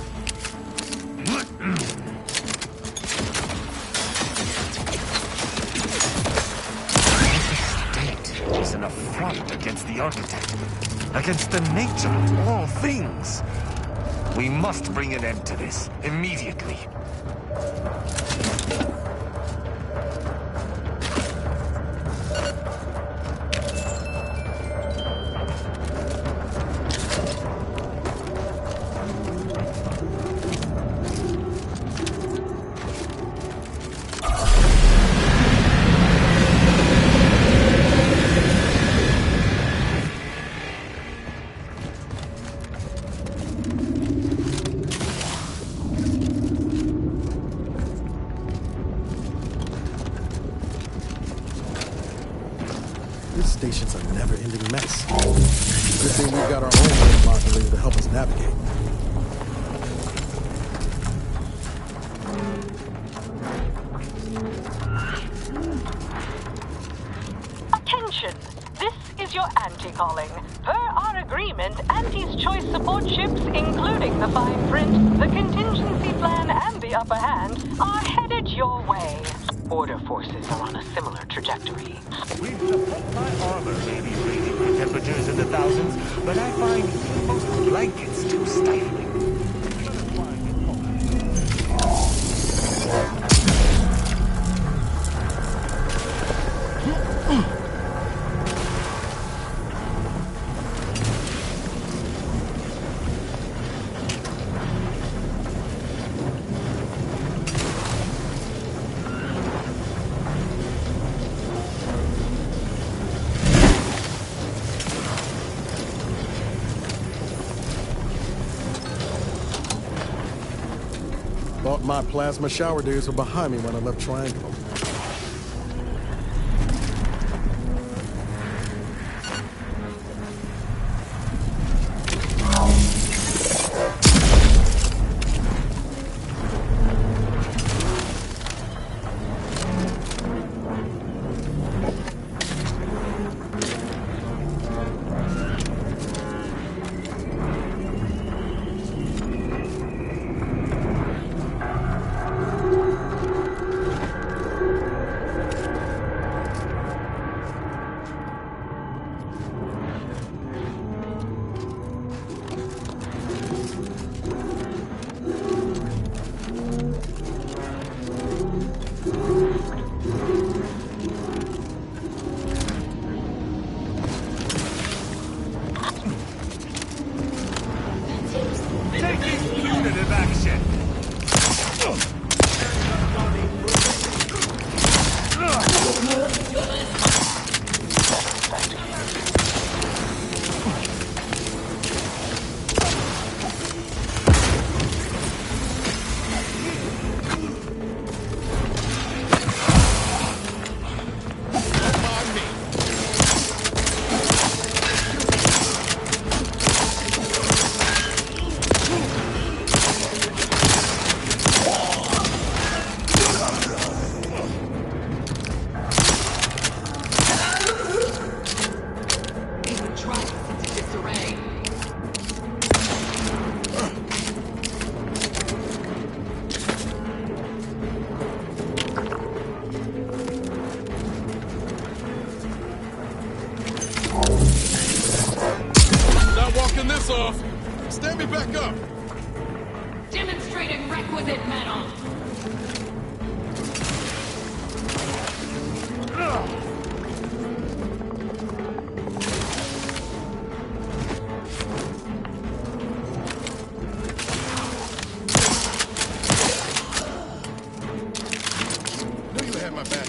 This state is an affront against the Architect, against the nature of all things. We must bring an end to this immediately. This station's a never-ending mess. Good thing we've got our own modulator to help us navigate. Attention! This is your Auntie calling. Per our agreement, Auntie's choice support ships, including the fine print, the contingency plan, and the upper hand, are headed your way. Order forces are on a similar trajectory. We've put my armor may be rated for temperatures in the thousands, but I find most blankets too stifling. Thought my plasma shower days were behind me when I left Triangle. Not walking this off. Stand me back up. Demonstrate Demonstrated requisite metal. Knew you had my back.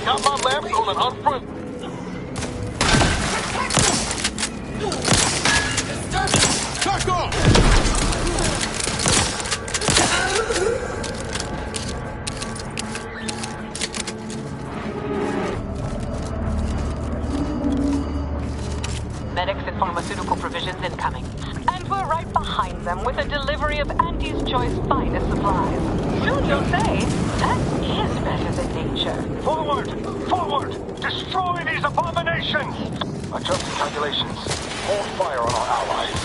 Got my lab rolling on front. Back off! Medics and pharmaceutical provisions incoming. And we're right behind them with a delivery of Auntie's Choice finest supplies. Soon you'll say, that is better than nature. Forward! Forward! Destroy these abominations! Adjusting calculations. Hold fire on our allies.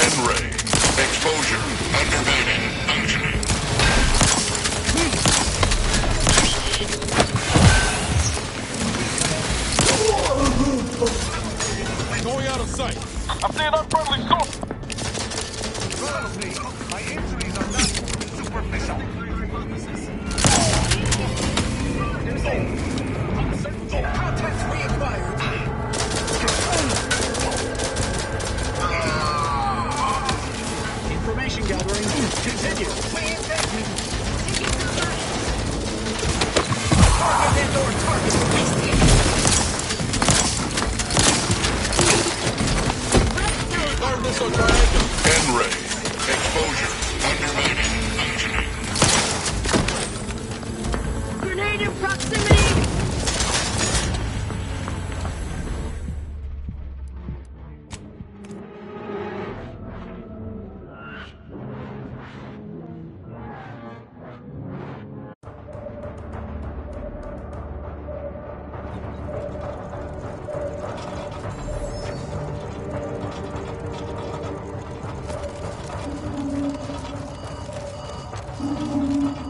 N-ray. Exposure. Undermining. Functioning. Going out of sight. I'm seeing unfriendly source. My injuries are not superficial. Contacts reacquired. Information gathering. Continue. Target and/or target. Guard this on triangle. N-ray. Exposure. Undermining. Functioning. Grenade in proximity!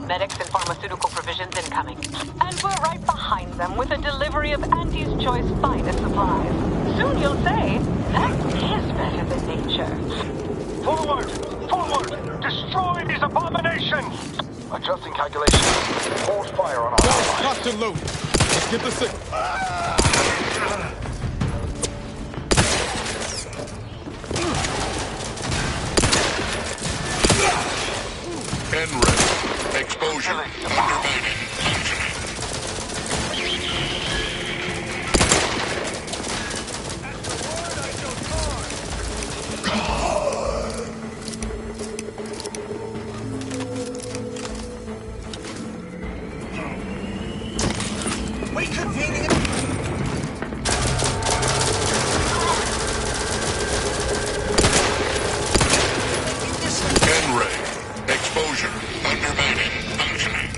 Medics and pharmaceutical provisions incoming. And we're right behind them with a delivery of Auntie's Choice finest supplies. Soon you'll say, that is better than nature. Forward! Forward! Destroy these abominations! Adjusting calculations. Hold fire on our allies. Locked and loaded. Let's get the signal. N-ray. Exposure. Undermining. Functioning. We convene. N-ray. Exposure. Undermining. Functioning.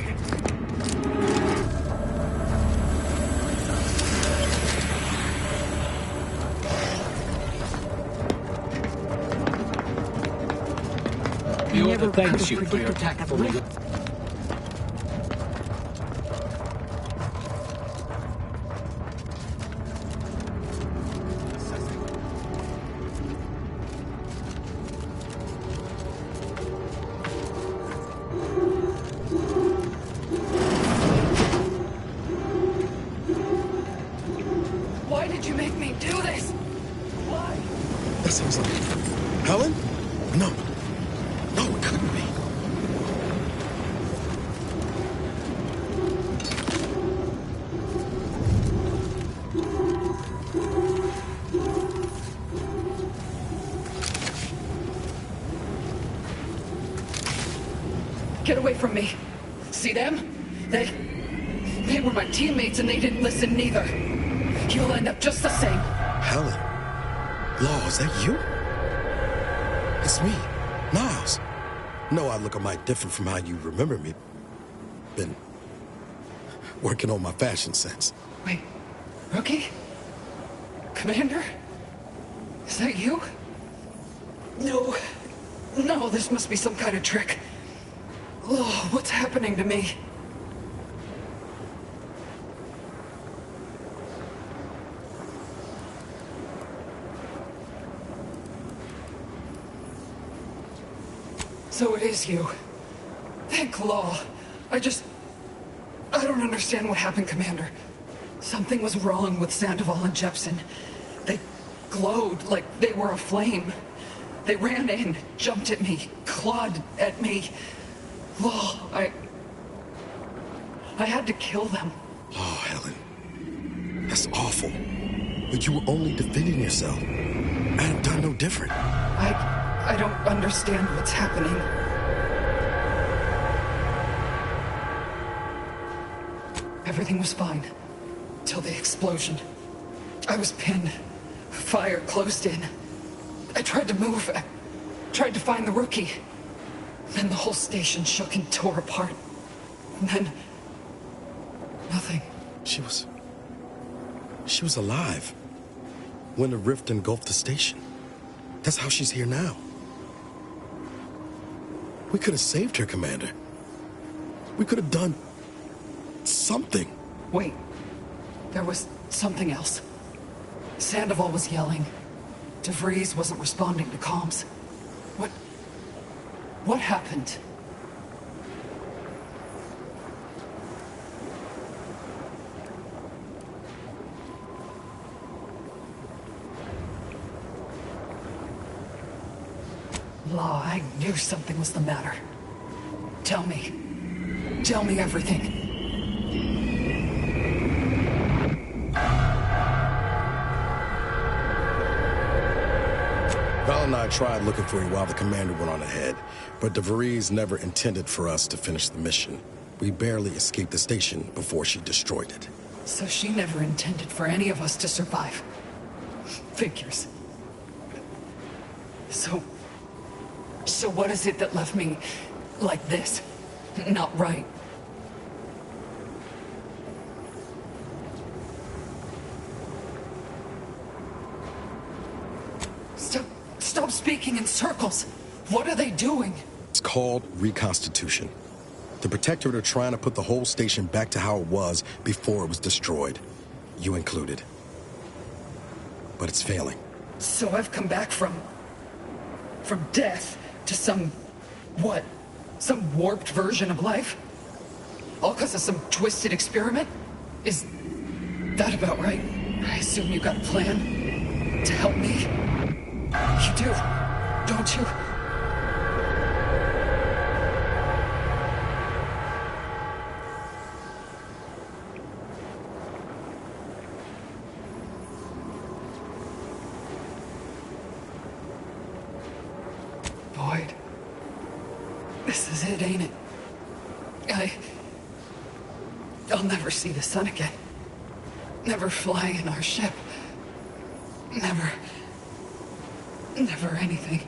The order thanks you for your tactful legal. Why did you make me do this? Why? That sounds like... Helen? No. No, it couldn't be. Get away from me. See them? They were my teammates and they didn't listen neither. You'll end up just the same. Helen? Law, is that you? It's me, Niles. No, I look a mite different from how you remember me. Been working on my fashion sense. Wait, Rookie? Commander? Is that you? No, this must be some kind of trick. Oh, what's happening to me? So it is you. Thank Law. I don't understand what happened, Commander. Something was wrong with Sandoval and Jepson. They glowed like they were aflame. They ran in, jumped at me, clawed at me. Law, I had to kill them. Oh, Helen. That's awful. But you were only defending yourself. I have done no different. I don't understand what's happening. Everything was fine. Till the explosion. I was pinned. Fire closed in. I tried to move. I tried to find the Rookie. Then the whole station shook and tore apart. And then... nothing. She was alive. When the rift engulfed the station. That's how she's here now. We could have saved her, Commander. We could have done... something. Wait. There was something else. Sandoval was yelling. DeVries wasn't responding to comms. What happened? Law, I knew something was the matter. Tell me. Tell me everything. Val and I tried looking for you while the commander went on ahead, but DeVries never intended for us to finish the mission. We barely escaped the station before she destroyed it. So she never intended for any of us to survive. Figures. So what is it that left me like this? Not right. Stop speaking in circles. What are they doing? It's called reconstitution. The Protectorate are trying to put the whole station back to how it was before it was destroyed. You included. But it's failing. So I've come back from death to some warped version of life? All because of some twisted experiment? Is that about right? I assume you got a plan to help me? You do, don't you? Boyd, this is it, ain't it? I'll never see the sun again. Never fly in our ship. Never anything.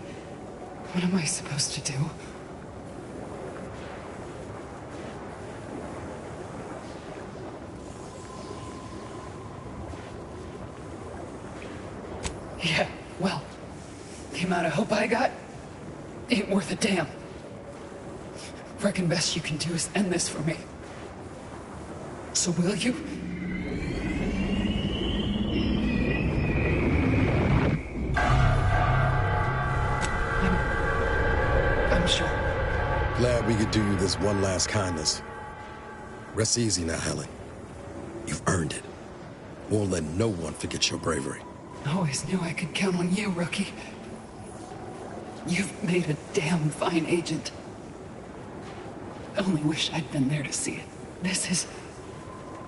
What am I supposed to do? Yeah, well, the amount of hope I got ain't worth a damn. Reckon best you can do is end this for me. So will you? I'm sure. Glad we could do you this one last kindness. Rest easy now, Helen. You've earned it. Won't let no one forget your bravery. Always knew I could count on you, Rookie. You've made a damn fine agent. Only wish I'd been there to see it. This is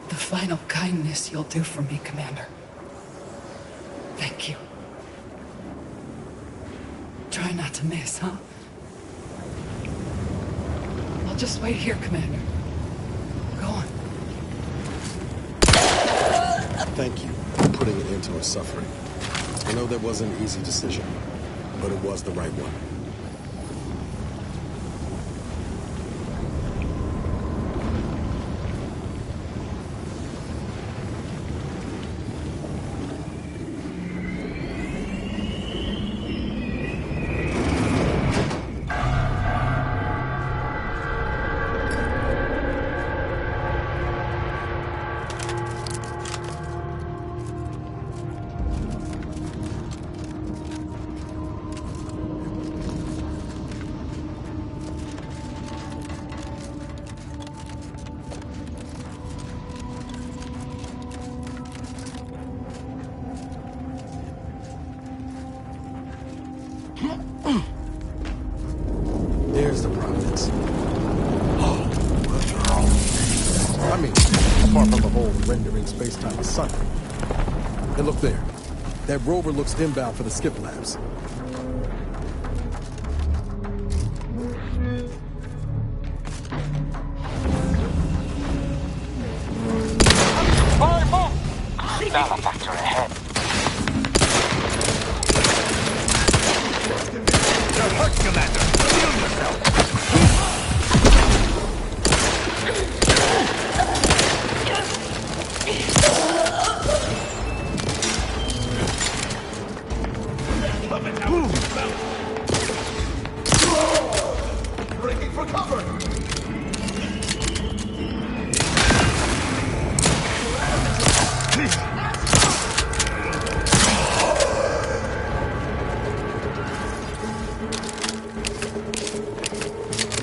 the final kindness you'll do for me, Commander. Thank you. Try not to miss, huh? I'll just wait here, Commander. Go on. Thank you for putting an end to her suffering. I know that wasn't an easy decision, but it was the right one. There's the Providence. Oh, I mean, apart from the whole rendering space-time is sunny. And look there. That rover looks inbound for the skip labs. Malefactor ahead. You're hurt, Commander. Heal yourself. Breaking for cover!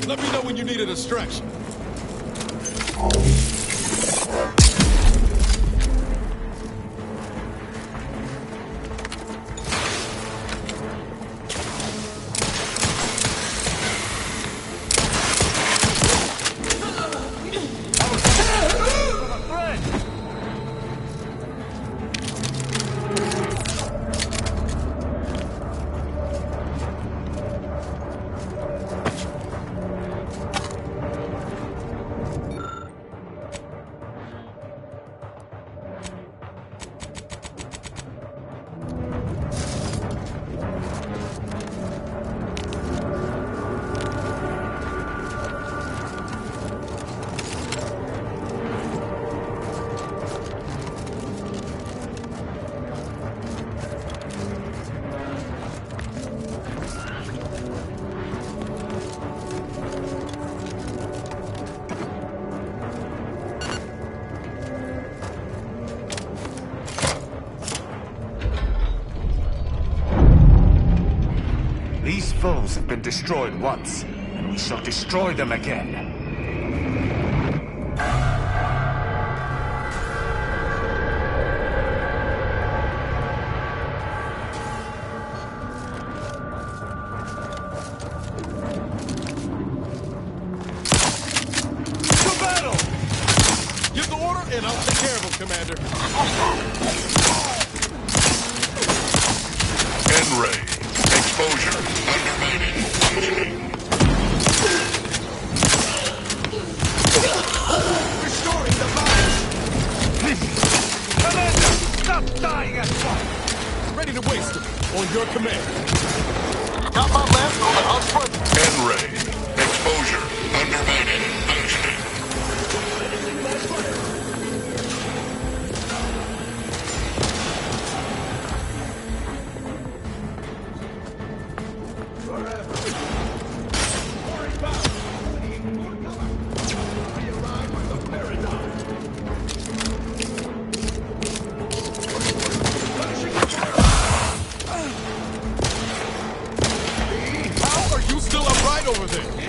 Let me know when you need a distraction. These foes have been destroyed once, and we shall destroy them again. To battle! Give the order, and I'll take care of him, Commander. N-ray. Exposure. Undermining. Restoring the balance. Commander, stop dying at once. Ready to waste him. On your command. Got my left on the upfront. N-ray. Exposure. Undermining. Functioning. How are you still upright over there?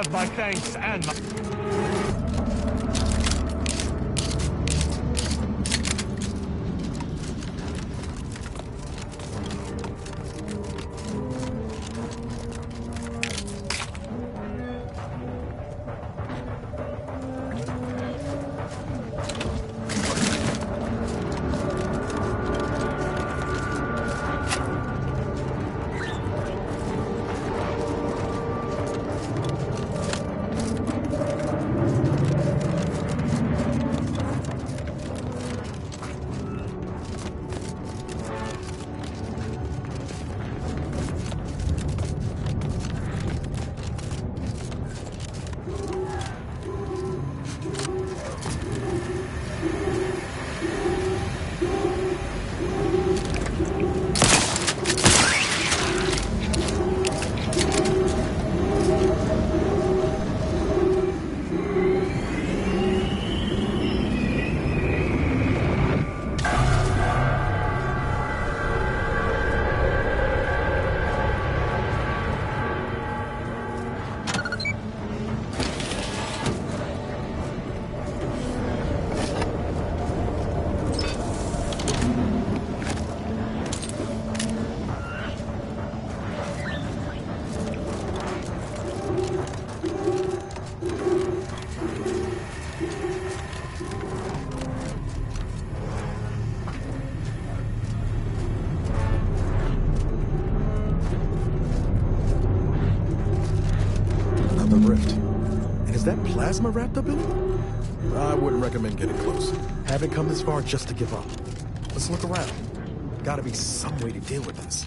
have my thanks and my... Plasma wrapped up in it? I wouldn't recommend getting close. Haven't come this far just to give up. Let's look around. Gotta be some way to deal with this.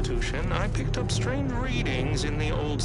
institution, I picked up strange readings in the old